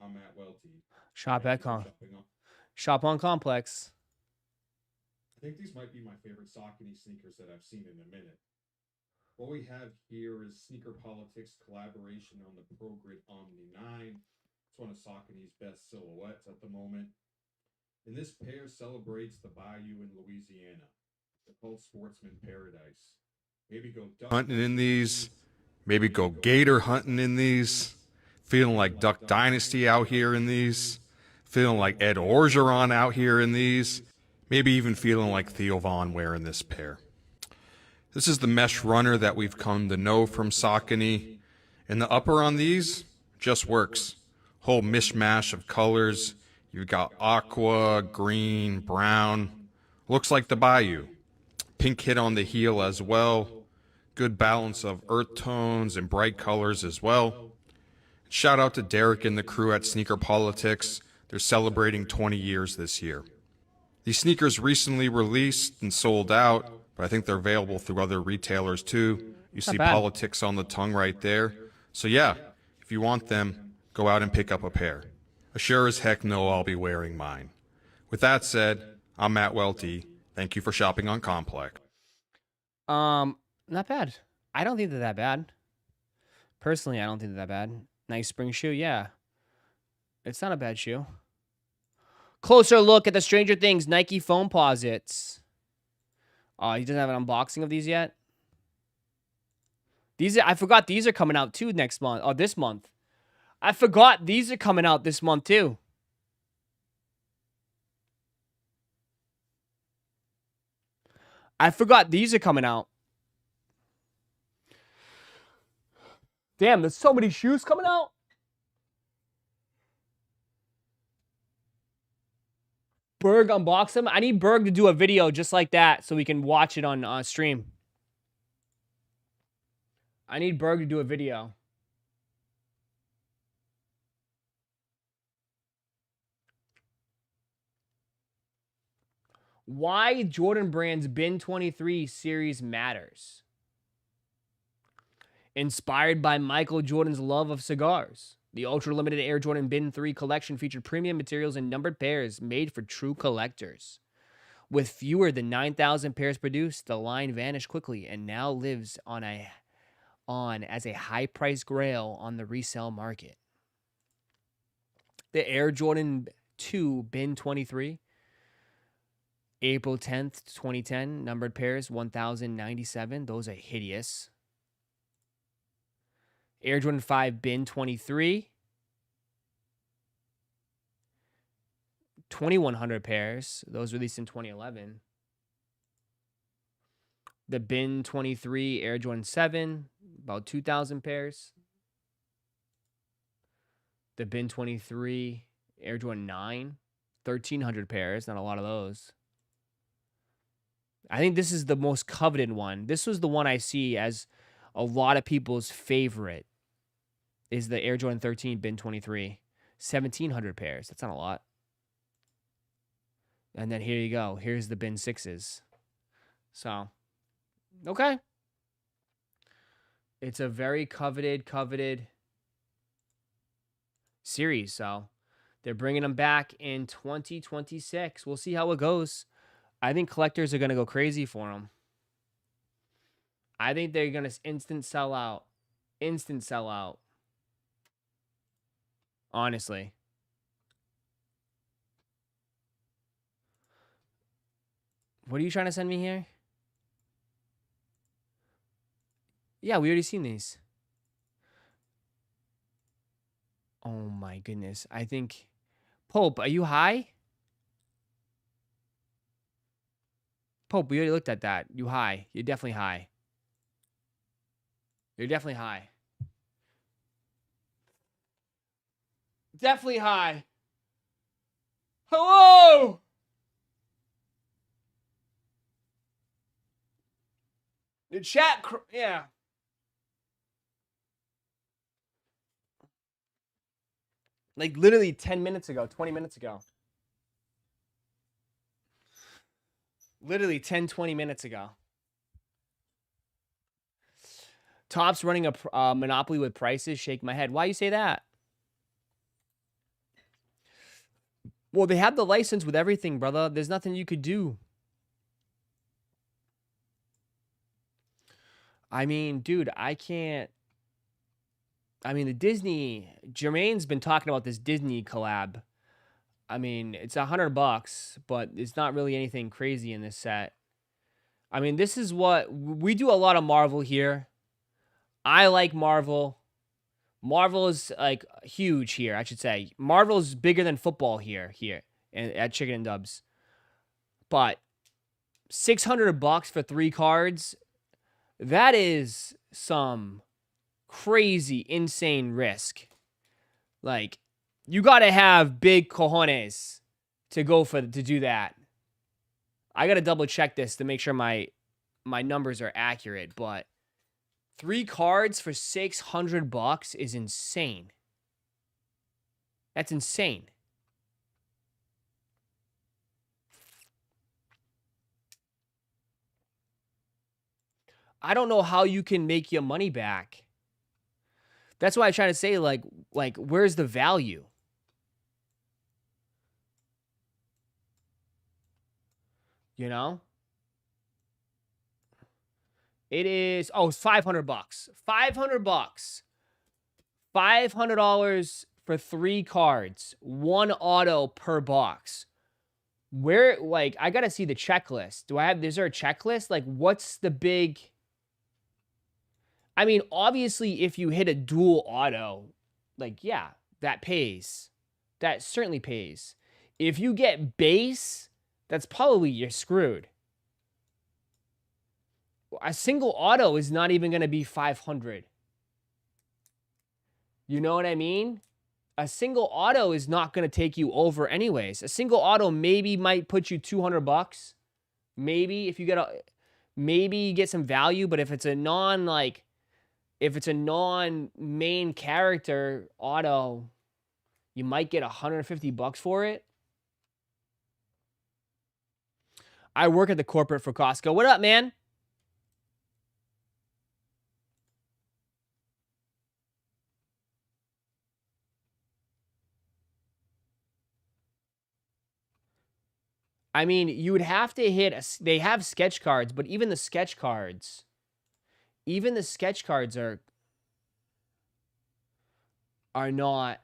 I'm Matt Welty.
Shop
Thank
at
you for
Com.
shopping on.
Shop on Complex.
I think these might be my favorite Saucony sneakers that I've seen in a minute. What we have here is Sneaker Politics collaboration on the Pro Grid Omni 9. It's one of Saucony's best silhouettes at the moment. And this pair celebrates the bayou in Louisiana, the called Sportsman Paradise. Maybe go duck
hunting in these, maybe go gator hunting in these, feeling like Duck Dynasty out here in these, feeling like Ed Orgeron out here in these, maybe even feeling like Theo Vaughn wearing this pair. This is the mesh runner that we've come to know from Saucony, and the upper on these just works. Whole mishmash of colors. You've got aqua, green, brown. Looks like the bayou. Pink hit on the heel as well. Good balance of earth tones and bright colors as well. Shout out to Derek and the crew at Sneaker Politics. They're celebrating 20 years this year. These sneakers recently released and sold out, but I think they're available through other retailers too. You see
bad.
Politics on the tongue right there. So yeah, if you want them, go out and pick up a pair. Sure as heck no, I'll be wearing mine. With that said, I'm Matt Welty. Thank you for shopping on Complex.
Not bad. I don't think they're that bad. Personally, I don't think they're that bad. Nice spring shoe, yeah. It's not a bad shoe. Closer look at the Stranger Things Nike foam posits. He doesn't have an unboxing of these yet. I forgot these are coming out too next month. Or this month. I forgot these are coming out this month too. I forgot these are coming out. Damn, there's so many shoes coming out. Berg unbox them. I need Berg to do a video just like that so we can watch it on stream. I need Berg to do a video. Why Jordan Brand's Bin 23 series matters. Inspired by Michael Jordan's love of cigars, the ultra-limited Air Jordan Bin 3 collection featured premium materials and numbered pairs made for true collectors. With fewer than 9,000 pairs produced, the line vanished quickly and now lives on as a high-priced grail on the resale market. The Air Jordan 2 Bin 23, April 10th, 2010, numbered pairs 1,097. Those are hideous. Air Jordan 5 Bin 23, 2,100 pairs. Those released in 2011. The Bin 23 Air Jordan 7, about 2,000 pairs. The Bin 23 Air Jordan 9, 1,300 pairs. Not a lot of those. I think this is the most coveted one. This was the one I see as a lot of people's favorite, is the Air Jordan 13 Bin 23. 1,700 pairs. That's not a lot. And then here you go. Here's the Bin 6s. So, okay. It's a very coveted series. So, they're bringing them back in 2026. We'll see how it goes. I think collectors are going to go crazy for them. I think they're going to instant sell out. Instant sell out. Honestly. What are you trying to send me here? Yeah, we already seen these. Oh my goodness. I think... Pope, are you high? Pope, we already looked at that. You high. You're definitely high. You're definitely high. Definitely high. Hello! The chat... Yeah. Like literally 10 minutes ago, 20 minutes ago. Literally 10, 20 minutes ago. Topps running a monopoly with prices. Shake my head. Why you say that? Well, they have the license with everything, brother. There's nothing you could do. I mean, dude, I can't. I mean, the Disney. Jermaine's been talking about this Disney collab. I mean, it's $100, but it's not really anything crazy in this set. I mean, this is what we do a lot of Marvel here. I like Marvel. Marvel is like huge here, I should say. Marvel is bigger than football here at Chicken and Dubs. But $600 for 3 cards, that is some crazy, insane risk. Like, you gotta have big cojones to do that. I gotta double check this to make sure my numbers are accurate, but 3 cards for $600 is insane. That's insane. I don't know how you can make your money back. That's why I try to say, like, where's the value? You know? It is, oh, it's $500. $500. $500 for 3 cards. 1 auto per box. Where, like, I gotta see the checklist. Is there a checklist? Like, what's the big... I mean, obviously, if you hit a dual auto, like, yeah, that pays. That certainly pays. If you get base, that's probably, you're screwed. A single auto is not even going to be 500. You know what I mean? A single auto is not going to take you over anyways. A single auto maybe might put you $200. Maybe if you maybe you get some value, but if it's a non-main character auto, you might get $150 for it. I work at the corporate for Costco. What up, man? I mean, you would have to hit they have sketch cards, but even the sketch cards are not.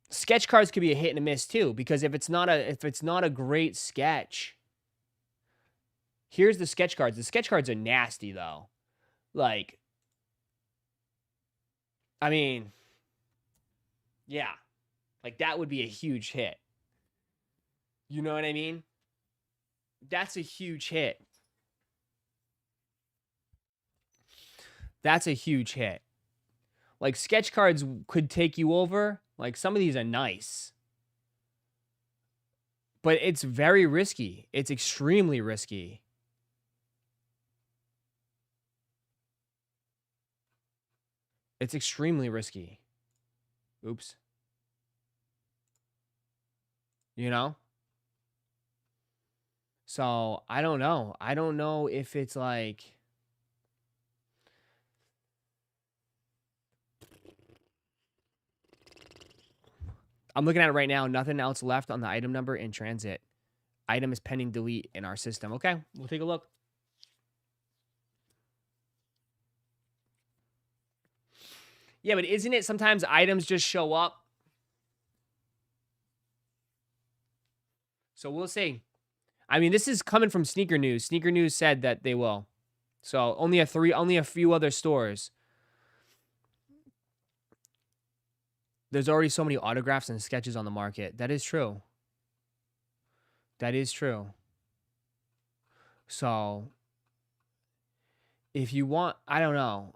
Sketch cards could be a hit and a miss too, because if it's not a great sketch. Here's the sketch cards. The sketch cards are nasty though. Like, I mean, yeah. Like, that would be a huge hit. You know what I mean? That's a huge hit. That's a huge hit. Like, sketch cards could take you over. Like, some of these are nice. But it's very risky. It's extremely risky. It's extremely risky. Oops. You know? So, I don't know. I don't know if it's like... I'm looking at it right now. Nothing else left on the item number in transit. Item is pending delete in our system. Okay, we'll take a look. Yeah, but isn't it sometimes items just show up? So we'll see. I mean, this is coming from Sneaker News. Sneaker News said that they will. So only a few other stores. There's already so many autographs and sketches on the market. That is true. That is true. So, if you want, I don't know.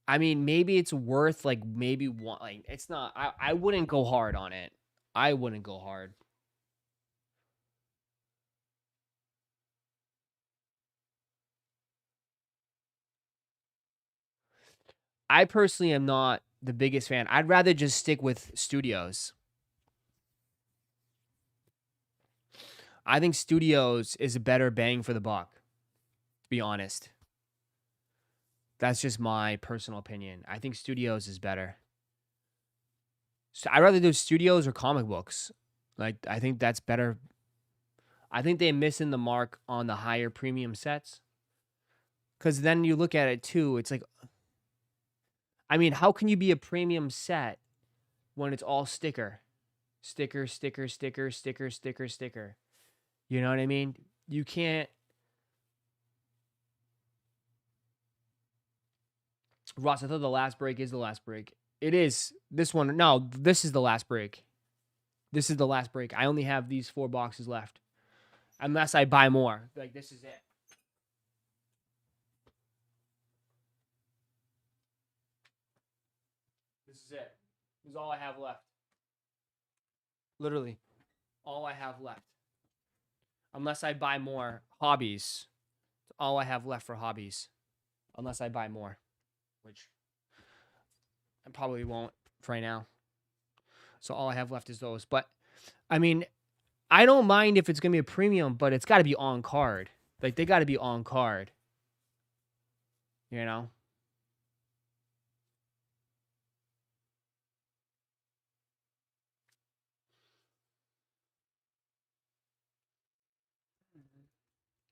I mean, maybe it's worth, like, maybe one, like, it's not, I wouldn't go hard on it. I wouldn't go hard. I personally am not the biggest fan. I'd rather just stick with studios. I think studios is a better bang for the buck, to be honest. That's just my personal opinion. I think studios is better. So I'd rather do studios or comic books. Like, I think that's better. I think they're missing the mark on the higher premium sets. Because then you look at it too, it's like, I mean, how can you be a premium set when it's all sticker? Sticker, sticker, sticker, sticker, sticker, sticker. You know what I mean? You can't. Ross, I thought the last break is the last break. It is. This one, no, this is the last break. This is the last break. I only have these 4 boxes left. Unless I buy more. Like, this is it. This is it. This is all I have left. Literally. All I have left. Unless I buy more hobbies. It's all I have left for hobbies. Unless I buy more. Which I probably won't for right now. So all I have left is those. But, I mean, I don't mind if it's going to be a premium, but it's got to be on card. Like, they got to be on card. You know?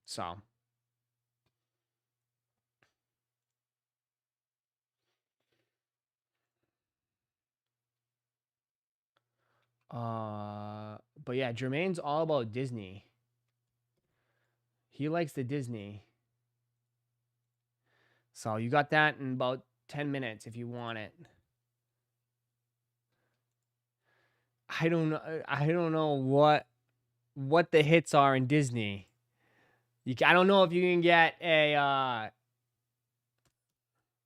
So. But yeah, Jermaine's all about Disney. He likes the Disney. So you got that in about 10 minutes if you want it. I don't know what the hits are in Disney. I don't know if you can get a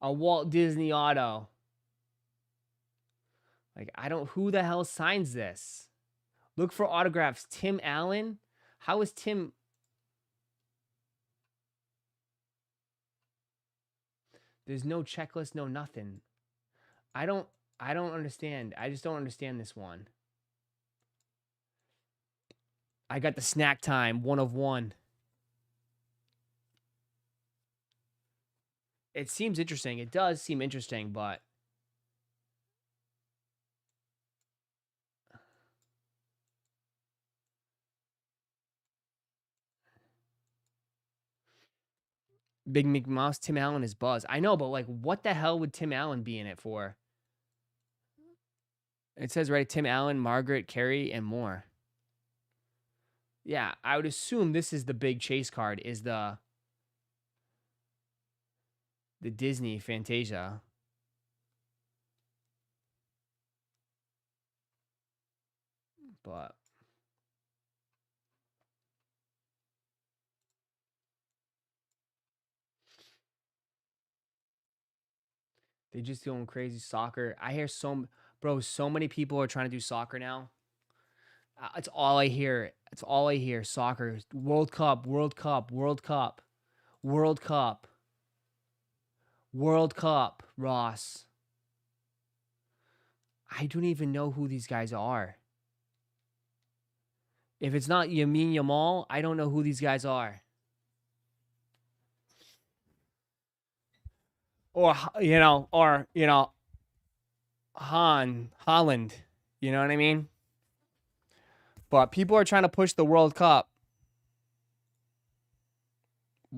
Walt Disney auto. Like, who the hell signs this? Look for autographs. Tim Allen? How is Tim? There's no checklist, no nothing. I don't understand. I just don't understand this one. I got the snack time, 1 of 1. It seems interesting. It does seem interesting, but Big Mickey Mouse, Tim Allen is Buzz. I know, but like, what the hell would Tim Allen be in it for? It says, right, Tim Allen, Margaret, Carey, and more. Yeah, I would assume this is the big chase card, is the Disney Fantasia. But they just going crazy soccer. I hear so many people are trying to do soccer now. It's all I hear. It's all I hear. Soccer, World Cup, World Cup, World Cup, World Cup, World Cup, Ross. I don't even know who these guys are. If it's not Yamin Yamal, I don't know who these guys are. Or Holland. You know what I mean? But people are trying to push the World Cup.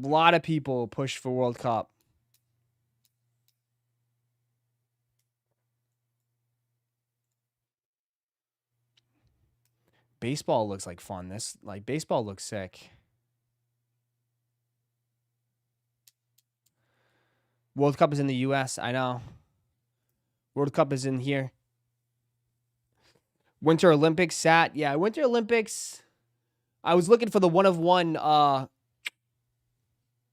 A lot of people push for World Cup. Baseball looks like fun. Baseball looks sick. World Cup is in the US, I know. World Cup is in here. Winter Olympics Winter Olympics. I was looking for the 1 of 1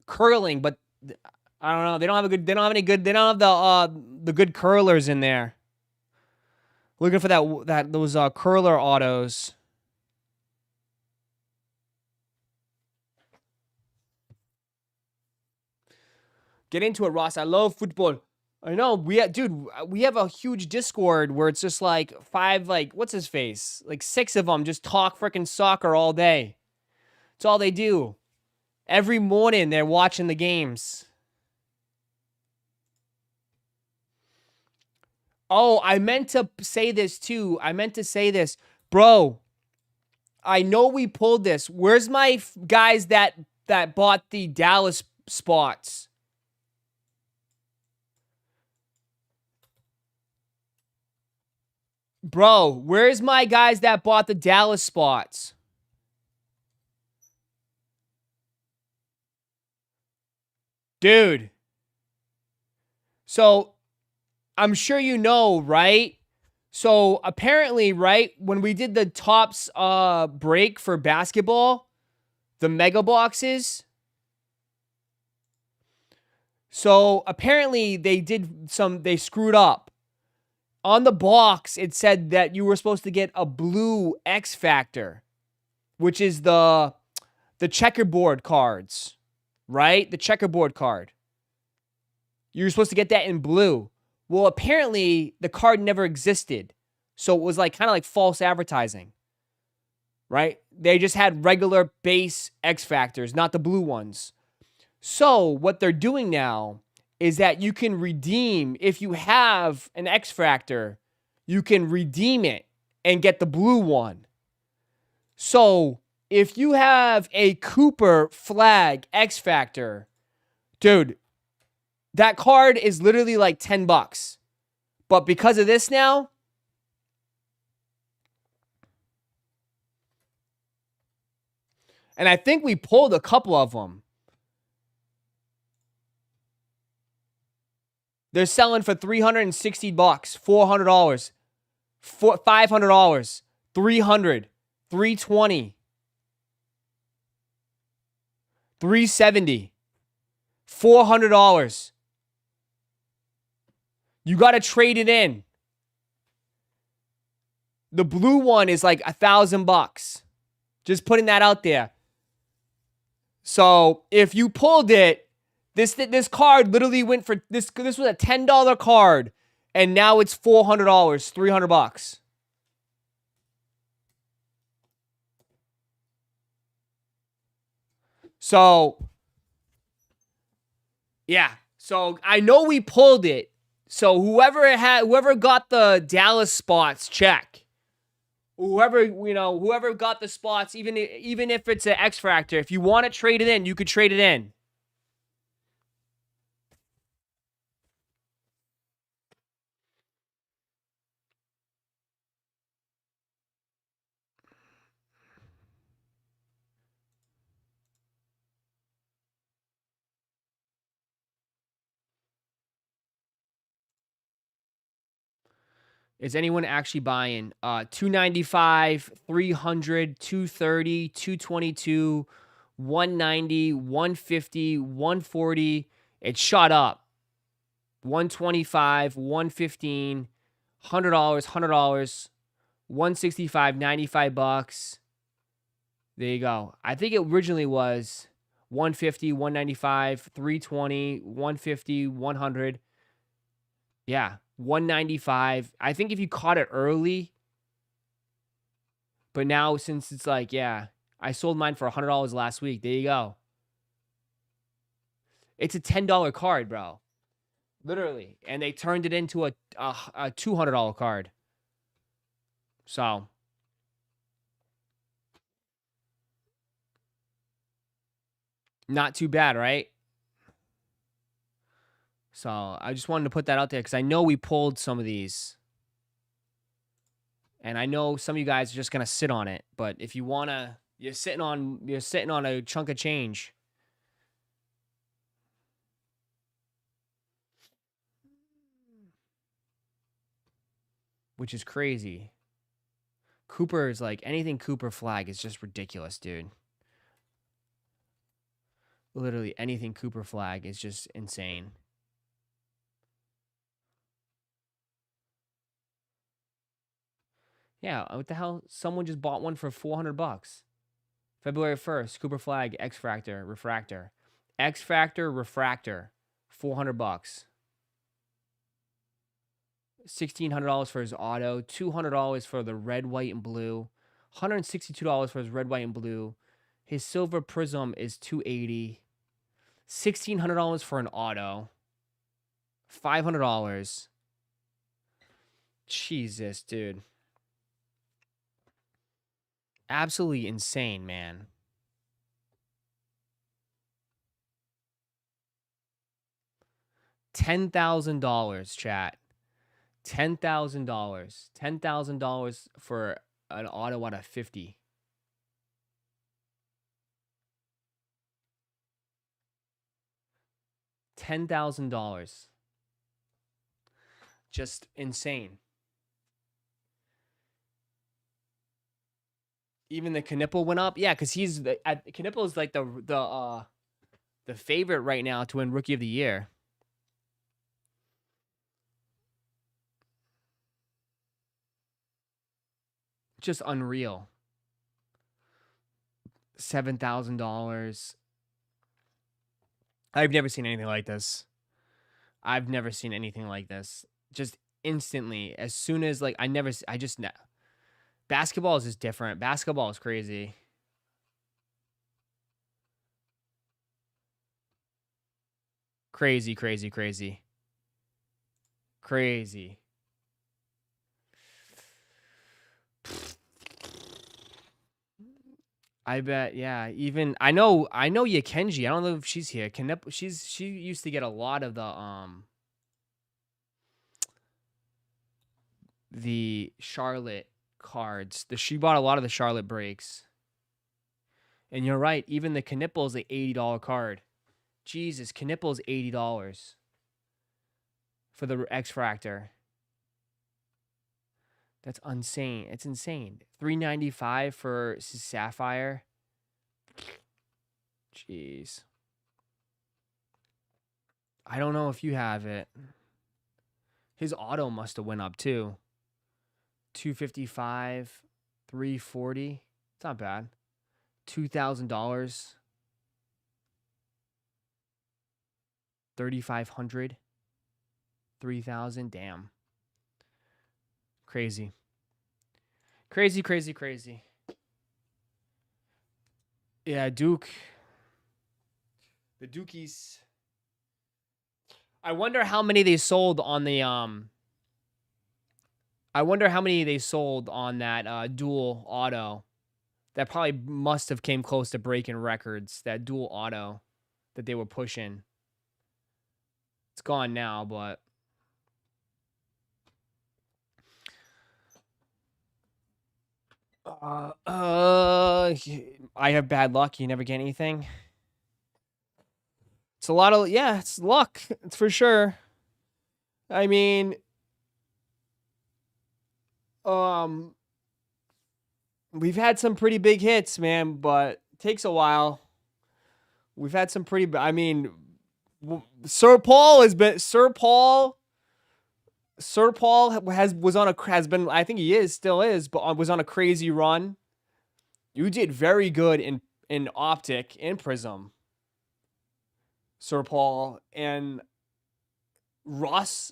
curling, but I don't know. They don't have the good curlers in there. Looking for those curler autos. Get into it, Ross. I love football. I know. Dude, we have a huge Discord where it's just like 5, like, what's his face? Like 6 of them just talk freaking soccer all day. It's all they do. Every morning they're watching the games. Oh, I meant to say this too. Bro, I know we pulled this. Where's my guys that bought the Dallas spots? Bro, where's my guys that bought the Dallas spots? Dude. So, I'm sure you know, right? So, apparently, right, when we did the Tops break for basketball, the mega boxes. So, apparently, they screwed up. On the box, it said that you were supposed to get a blue X Factor, which is the checkerboard cards, right? The checkerboard card. You're supposed to get that in blue. Well, apparently, the card never existed. So it was like kind of like false advertising, right? They just had regular base X Factors, not the blue ones. So what they're doing now is that you can redeem, if you have an X Factor, you can redeem it and get the blue one. So if you have a Cooper flag X Factor, dude, that card is literally like $10. But because of this now, and I think we pulled a couple of them. They're selling for $360, $400, $500, $300, $320, $370, $400. You got to trade it in. The blue one is like $1,000. Just putting that out there. So if you pulled it, this card literally went for this. This was a $10 card, and now it's $400, $300. So yeah. So I know we pulled it. So whoever got the Dallas spots, check. Whoever got the spots, even if it's an X Factor, if you want to trade it in, you could trade it in. Is anyone actually buying? 295, 300, 230, 222, 190, 150, 140. It shot up. 125, 115, $100, $100, 165, $95. There you go. I think it originally was 150, 195, 320, 150, 100. Yeah. 195. I think if you caught it early, but now since it's like, yeah, I sold mine for $100 last week. There you go. It's a $10 card, bro. Literally. And they turned it into a $200 card. So. Not too bad, right? So I just wanted to put that out there because I know we pulled some of these. And I know some of you guys are just gonna sit on it. But if you wanna, you're sitting on a chunk of change. Which is crazy. Cooper is like anything Cooper flag is just ridiculous, dude. Literally anything Cooper flag is just insane. Yeah, what the hell? Someone just bought one for $400. February 1st, Cooper flag, X Factor, refractor. X Factor, refractor, $400. $1,600 for his auto, $200 for the red, white, and blue, $162 for his red, white, and blue. His silver prism is $280. $1,600 for an auto. $500. Jesus, dude. Absolutely insane, man. $10,000, chat. $10,000. $10,000 for an auto out of 50. $10,000. Just insane. Even the Knipple went up. Yeah, because he's Knipple is like the favorite right now to win Rookie of the Year. Just unreal. $7,000. I've never seen anything like this. I've never seen anything like this. Just instantly, as soon as like basketball is just different. Basketball is crazy. Crazy, crazy, crazy. Crazy. I bet, yeah. Even I know Yakenji. I don't know if she's here. She used to get a lot of the Charlotte cards. She bought a lot of the Charlotte breaks. And you're right, even the Knipple is an $80 card. Jesus, Knipple is $80 for the X-Fractor. That's insane. It's insane. $395 for Sapphire. Jeez. I don't know if you have it. His auto must have went up too. $255, $340. It's not bad. $2,000. $3,500. $3,000. Damn. Crazy. Crazy, crazy, crazy. Yeah, Duke. The Dukies. I wonder how many they sold on the I wonder how many they sold on that dual auto. That probably must have came close to breaking records. That dual auto that they were pushing. It's gone now, but I have bad luck. You never get anything. It's a lot of, yeah, it's luck. It's for sure. I mean, we've had some pretty big hits, man, but it takes a while. We've had some pretty, I mean, Sir Paul has been, has been, I think he is, still is, but was on a crazy run. You did very good in Optic and Prism, Sir Paul. And Russ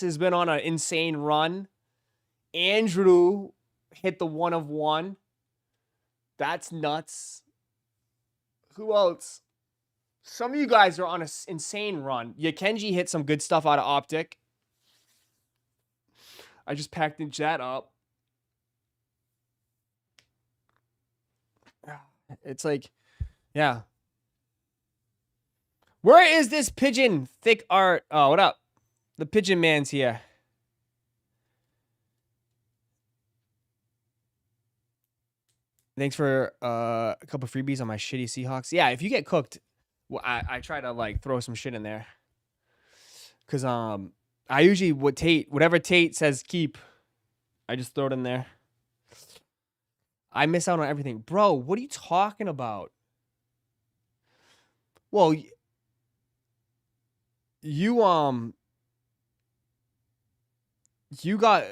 has been on an insane run. Andrew hit the 1 of 1. That's nuts. Who else? Some of you guys are on an insane run. Yakenji hit some good stuff out of Optic. I just packaged that up. It's like, yeah. Where is this pigeon thick art? Oh, what up? The pigeon man's here. Thanks for a couple freebies on my shitty Seahawks. Yeah, if you get cooked, well, I try to like throw some shit in there. Cause I usually whatever Tate says keep, I just throw it in there. I miss out on everything. Bro, what are you talking about? Well, you got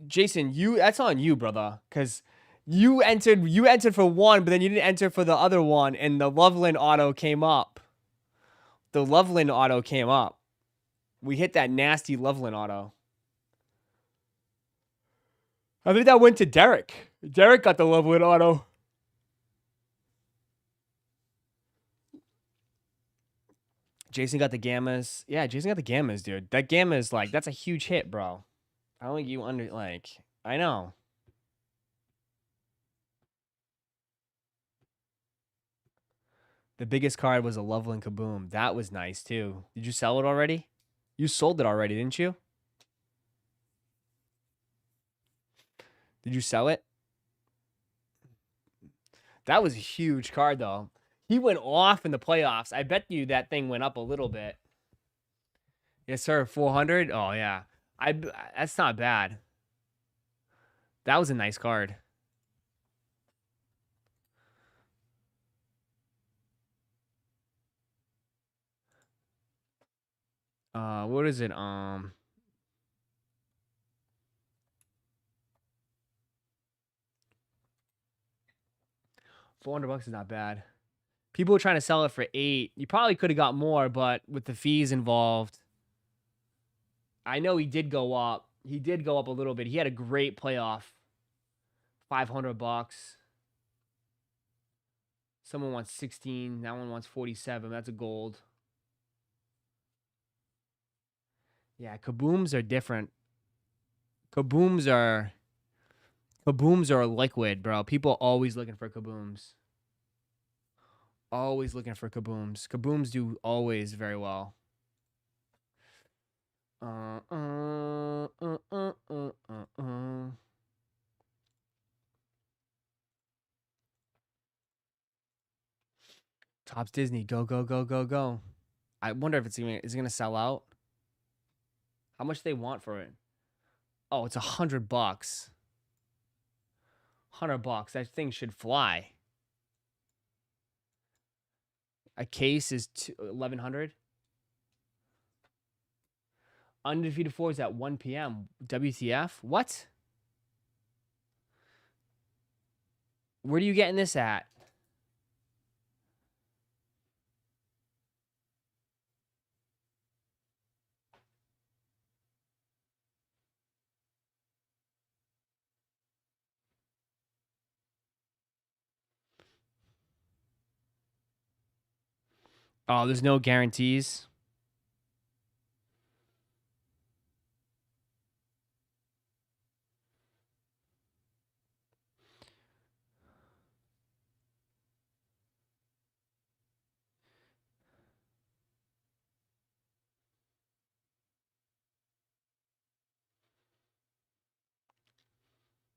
Jason, that's on you, brother. Cause you entered for one, but then you didn't enter for the other one, and the Loveland auto came up. We hit that nasty Loveland auto. I think that went to Derek. Derek got the Lovewood auto. Jason got the Gammas. Yeah, Jason got the Gammas, dude. That Gamma is like, that's a huge hit, bro. I don't think you I know. The biggest card was a Loveland Kaboom. That was nice, too. Did you sell it already? You sold it already, didn't you? Did you sell it? That was a huge card, though. He went off in the playoffs. I bet you that thing went up a little bit. Yes, sir. 400? Oh, yeah. That's not bad. That was a nice card. What is it? 400 bucks is not bad. People were trying to sell it for 8. You probably could have got more, but with the fees involved, I know he did go up. He did go up a little bit. He had a great playoff. 500 bucks. Someone wants 16. That one wants 47. That's a gold. Yeah, kabooms are different. Kabooms are liquid, bro. People always looking for kabooms. Always looking for kabooms. Kabooms do always very well. Topps Disney, go, go, go, go, go. I wonder if is it gonna sell out? How much they want for it? Oh, it's $100. $100. That thing should fly. A case is $1,100. Undefeated 4 is at 1 p.m. WTF? What? Where are you getting this at? Oh, there's no guarantees.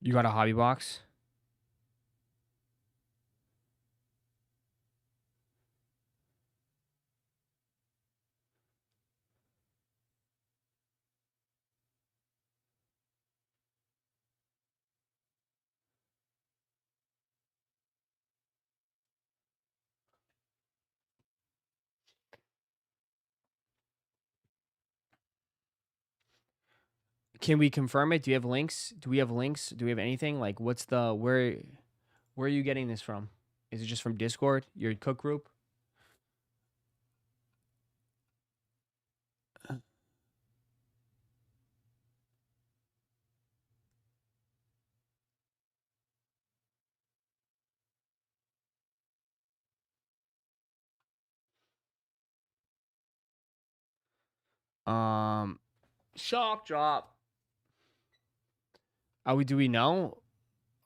You got a hobby box? Can we confirm it? Do you have links? Do we have links? Do we have anything? Like, what's the where are you getting this from? Is it just from Discord, your cook group? Shock drop. Do we know?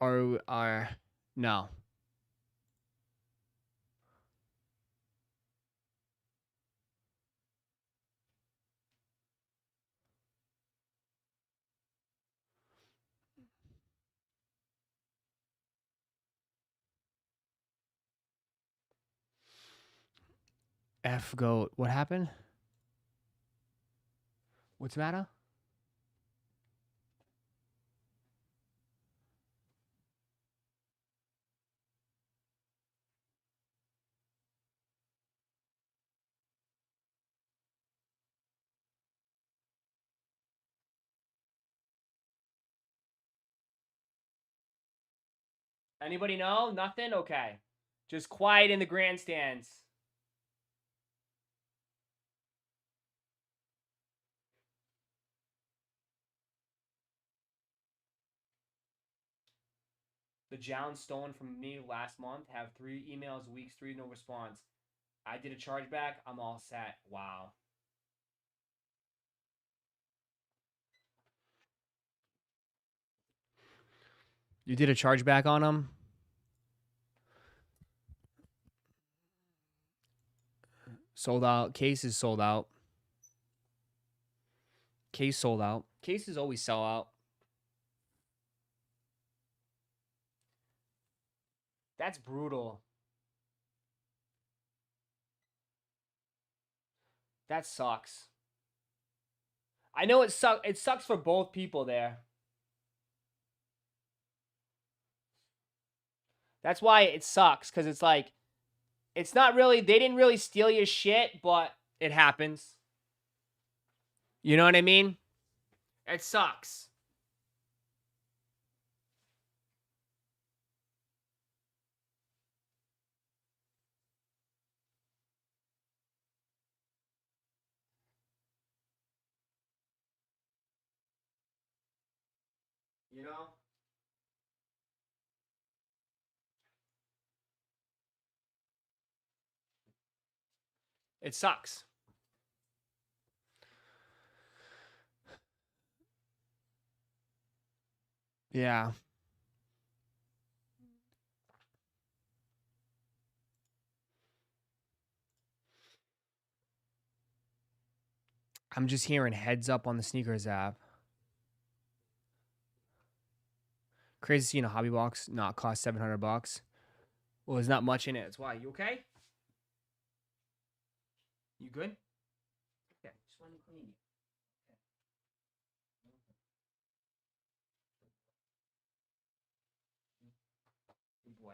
Or are no. F goat. What happened? What's the matter? Anybody know? Nothing? Okay. Just quiet in the grandstands. Jounds stolen from me last month. Have 3 emails, weeks 3, no response. I did a chargeback. I'm all set. Wow. You did a chargeback on them? Sold out. Case is sold out. Case sold out. Cases always sell out. That's brutal. That sucks. I know it sucks. It sucks for both people there. That's why it sucks, because it's like, it's not really, they didn't really steal your shit, but it happens. You know what I mean? It sucks. You know? It sucks. Yeah. I'm just hearing heads up on the sneakers app. Crazy seeing a hobby box not cost $700. Well, there's not much in it. That's why. You okay? You good? Okay. Just want to clean you. Good boy.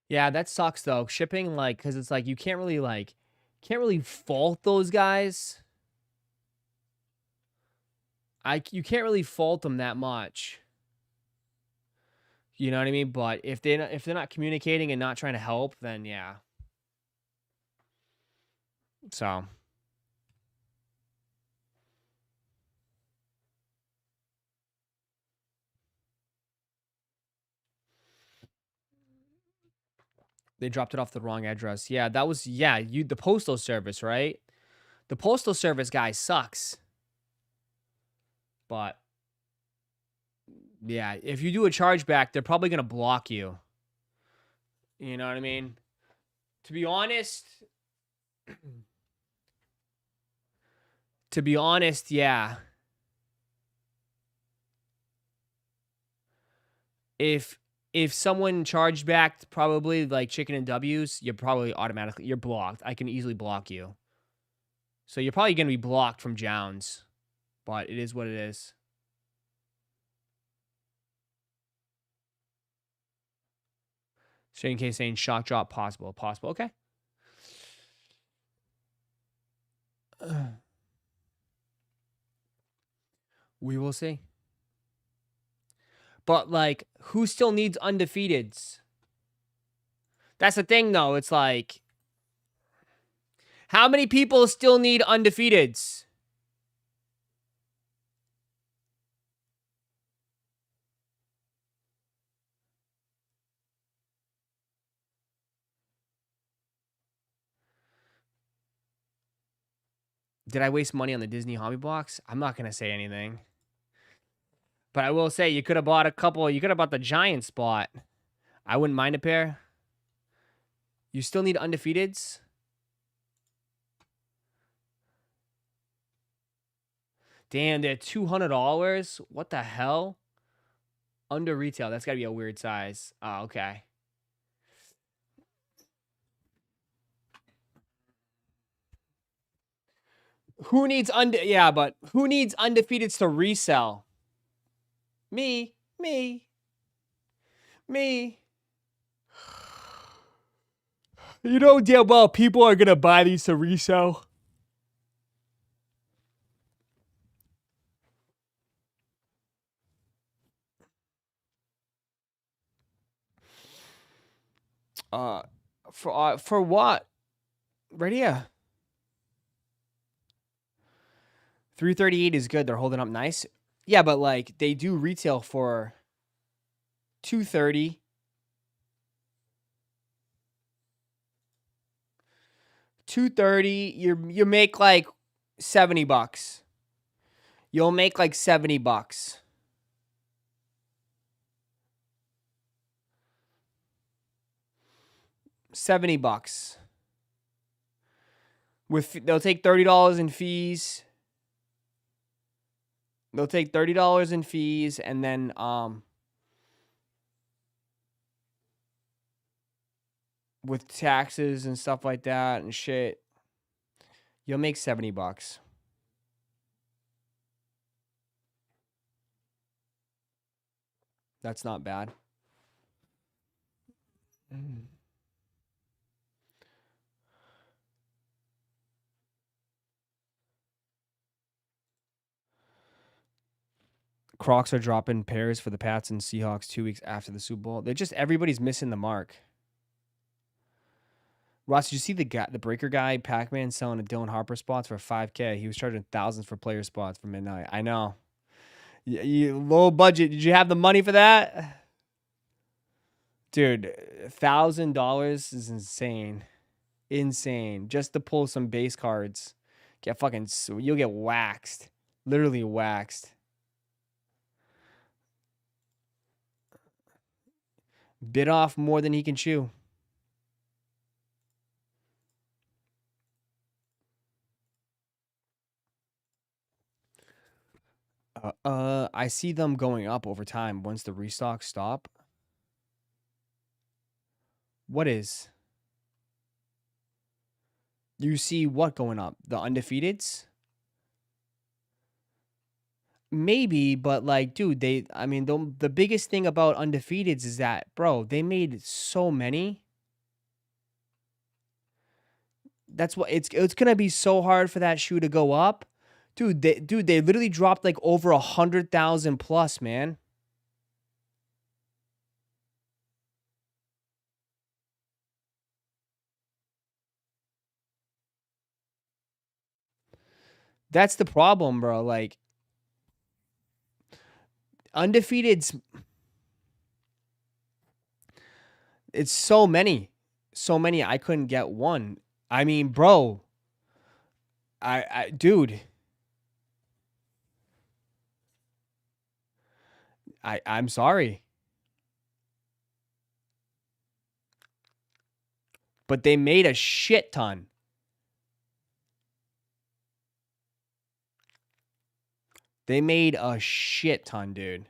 Yeah, that sucks though. Shipping, like, because it's like you can't really fault those guys. You can't really fault them that much. You know what I mean? But if they're not communicating and not trying to help, then yeah. So they dropped it off the wrong address. Yeah, that was the postal service, right? The postal service guy sucks. But yeah, if you do a chargeback, they're probably gonna block you. You know what I mean? To be honest, yeah. If someone charged back probably like Chicken and W's, you're blocked. I can easily block you. So you're probably gonna be blocked from Jounds. But it is what it is. Shane K saying shock drop possible. Okay. We will see. But like, who still needs undefeateds? That's the thing though. It's like, how many people still need undefeateds? Did I waste money on the Disney hobby box? I'm not going to say anything. But I will say you could have bought a couple. You could have bought the giant spot. I wouldn't mind a pair. You still need undefeateds? Damn, they're $200. What the hell? Under retail. That's got to be a weird size. Oh, okay. Who needs but who needs undefeateds to resell? Me. You know damn well people are gonna buy these to resell. For what? Right here. $338 is good. They're holding up nice. Yeah, but like they do retail for $230. $230. You make like $70. You'll make like $70. $70. They'll take $30 in fees. They'll take $30 in fees, and then with taxes and stuff like that and shit, you'll make $70. That's not bad. Crocs are dropping pairs for the Pats and Seahawks 2 weeks after the Super Bowl. Everybody's missing the mark. Ross, did you see the breaker guy, Pac-Man, selling a Dylan Harper spots for $5K? He was charging thousands for player spots for midnight. I know. Low budget. Did you have the money for that? Dude, $1,000 is insane. Insane. Just to pull some base cards. You'll get waxed. Literally waxed. Bit off more than he can chew. I see them going up over time once the restocks stop. What is? You see what going up? The undefeateds? Maybe, but like, dude, the biggest thing about undefeateds is that, bro, they made so many. That's what it's gonna be so hard for that shoe to go up. Dude, they literally dropped like over 100,000 plus, man. That's the problem, bro. Like, undefeateds, it's so many. So many, I couldn't get one. I mean, bro, dude, I'm sorry. But they made a shit ton. They made a shit ton, dude.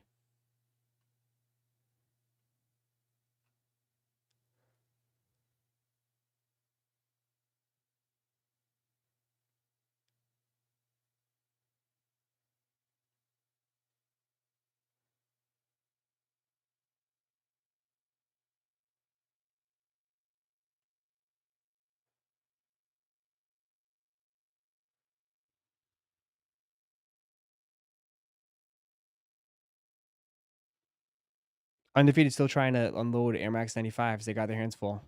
Undefeated still trying to unload Air Max 95s. They got their hands full.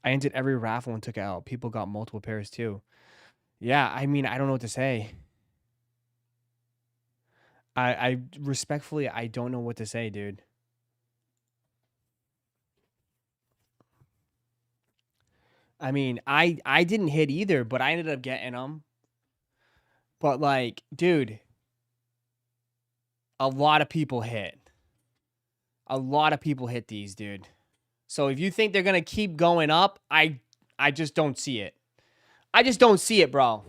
I entered every raffle and took it out. People got multiple pairs too. Yeah, I mean, I don't know what to say. I respectfully, I don't know what to say, dude. I mean, I didn't hit either, but I ended up getting them. But like, dude, a lot of people hit. A lot of people hit these, dude. So if you think they're gonna keep going up, I just don't see it. I just don't see it, bro.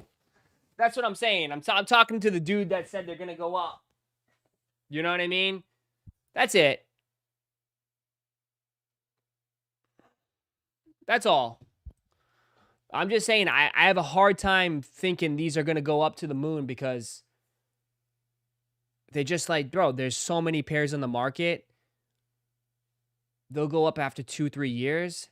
That's what I'm saying. I'm talking to the dude that said they're gonna go up. You know what I mean? That's it. That's all. I'm just saying I have a hard time thinking these are gonna go up to the moon because they just like, bro, there's so many pairs on the market. They'll go up after 2-3 years.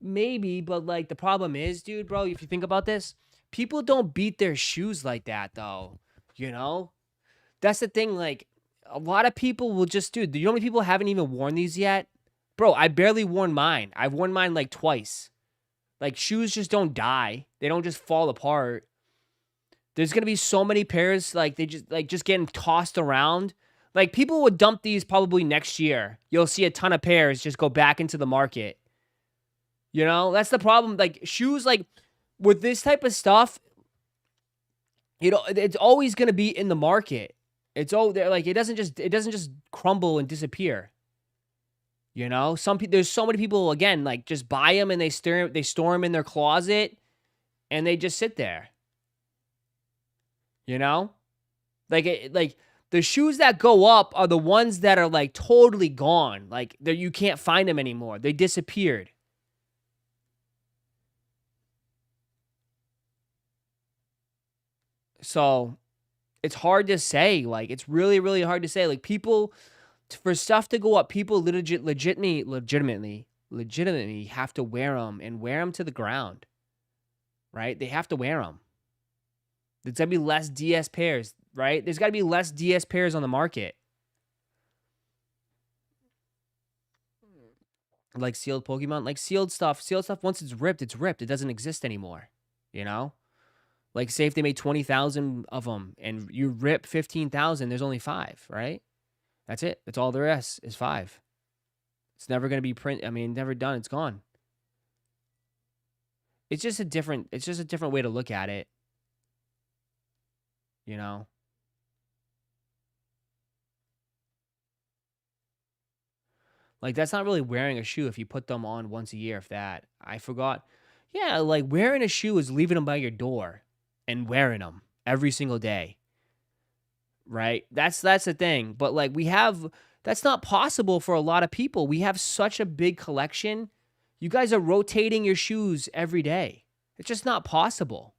maybe, but like the problem is, dude, bro, if you think about this, people don't beat their shoes like that, though. You know, that's the thing. Like, a lot of people will just, dude. You know how many people haven't even worn these yet, bro? I barely worn mine. I've worn mine like twice. Like, shoes just don't die. They don't just fall apart. There's gonna be so many pairs, like they just getting tossed around. Like, people would dump these probably next year. You'll see a ton of pairs just go back into the market. You know, that's the problem. Like, shoes, like with this type of stuff, you know, it's always gonna be in the market. It's all there. Like, it doesn't just crumble and disappear. You know, there's so many people again like just buy them and they store them in their closet and they just sit there. You know, like the shoes that go up are the ones that are like totally gone. Like, you can't find them anymore. They disappeared. So it's hard to say. Like, it's really, really hard to say. Like, people, for stuff to go up, people legitimately have to wear them and wear them to the ground, right? They have to wear them. There's got to be less DS pairs, right? There's got to be less DS pairs on the market. Like sealed Pokemon, like sealed stuff, once it's ripped, it's ripped. It doesn't exist anymore, you know? Like, say if they made 20,000 of them and you rip 15,000, there's only 5, right? That's it. That's all there is 5. It's never going to be never done. It's gone. It's just a different way to look at it, you know? Like, that's not really wearing a shoe if you put them on once a year, if that. I forgot. Yeah, like, wearing a shoe is leaving them by your door and wearing them every single day. Right? That's the thing. But like, that's not possible for a lot of people. We have such a big collection. You guys are rotating your shoes every day. It's just not possible.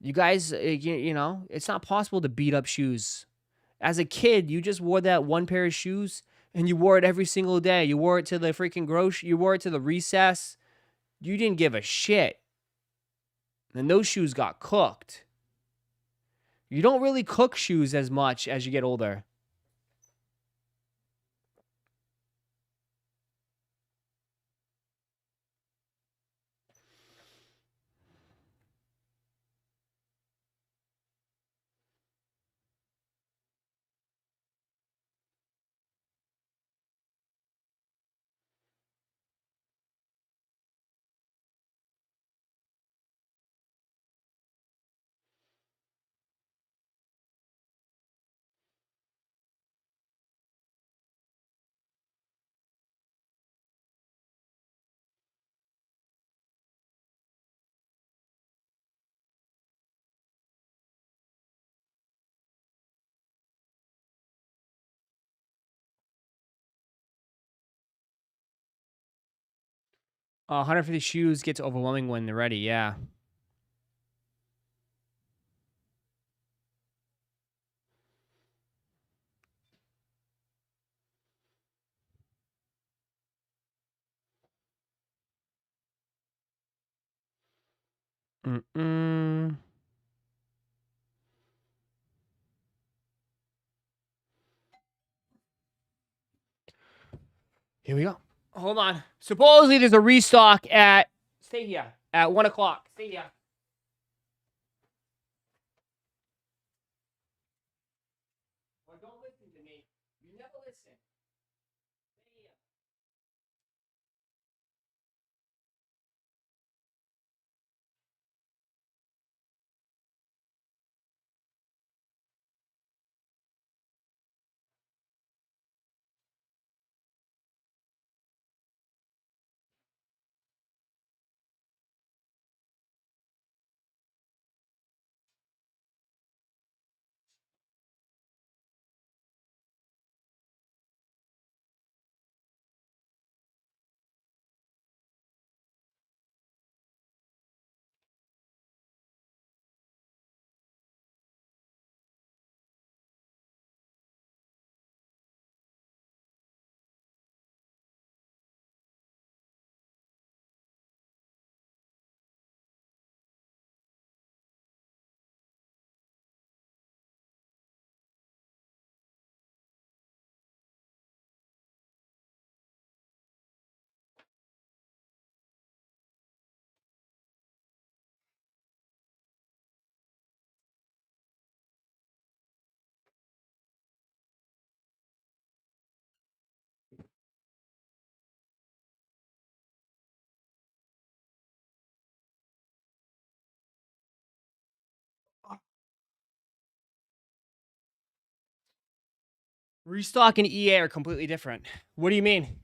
You guys, you know, it's not possible to beat up shoes. As a kid, you just wore that one pair of shoes and you wore it every single day. You wore it to the freaking you wore it to the recess. You didn't give a shit. And those shoes got cooked. You don't really cook shoes as much as you get older. Oh, 150 shoes gets overwhelming when they're ready. Yeah. Mm-mm. Here we go. Hold on. Supposedly there's a restock at, stay here, at 1 o'clock. Stay here. Well, don't listen to me. You never listen. Stay here. Restock and EA are completely different. What do you mean?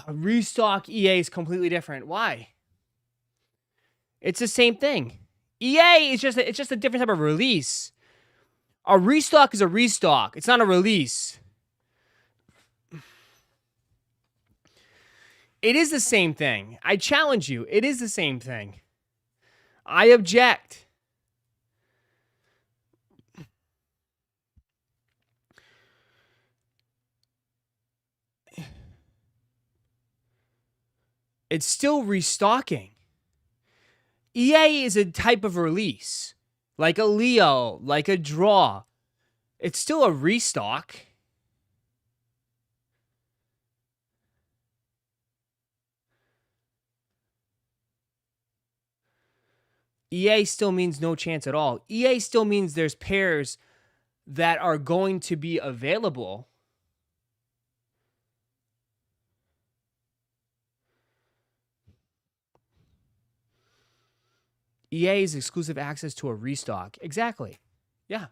Restock EA is completely different. Why? It's the same thing. EA is it's just a different type of release. A restock is a restock. It's not a release. It is the same thing. I challenge you. It is the same thing. I object. It's still restocking. EA is a type of release. Like a Leo, like a draw. It's still a restock. EA still means no chance at all. EA still means there's pairs that are going to be available. EA is exclusive access to a restock. Exactly. Yeah.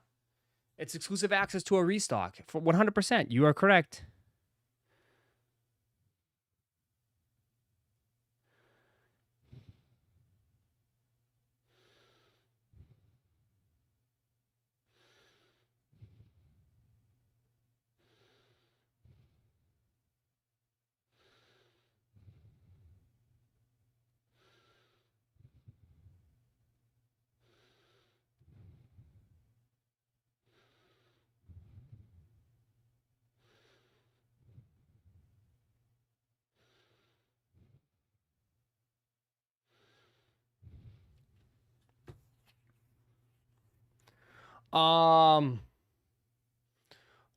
It's exclusive access to a restock. For 100%. You are correct.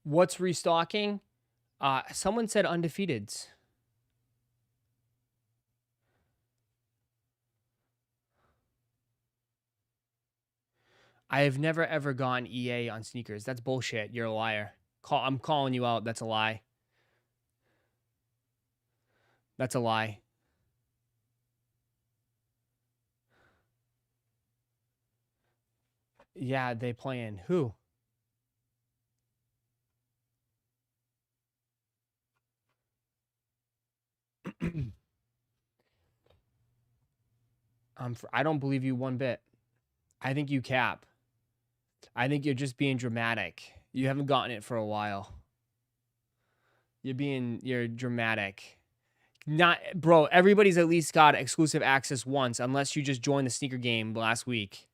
What's restocking? Someone said undefeateds. I have never ever gone EA on sneakers. That's bullshit. You're a liar. I'm calling you out. That's a lie. That's a lie. Yeah, they playing. Who? I don't believe you one bit. I think you cap. I think you're just being dramatic. You haven't gotten it for a while. You're dramatic. Not, bro, everybody's at least got exclusive access once, unless you just joined the sneaker game last week.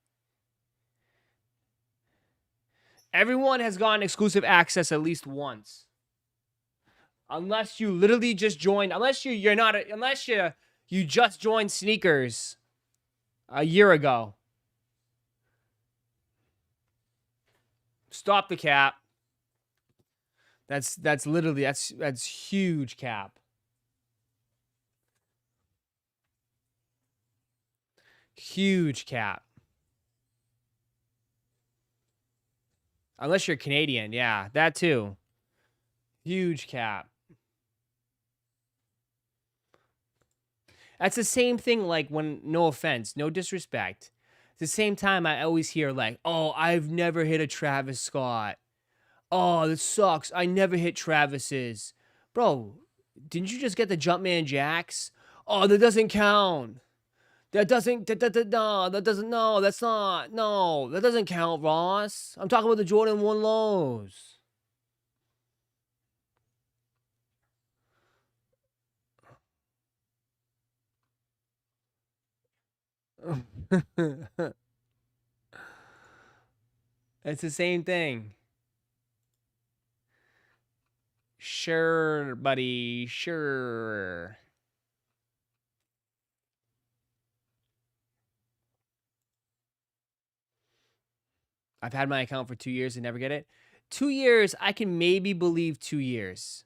Everyone has gotten exclusive access at least once. Unless you literally just joined, unless you just joined sneakers a year ago. Stop the cap. That's literally that's huge cap. Huge cap. Unless you're Canadian, yeah, that too. Huge cap. That's the same thing like when, no offense, no disrespect. At the same time, I always hear like, oh, I've never hit a Travis Scott. Oh, this sucks. I never hit Travis's. Bro, didn't you just get the Jumpman Jacks? Oh, that doesn't count. That doesn't count, Ross. I'm talking about the Jordan 1 lows. It's the same thing. Sure, buddy. Sure. I've had my account for 2 years and never get it. 2 years, I can maybe believe 2 years.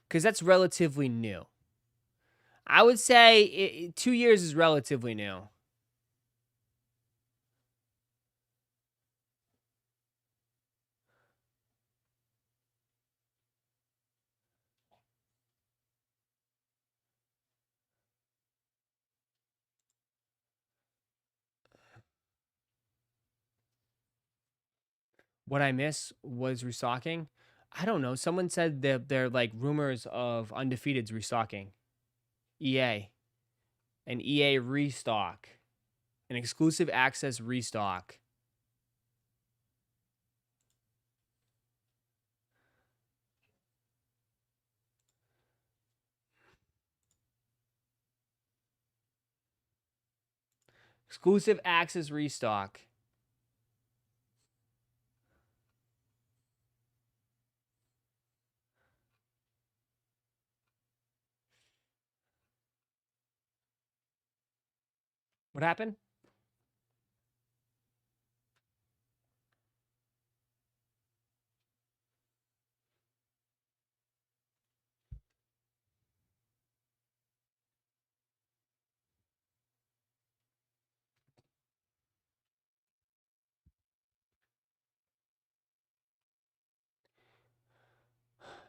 Because that's relatively new. I would say 2 years is relatively new. What I miss was restocking. I don't know. Someone said that they're like rumors of undefeateds restocking. EA. An EA restock. An exclusive access restock. Exclusive access restock. What happened?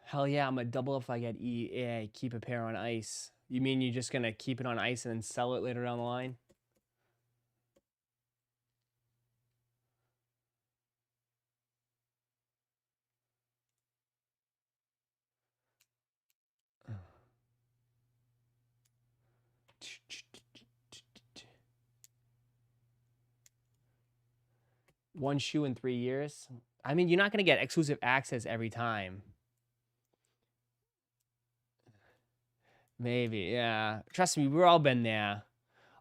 Hell yeah, I'm gonna double if I get EA. Keep a pair on ice. You mean you're just gonna keep it on ice and then sell it later down the line? One shoe in 3 years? I mean, you're not gonna get exclusive access every time. Maybe, yeah. Trust me, we've all been there.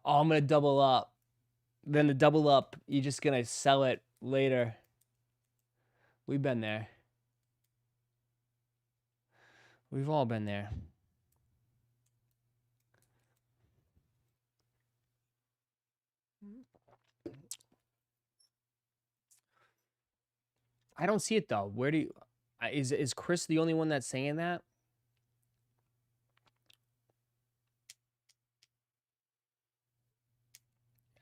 Oh, I'm gonna double up. Then the double up, you're just gonna sell it later. We've been there. We've all been there. I don't see it though. Where do you? Is Chris the only one that's saying that?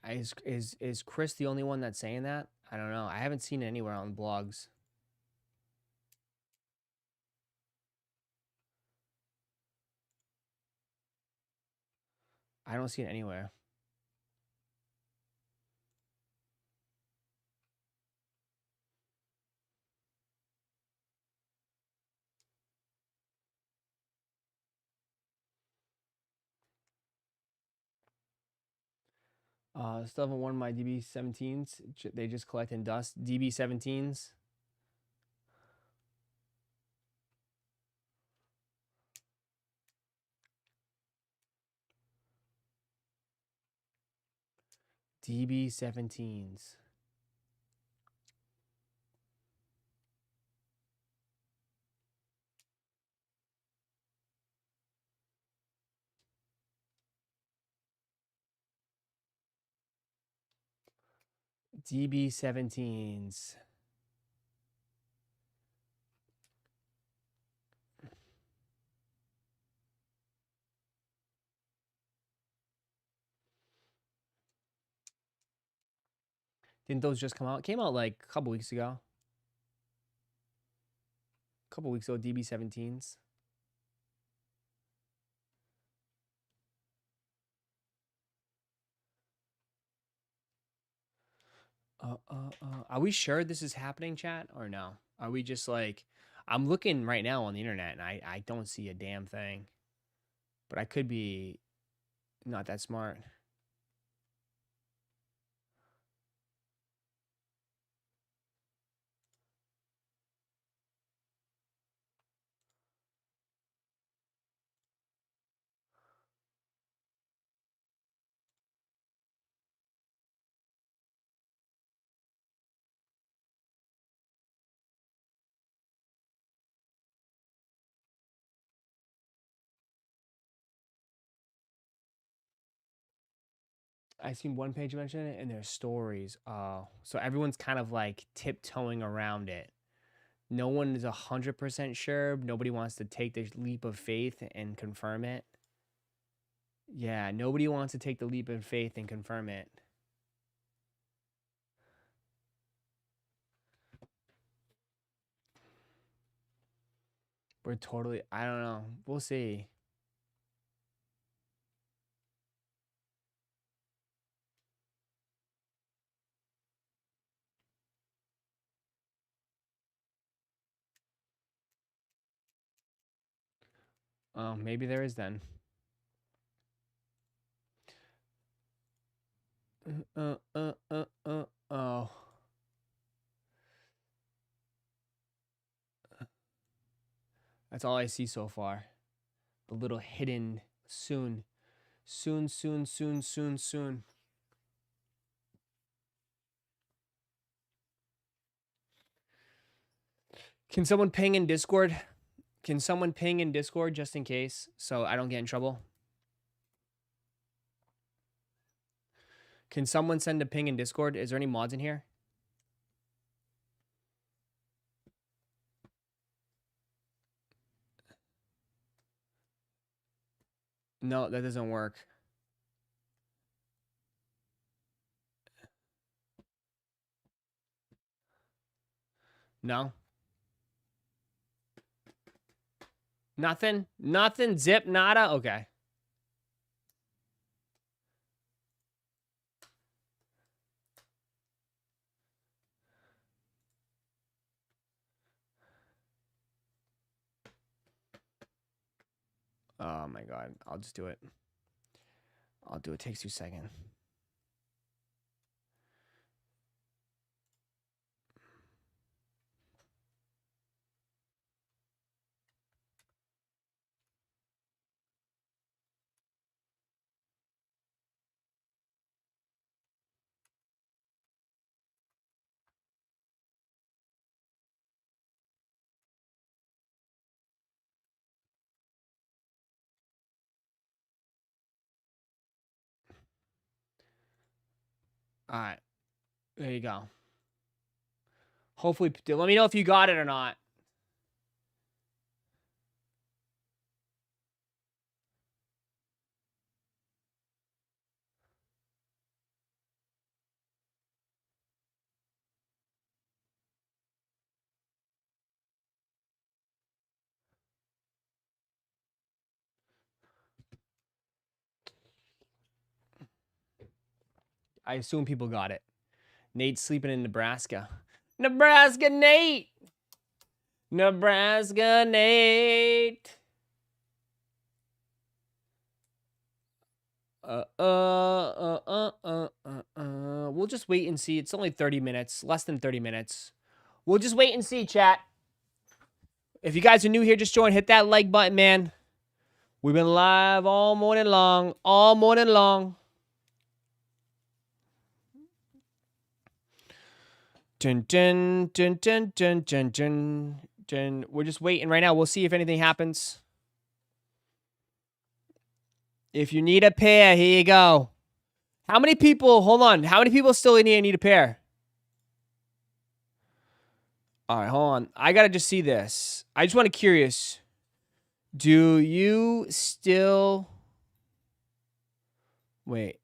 Is Chris the only one that's saying that? I don't know. I haven't seen it anywhere on blogs. I don't see it anywhere. Still haven't worn my DB17s. They just collect in dust. DB17s. DB17s. DB17s. Didn't those just come out? Came out like a couple weeks ago. A couple weeks ago, DB17s. Are we sure this is happening, chat, or no? Are we just like, I'm looking right now on the internet and I don't see a damn thing. But I could be not that smart. I seen one page mention it and there's stories. So everyone's kind of like tiptoeing around it. No one is 100% sure. Nobody wants to take the leap of faith and confirm it. Yeah, nobody wants to take the leap of faith and confirm it. We're totally, I don't know. We'll see. Oh, maybe there is then. Oh. That's all I see so far. The little hidden soon. Soon. Can someone ping in Discord? Can someone ping in Discord just in case so I don't get in trouble? Can someone send a ping in Discord? Is there any mods in here? No, that doesn't work. No? Nothing? Nothing? Zip? Nada? Okay. Oh my god. I'll just do it. I'll do it. Takes 2 seconds. All right. There you go. Hopefully, let me know if you got it or not. I assume people got it. Nate's sleeping in Nebraska. Nebraska Nate! Nebraska Nate! We'll just wait and see. It's only 30 minutes. Less than 30 minutes. We'll just wait and see, chat. If you guys are new here, just join. Hit that like button, man. We've been live all morning long. All morning long. Dun, dun, dun, dun, dun, dun, dun, dun. We're just waiting right now. We'll see if anything happens. If you need a pair, here you go. How many people, hold on. How many people still in here need a pair? All right, hold on. I got to just see this. I just want to curious. Do you still... Wait.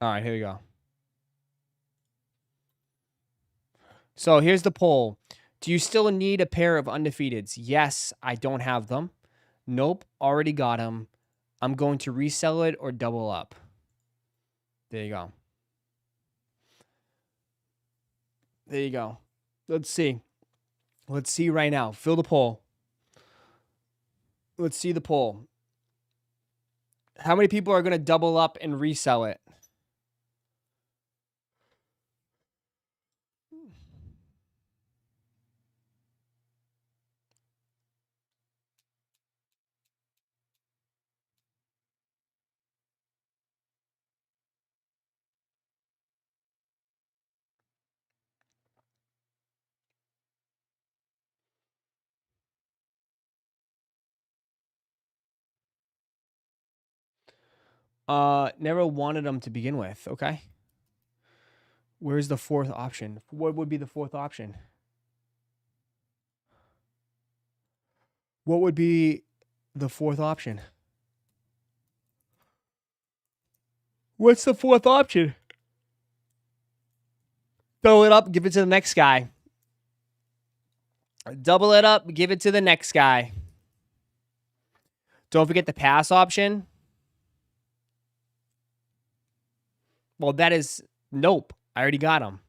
All right, here we go. So here's the poll. Do you still need a pair of undefeateds? Yes, I don't have them. Nope, already got them. I'm going to resell it or double up. There you go. There you go. Let's see. Let's see right now. Fill the poll. Let's see the poll. How many people are going to double up and resell it? Never wanted them to begin with. Okay. Where's the fourth option? What would be the fourth option? What would be the fourth option? What's the fourth option? Throw it up, give it to the next guy. Double it up, give it to the next guy. Don't forget the pass option. Well, that is nope. I already got him.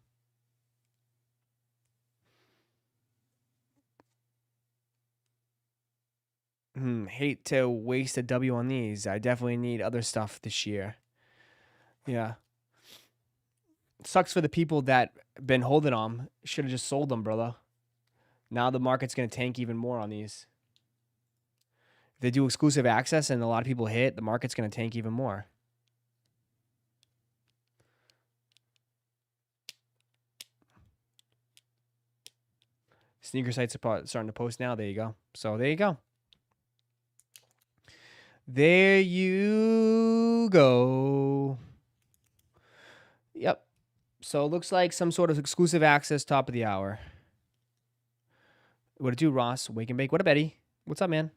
Hate to waste a W on these. I definitely need other stuff this year. Yeah. Sucks for the people that been holding them. Should have just sold them, brother. Now the market's going to tank even more on these. If they do exclusive access and a lot of people hit, the market's going to tank even more. Sneaker sites are starting to post now. There you go. So there you go. There you go. Yep. So it looks like some sort of exclusive access top of the hour. What it do, Ross? Wake and bake. What up, Eddie? What's up, man?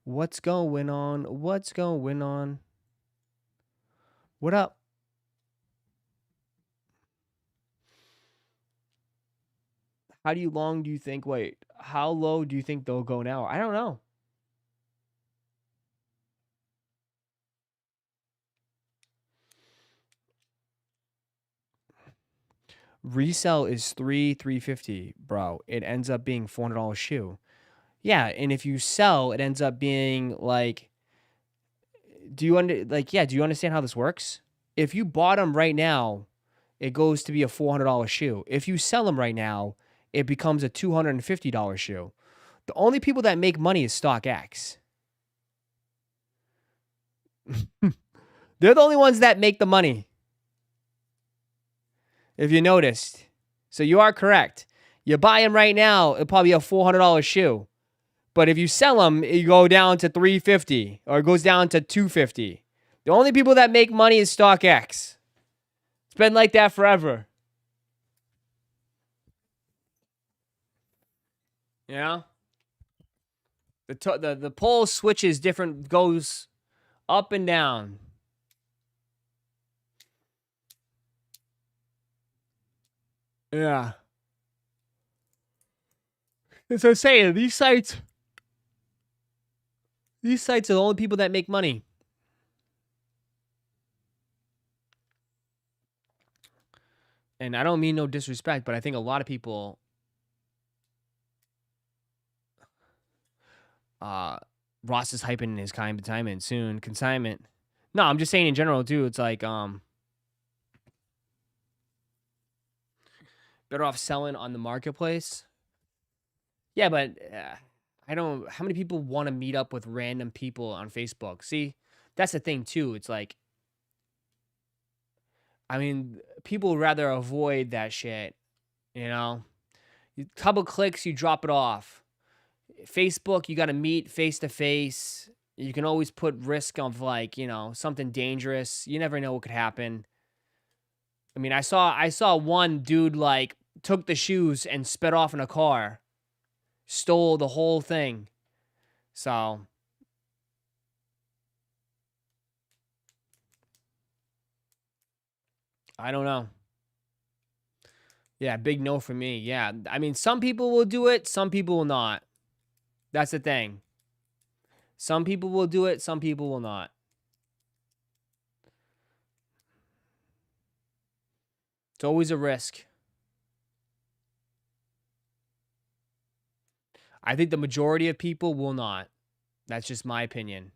What's going on? What's going on? What up? How long do you think, wait, how low do you think they'll go now? I don't know. Resell is $350, bro. It ends up being $400 shoe. Yeah, and if you sell, it ends up being like, do you understand how this works? If you bought them right now, it goes to be a $400 shoe. If you sell them right now, it becomes a $250 shoe. The only people that make money is StockX. They're the only ones that make the money. If you noticed. So you are correct. You buy them right now, it'll probably be a $400 shoe. But if you sell them, you go down to $350 or it goes down to $250. The only people that make money is StockX. It's been like that forever. You know? The pole switches different, goes up and down. Yeah. As I was saying, these sites are the only people that make money. And I don't mean no disrespect, but I think a lot of people Ross is hyping his consignment soon. Consignment. No, I'm just saying in general too. It's like better off selling on the marketplace. Yeah, but I don't. How many people want to meet up with random people on Facebook? See, that's the thing too. It's like, I mean, people would rather avoid that shit. You know, couple clicks, you drop it off. Facebook, you got to meet face to face. You can always put risk of like, you know, something dangerous. You never know what could happen. I mean, I saw one dude like took the shoes and sped off in a car, stole the whole thing. So I don't know. Yeah, big no for me. Yeah, I mean, some people will do it, some people will not. That's the thing. Some people will do it, some people will not. It's always a risk. I think the majority of people will not. That's just my opinion.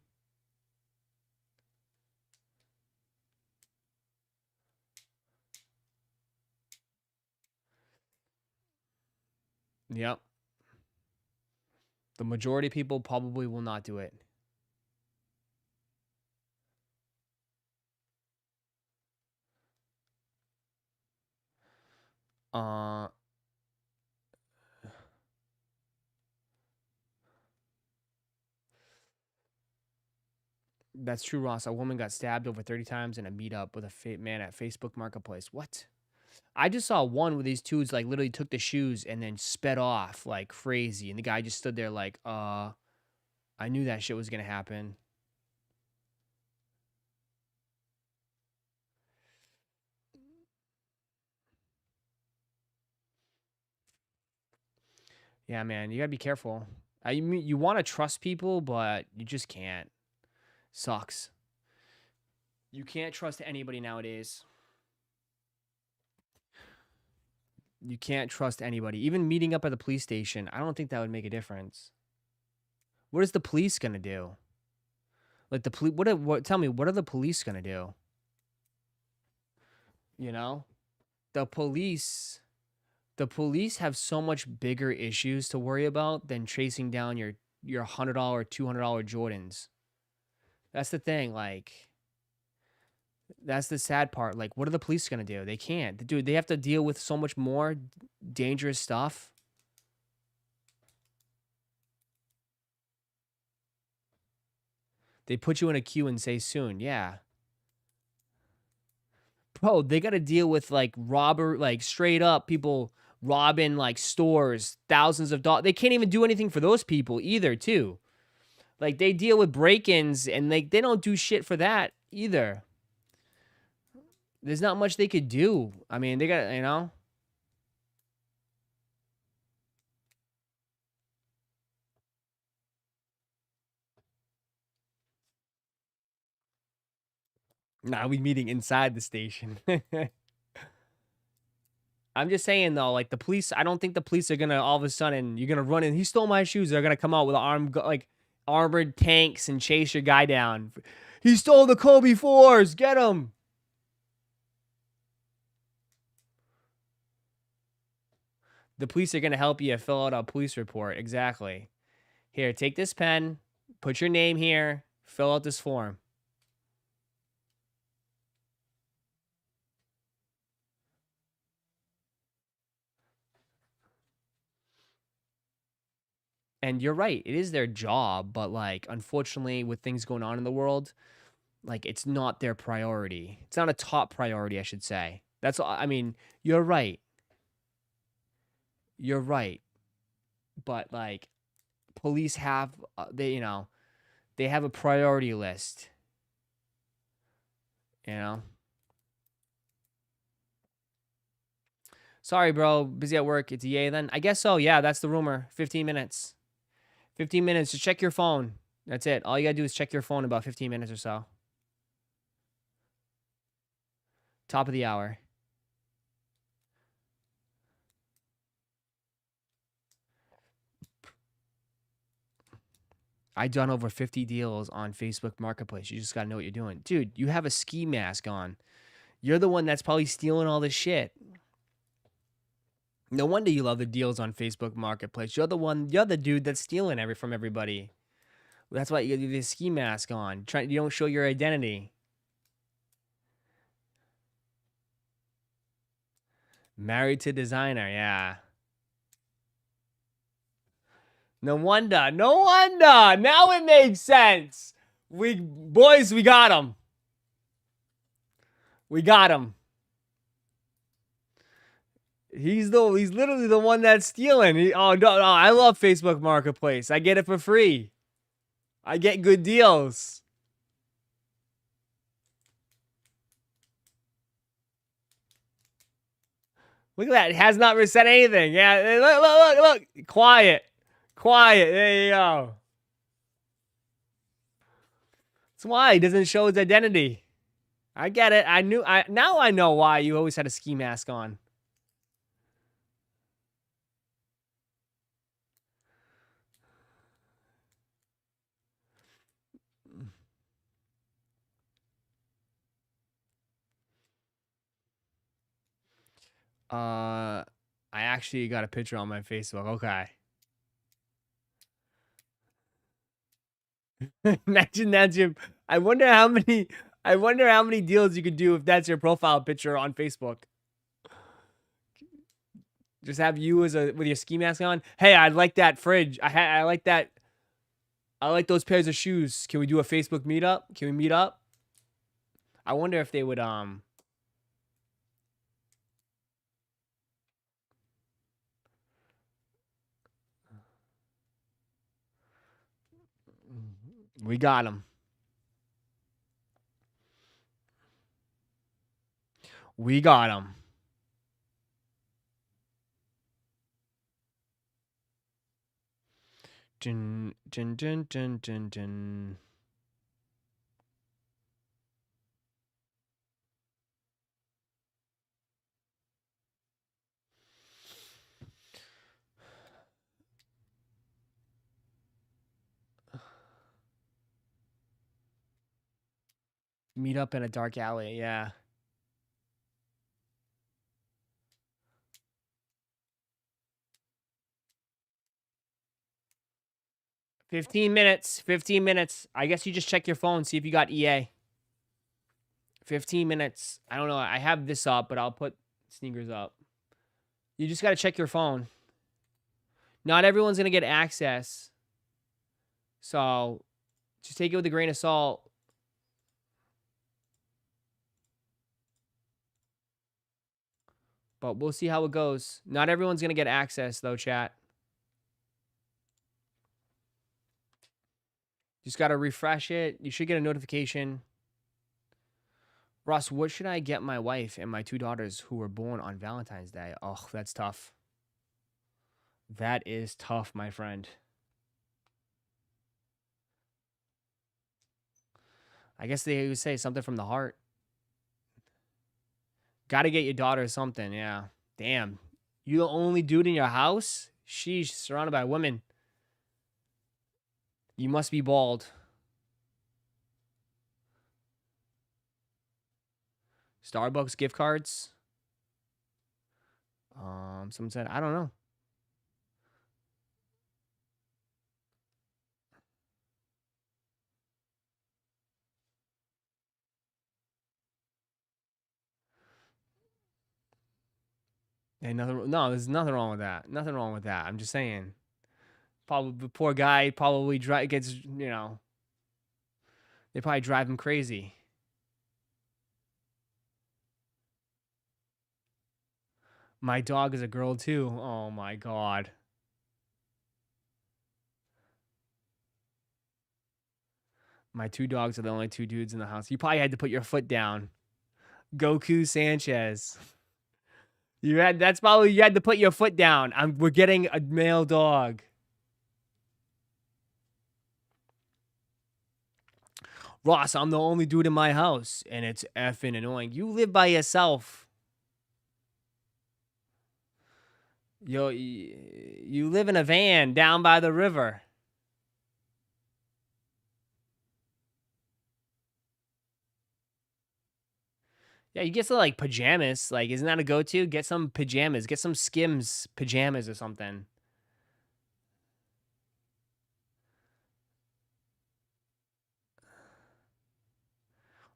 Yep. The majority of people probably will not do it. That's true, Ross. A woman got stabbed over 30 times in a meetup with a man at Facebook Marketplace. What? I just saw one where these dudes like literally took the shoes and then sped off like crazy, and the guy just stood there like, I knew that shit was gonna happen. Yeah, man, you gotta be careful. I mean, you want to trust people, but you just can't. Sucks. You can't trust anybody nowadays. You can't trust anybody. Even meeting up at the police station, I don't think that would make a difference. What is the police gonna do? Like the police, tell me, what are the police gonna do? You know, the police have so much bigger issues to worry about than chasing down your $100, $200 Jordans. That's the thing. Like, that's the sad part. Like, what are the police gonna do? They can't. Dude, they have to deal with so much more dangerous stuff. They put you in a queue and say soon. Yeah. Bro, they got to deal with like like straight up people robbing like stores, thousands of dollars. They can't even do anything for those people either, too. Like they deal with break-ins and like they don't do shit for that either. There's not much they could do. I mean, they got, you know. Nah, we meeting inside the station. I'm just saying though, like the police, I don't think the police are gonna all of a sudden you're gonna run in. He stole my shoes. They're gonna come out with armored tanks and chase your guy down. He stole the Kobe 4s. Get him. The police are gonna help you fill out a police report. Exactly. Here, take this pen. Put your name here. Fill out this form. And you're right, it is their job, but like unfortunately with things going on in the world, like it's not their priority. It's not a top priority, I should say. That's all. I mean, you're right. You're right. But like police have they have a priority list. You know? Sorry, bro. Busy at work. It's EA then? I guess so. Yeah, that's the rumor. 15 minutes. 15 minutes. Just check your phone. That's it. All you gotta do is check your phone about 15 minutes or so. Top of the hour. I done over 50 deals on Facebook Marketplace. You just gotta know what you're doing. Dude, you have a ski mask on. You're the one that's probably stealing all this shit. No wonder you love the deals on Facebook Marketplace. You're the dude that's stealing from everybody. That's why you have the ski mask on. You don't show your identity. Married to designer, yeah. No wonder. Now it makes sense. We got him. We got him. He's literally the one that's stealing. No, I love Facebook Marketplace. I get it for free. I get good deals. Look at that. It has not reset anything. Yeah, look. Quiet. There you go. That's why he doesn't show his identity. I get it. Now I know why you always had a ski mask on. I actually got a picture on my Facebook. Okay. Imagine that's your. I wonder how many deals you could do if that's your profile picture on Facebook. Just have you with your ski mask on. Hey, I like that fridge. I like that. I like those pairs of shoes. Can we do a Facebook meetup? Can we meet up? I wonder if they would We got him. We got him. Dun, dun, dun, dun, dun, dun. Meet up in a dark alley, yeah. $15 minutes. 15 minutes. I guess you just check your phone, see if you got EA. 15 minutes. I don't know. I have this up, but I'll put sneakers up. You just got to check your phone. Not everyone's going to get access. So just take it with a grain of salt. But we'll see how it goes. Not everyone's going to get access, though, chat. Just got to refresh it. You should get a notification. Ross, what should I get my wife and my 2 daughters who were born on Valentine's Day? Oh, that's tough. That is tough, my friend. I guess they would say something from the heart. Got to get your daughter something, yeah. Damn. You the only dude in your house? Sheesh, surrounded by women. You must be bald. Starbucks gift cards? Someone said, I don't know. Hey, no, there's nothing wrong with that. Nothing wrong with that. I'm just saying. Probably the poor guy probably gets, you know, they probably drive him crazy. My dog is a girl too. Oh my God. My 2 dogs are the only 2 dudes in the house. You probably had to put your foot down. Goku Sanchez. You had to put your foot down. We're getting a male dog. Ross, I'm the only dude in my house, and it's effing annoying. You live by yourself. Yo, you live in a van down by the river. Yeah, you get some like pajamas. Like, isn't that a go-to? Get some pajamas. Get some Skims pajamas or something.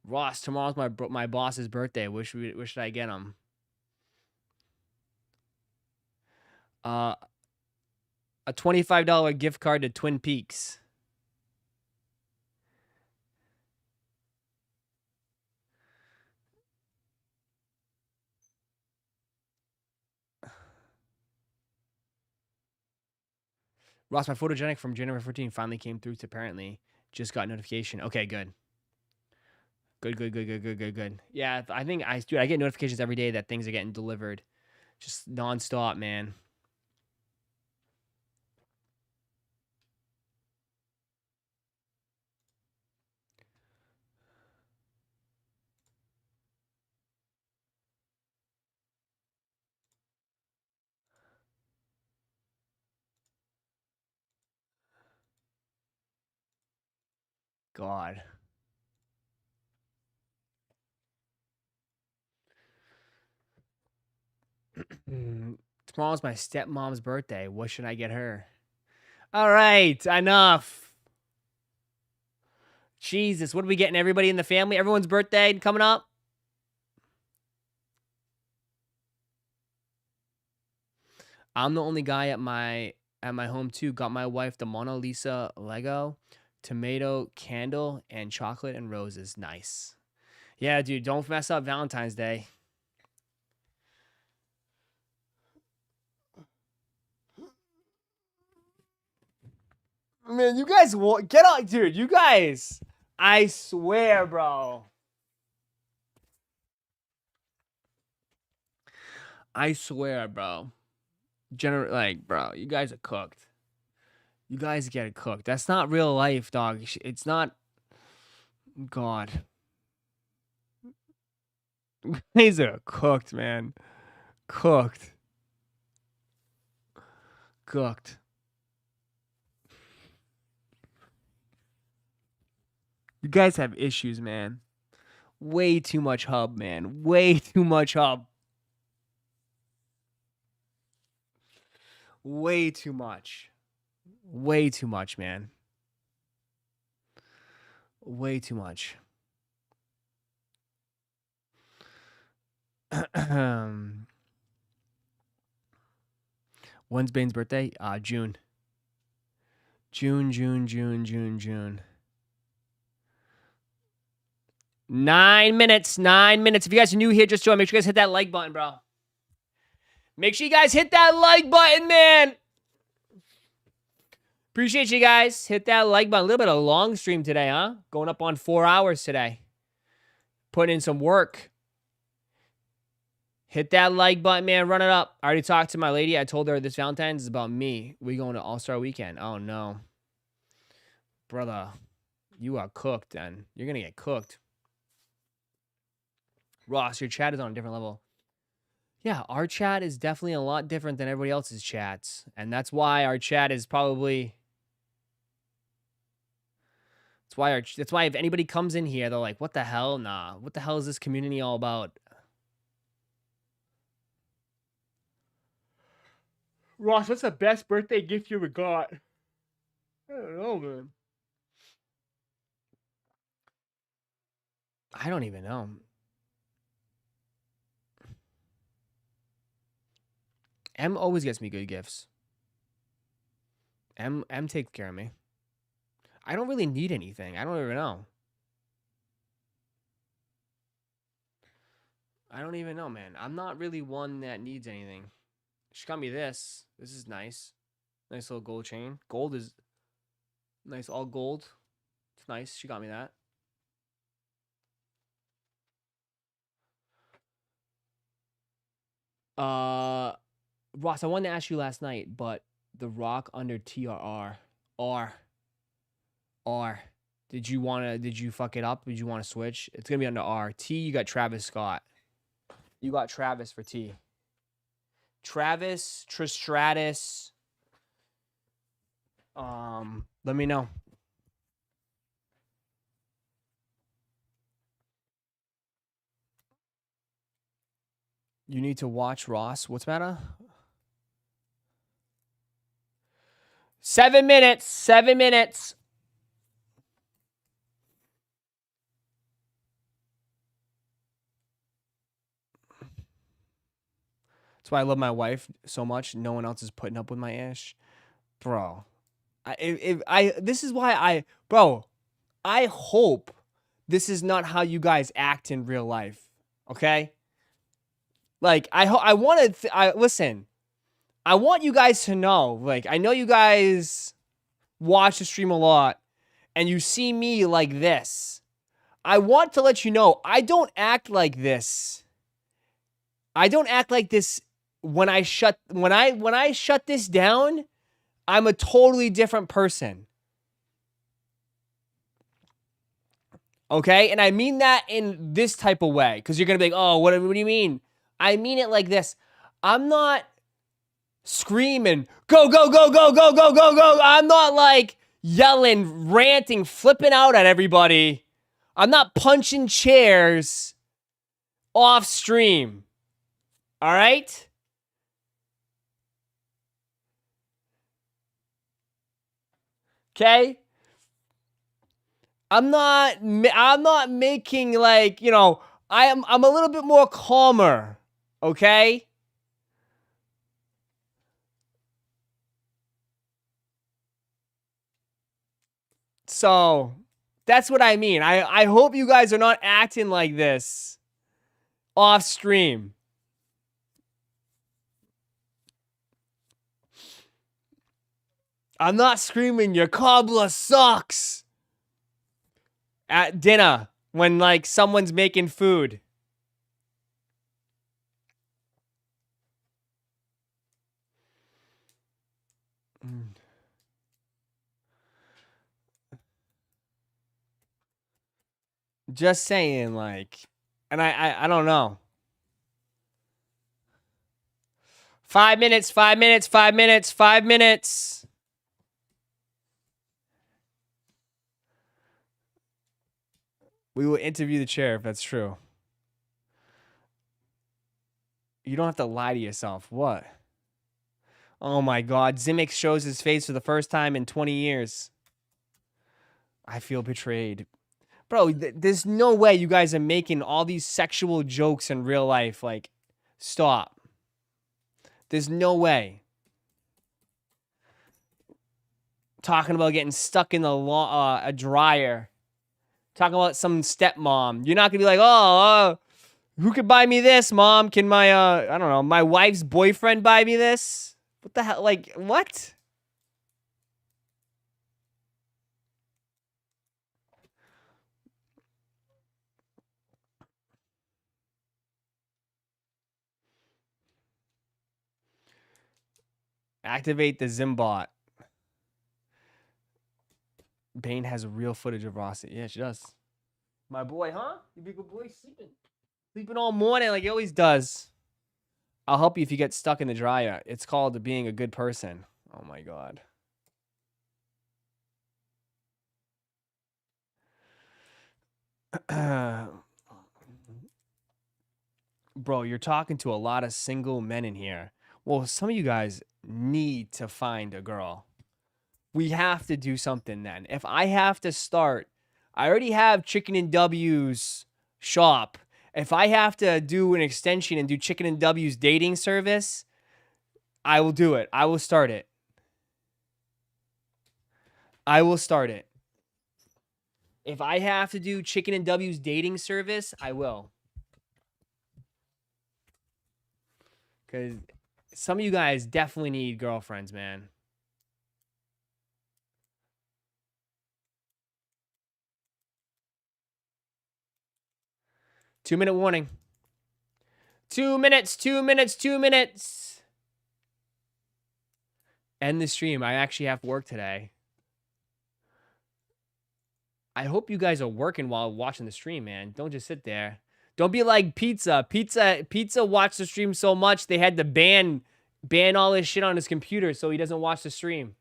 Ross, tomorrow's my boss's birthday. What should I get him? A $25 gift card to Twin Peaks. Ross, my photogenic from January 14 finally came through to apparently. Just got notification. Okay, good. Good. Yeah, I think I get notifications every day that things are getting delivered. Just nonstop, man. God. Tomorrow's my stepmom's birthday. What should I get her? All right, enough. Jesus, what are we getting everybody in the family? Everyone's birthday coming up? I'm the only guy at my home too. Got my wife the Mona Lisa Lego, tomato candle, and chocolate and roses. Nice. Yeah, dude, don't mess up Valentine's Day. Man, you guys get on, dude. You guys, I swear, bro. I swear, bro. Like, bro, you guys are cooked. You guys get cooked. That's not real life, dog. It's not. God. You guys are cooked, man. Cooked. Cooked. You guys have issues, man. Way too much hub, man. Way too much hub. Way too much. Way too much, man. Way too much. When's Bane's birthday? June. June. 9 minutes. 9 minutes. If you guys are new here, just join. Make sure you guys hit that like button, bro. Make sure you guys hit that like button, man. Appreciate you guys. Hit that like button. A little bit of a long stream today, huh? Going up on 4 hours today. Putting in some work. Hit that like button, man. Run it up. I already talked to my lady. I told her this Valentine's is about me. We going to All-Star Weekend. Oh, no. Brother, you are cooked, then. You're going to get cooked. Ross, your chat is on a different level. Yeah, our chat is definitely a lot different than everybody else's chats. And that's why our chat is probably... That's why if anybody comes in here, they're like, what the hell? Nah. What the hell is this community all about? Ross, what's the best birthday gift you ever got? I don't know, man. I don't even know. M always gets me good gifts. M takes care of me. I don't really need anything. I don't even know. I don't even know, man. I'm not really one that needs anything. She got me this. This is nice. Nice little gold chain. Gold is nice, all gold. It's nice. She got me that. Ross, I wanted to ask you last night, but the rock under TRR. R. Did you fuck it up? Did you want to switch? It's gonna be under R. T, you got Travis Scott. You got Travis for T. Travis, Tristratus. Let me know. You need to watch Ross. What's the matter? 7 minutes. 7 minutes. That's why I love my wife so much. No one else is putting up with my ass. Bro. This is why I hope this is not how you guys act in real life. Okay? Like, listen. I want you guys to know, like, I know you guys watch the stream a lot and you see me like this. I want to let you know, I don't act like this. I don't act like this when I shut this down. I'm a totally different person. Okay? And I mean that in this type of way. Because you're going to be like, oh, what do you mean? I mean it like this. I'm not screaming, go, go, go, go, go, go, go, go. I'm not like yelling, ranting, flipping out at everybody. I'm not punching chairs off stream. All right? Okay? I'm not making like, you know, I'm a little bit more calmer, okay? So, that's what I mean. I hope you guys are not acting like this off stream. I'm not screaming, your cobbler sucks. At dinner, when like someone's making food. Just saying, like, and I don't know. 5 minutes, 5 minutes, 5 minutes, 5 minutes. We will interview the chair if that's true. You don't have to lie to yourself. What? Oh my God. Zimix shows his face for the first time in 20 years. I feel betrayed. Bro, there's no way you guys are making all these sexual jokes in real life. Like, stop. There's no way. Talking about getting stuck in a dryer. Talking about some stepmom. You're not going to be like, oh, who could buy me this, mom? Can my, I don't know, my wife's boyfriend buy me this? What the hell? Like, what? Activate the Zimbot. Bane has real footage of Rossi. Yeah, she does. My boy, huh? You big boy sleeping. Sleeping all morning like he always does. I'll help you if you get stuck in the dryer. It's called being a good person. Oh my God. Bro, you're talking to a lot of single men in here. Well, some of you guys need to find a girl. We have to do something then. If I have to start, I already have Chicken and W's shop. If I have to do an extension and do Chicken and W's dating service, I will do it. I will start it. I will start it. If I have to do Chicken and W's dating service, I will. Because some of you guys definitely need girlfriends, man. Two-minute warning. 2 minutes, 2 minutes, 2 minutes. End the stream. I actually have work today. I hope you guys are working while watching the stream, man. Don't just sit there. Don't be like Pizza. Pizza watched the stream so much they had to ban all his shit on his computer so he doesn't watch the stream.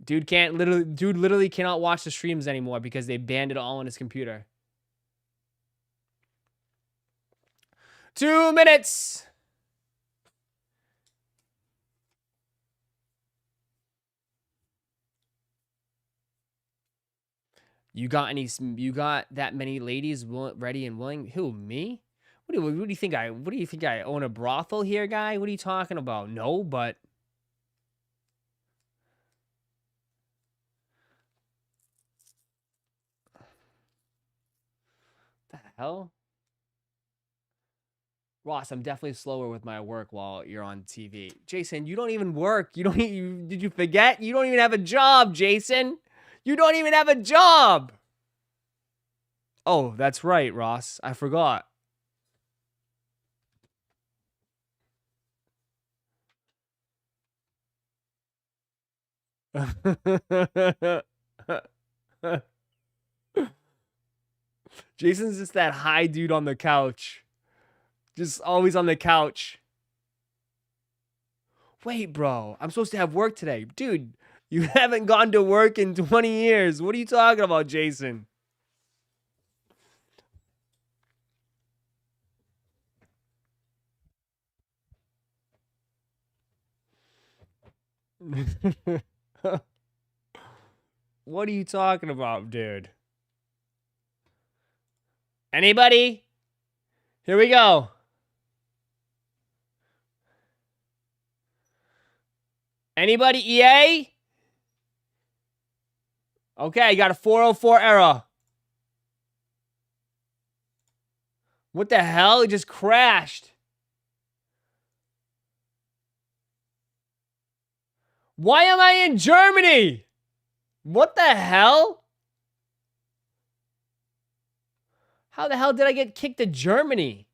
Dude literally cannot watch the streams anymore because they banned it all on his computer. 2 minutes. You got that many ladies ready and willing? Who, me? What do you think I own a brothel here, guy? What are you talking about? No, but the hell? Ross, I'm definitely slower with my work while you're on TV. Jason, you don't even work. Did you forget? You don't even have a job, Jason. You don't even have a job. Oh, that's right, Ross. I forgot. Jason's just that high dude on the couch. Just always on the couch. Wait, bro. I'm supposed to have work today. Dude, you haven't gone to work in 20 years. What are you talking about, Jason? What are you talking about, dude? Anybody? Here we go. Anybody, EA? Okay, you got a 404 error. What the hell? It just crashed. Why am I in Germany? What the hell? How the hell did I get kicked to Germany?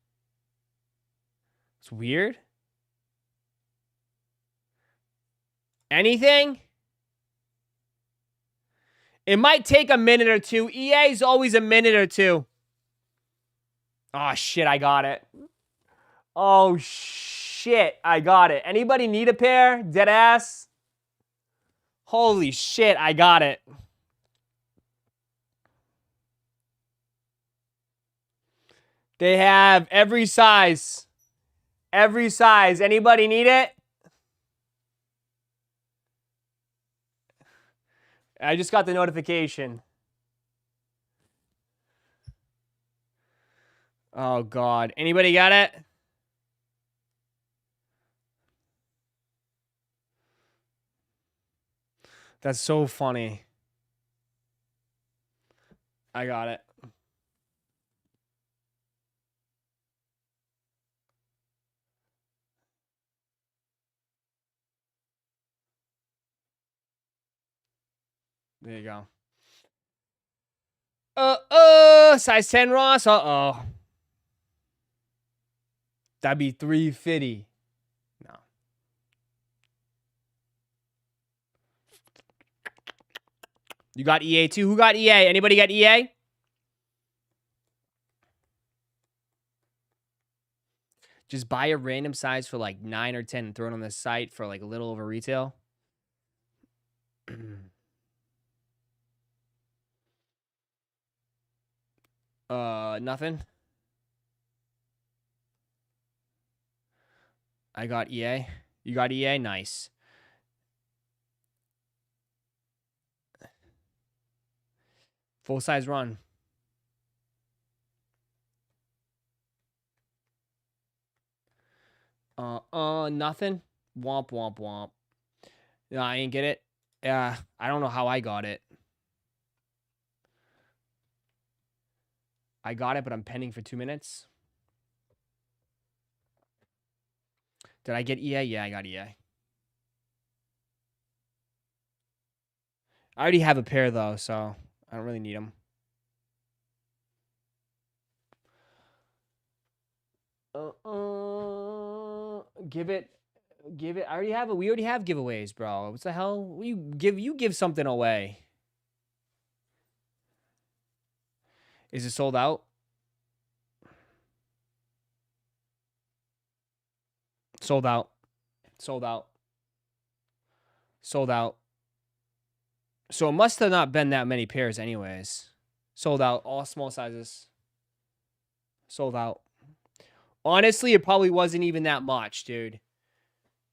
It's weird. Anything? It might take a minute or two. EA is always a minute or two. Oh, shit, I got it. Oh, shit, I got it. Anybody need a pair? Deadass? Holy shit, I got it. They have every size. Every size. Anybody need it? I just got the notification. Oh, God. Anybody got it? That's so funny. I got it. There you go. Size 10 Ross. Uh-oh. That'd be 350. No. You got EA too? Who got EA? Anybody got EA? Just buy a random size for like 9 or 10 and throw it on the site for like a little over retail. Nothing. I got EA. You got EA? Nice. Full size run. Nothing. Womp, womp, womp. No, I ain't get it. Yeah, I don't know how I got it. I got it, but I'm pending for 2 minutes. Did I get EA? Yeah, I got EA. I already have a pair, though, so I don't really need them. Give it. I already have it. We already have giveaways, bro. What the hell? You give something away. Is it sold out? Sold out. Sold out. Sold out. So it must have not been that many pairs anyways. Sold out. All small sizes. Sold out. Honestly, it probably wasn't even that much, dude.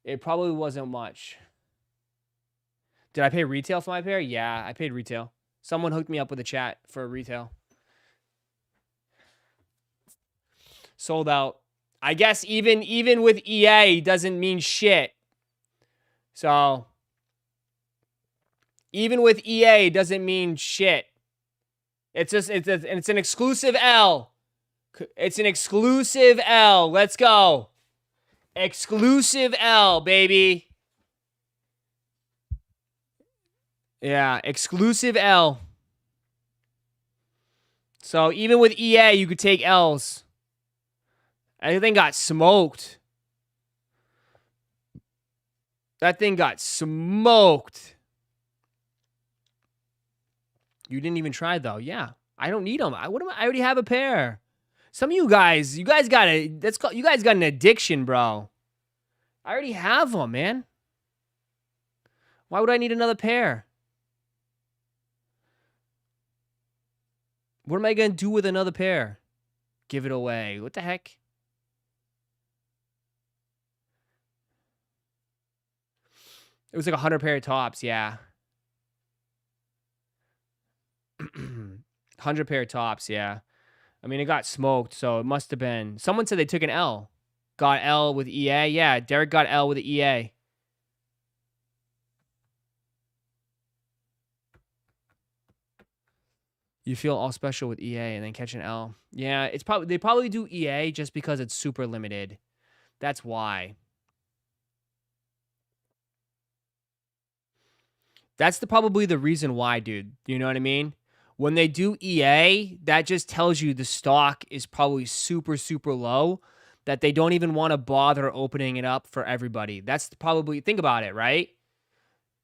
It probably wasn't much. Did I pay retail for my pair? Yeah, I paid retail. Someone hooked me up with a chat for retail. Sold out. I guess even with EA doesn't mean shit. So even with EA doesn't mean shit. It's just it's an exclusive L. It's an exclusive L. Let's go. Exclusive L, baby. Yeah, exclusive L. So even with EA, you could take L's. That thing got smoked. That thing got smoked. You didn't even try, though. Yeah, I don't need them. I already have a pair. Some of you guys got you guys got an addiction, bro. I already have them, man. Why would I need another pair? What am I going to do with another pair? Give it away. What the heck? It was like 100 pair of tops, yeah. 100 pair of tops, yeah. I mean, it got smoked, so it must have been... Someone said they took an L. Got L with EA. Yeah, Derek got L with the EA. You feel all special with EA and then catch an L. Yeah, it's probably they probably do EA just because it's super limited. That's why. That's probably the reason why, dude. You know what I mean? When they do EA, that just tells you the stock is probably super, super low, that they don't even want to bother opening it up for everybody. That's probably, think about it, right?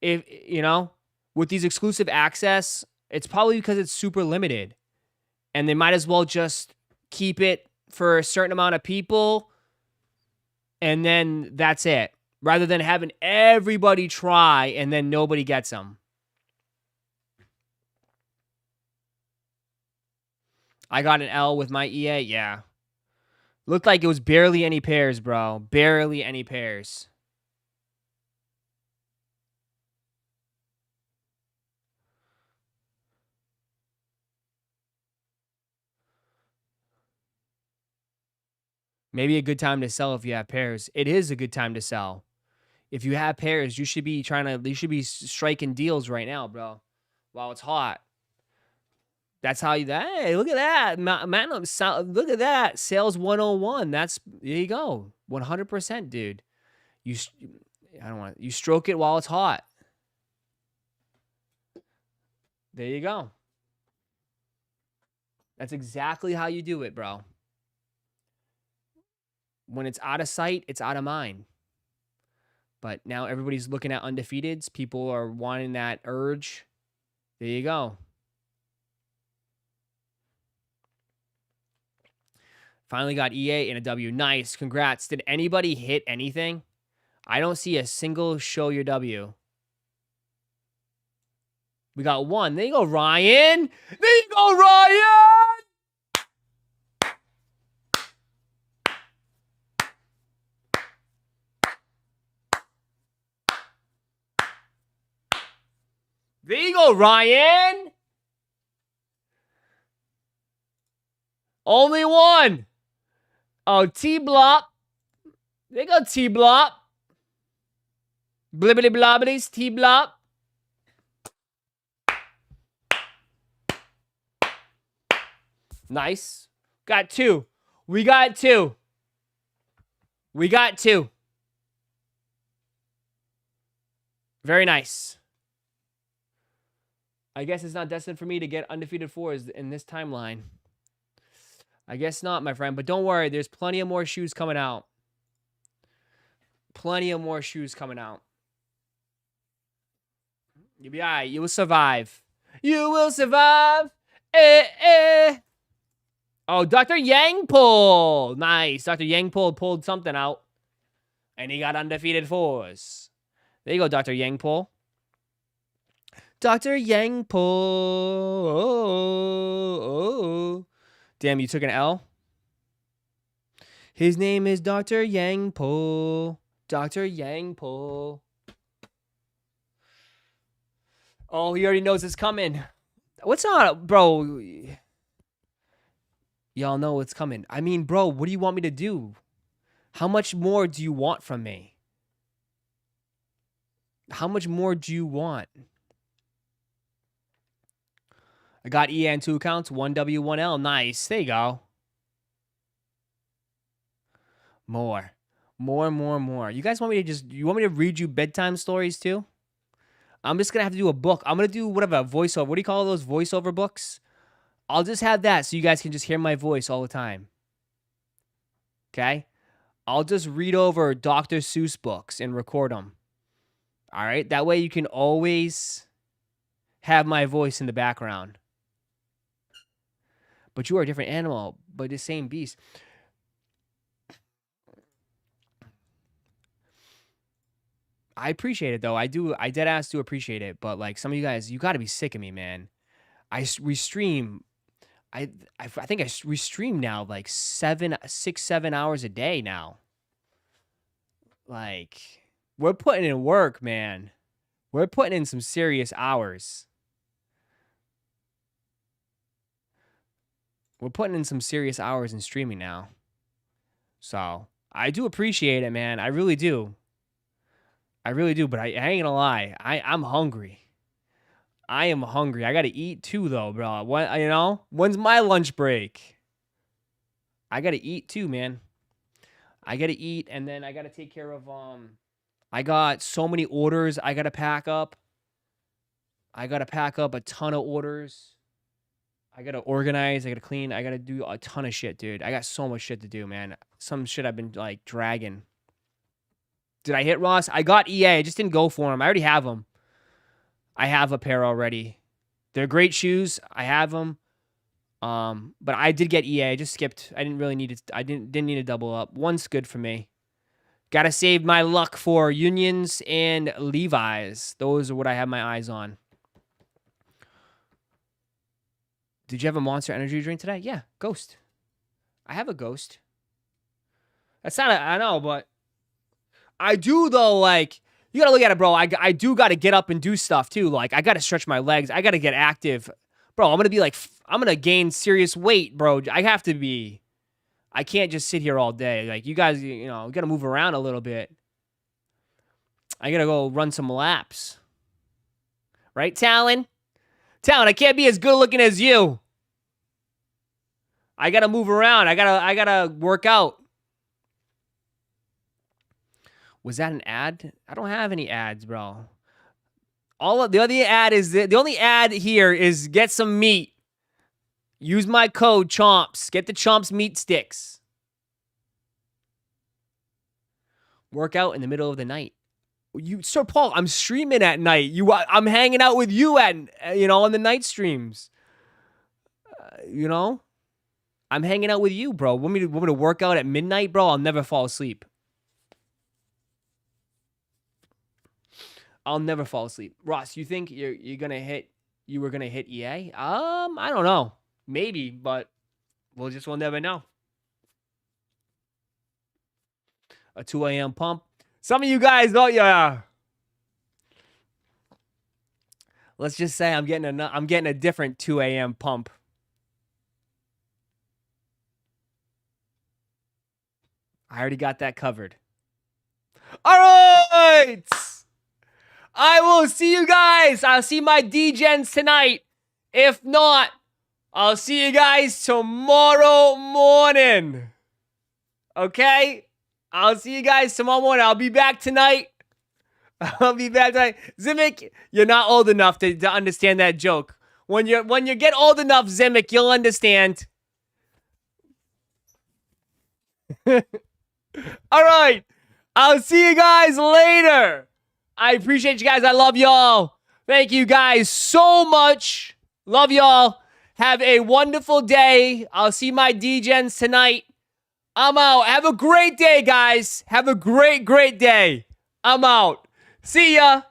If, you know, with these exclusive access, it's probably because it's super limited. And they might as well just keep it for a certain amount of people, and then that's it. Rather than having everybody try and then nobody gets them. I got an L with my EA, yeah. Looked like it was barely any pairs, bro. Barely any pairs. Maybe a good time to sell if you have pairs. It is a good time to sell. If you have pairs, you should be striking deals right now, bro. While it's hot. That's how you, hey, look at that. Man, look at that. Sales 101. There you go. 100%, dude. You stroke it while it's hot. There you go. That's exactly how you do it, bro. When it's out of sight, it's out of mind. But now everybody's looking at undefeateds. People are wanting that urge. There you go. Finally got EA in a W. Nice. Congrats. Did anybody hit anything? I don't see a single show your W. We got one. There you go, Ryan. There you go, Ryan. There you go, Ryan. Only one. Oh, T-Blop. There you go, T-Blop. Blibbity blobbities, T-Blop. Nice. Got two. We got two. We got two. Very nice. I guess it's not destined for me to get undefeated fours in this timeline. I guess not, my friend. But don't worry. There's plenty of more shoes coming out. Plenty of more shoes coming out. You'll be all right. You will survive. You will survive. Oh, Dr. Yang pulled. Nice. Dr. Yang pulled something out. And he got undefeated fours. There you go, Dr. Yang pull. Dr. Yang pull. Oh. Damn, you took an L? His name is Dr. Yang pull. Dr. Yang pull. Oh, he already knows it's coming. What's on, bro? Y'all know what's coming. I mean, bro, what do you want me to do? How much more do you want from me? How much more do you want? I got EA on 2 accounts, 1W, 1L. Nice. There you go. More. You guys want me to you want me to read you bedtime stories too? I'm just going to have to do a book. I'm going to do whatever, voiceover. What do you call those voiceover books? I'll just have that so you guys can just hear my voice all the time. Okay? I'll just read over Dr. Seuss books and record them. All right? That way you can always have my voice in the background. But you are a different animal, but the same beast. I appreciate it, though. I dead ass do appreciate it. But, like, some of you guys, you got to be sick of me, man. We stream. I think we stream now, like, 6, 7 hours a day now. Like, we're putting in work, man. We're putting in some serious hours. We're putting in some serious hours in streaming now. So, I do appreciate it, man. I really do. I really do, but I ain't gonna lie. I'm hungry. I am hungry. I gotta eat too, though, bro. What, you know? When's my lunch break? I gotta eat too, man. I gotta eat, and then I gotta take care of, I got so many orders I gotta pack up. I got to pack up a ton of orders. I got to organize. I got to clean. I got to do a ton of shit, dude. I got so much shit to do, man. Some shit I've been, like, dragging. Did I hit Ross? I got EA. I just didn't go for them. I already have them. I have a pair already. They're great shoes. I have them. But I did get EA. I just skipped. I didn't really need it. I didn't need to double up. One's good for me. Gotta save my luck for Unions and Levi's. Those are what I have my eyes on. Did you have a Monster Energy drink today? Yeah, Ghost. I have a Ghost. That's not I know, but I do, though, like, you gotta look at it, bro. I do gotta get up and do stuff, too. Like, I gotta stretch my legs. I gotta get active. Bro, I'm gonna be like, I'm gonna gain serious weight, bro. I have to be. I can't just sit here all day. Like, you guys, you know, you gotta move around a little bit. I gotta go run some laps. Right, Talon? Talon, I can't be as good looking as you. I gotta move around. I gotta work out. Was that an ad? I don't have any ads, bro. The only ad here is get some meat. Use my code Chomps. Get the Chomps meat sticks. Work out in the middle of the night. Sir Paul, I'm streaming at night. I'm hanging out with you on the night streams. I'm hanging out with you, bro. Want me to work out at midnight, bro? I'll never fall asleep. I'll never fall asleep. Ross, you think you were gonna hit EA? I don't know. Maybe, but we'll never know. A 2 a.m. pump. Some of you guys don't, yeah. Let's just say I'm getting a different 2 a.m. pump. I already got that covered. All right. I will see you guys. I'll see my D-Gens tonight. If not, I'll see you guys tomorrow morning. Okay? I'll see you guys tomorrow morning. I'll be back tonight. Zimic, you're not old enough to understand that joke. When you get old enough, Zimic, you'll understand. All right. I'll see you guys later. I appreciate you guys. I love y'all. Thank you guys so much. Love y'all. Have a wonderful day. I'll see my D-Gens tonight. I'm out. Have a great day, guys. Have a great, great day. I'm out. See ya.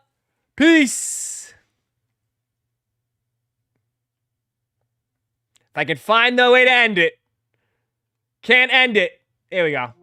Peace. If I could find the way to end it. Can't end it. Here we go.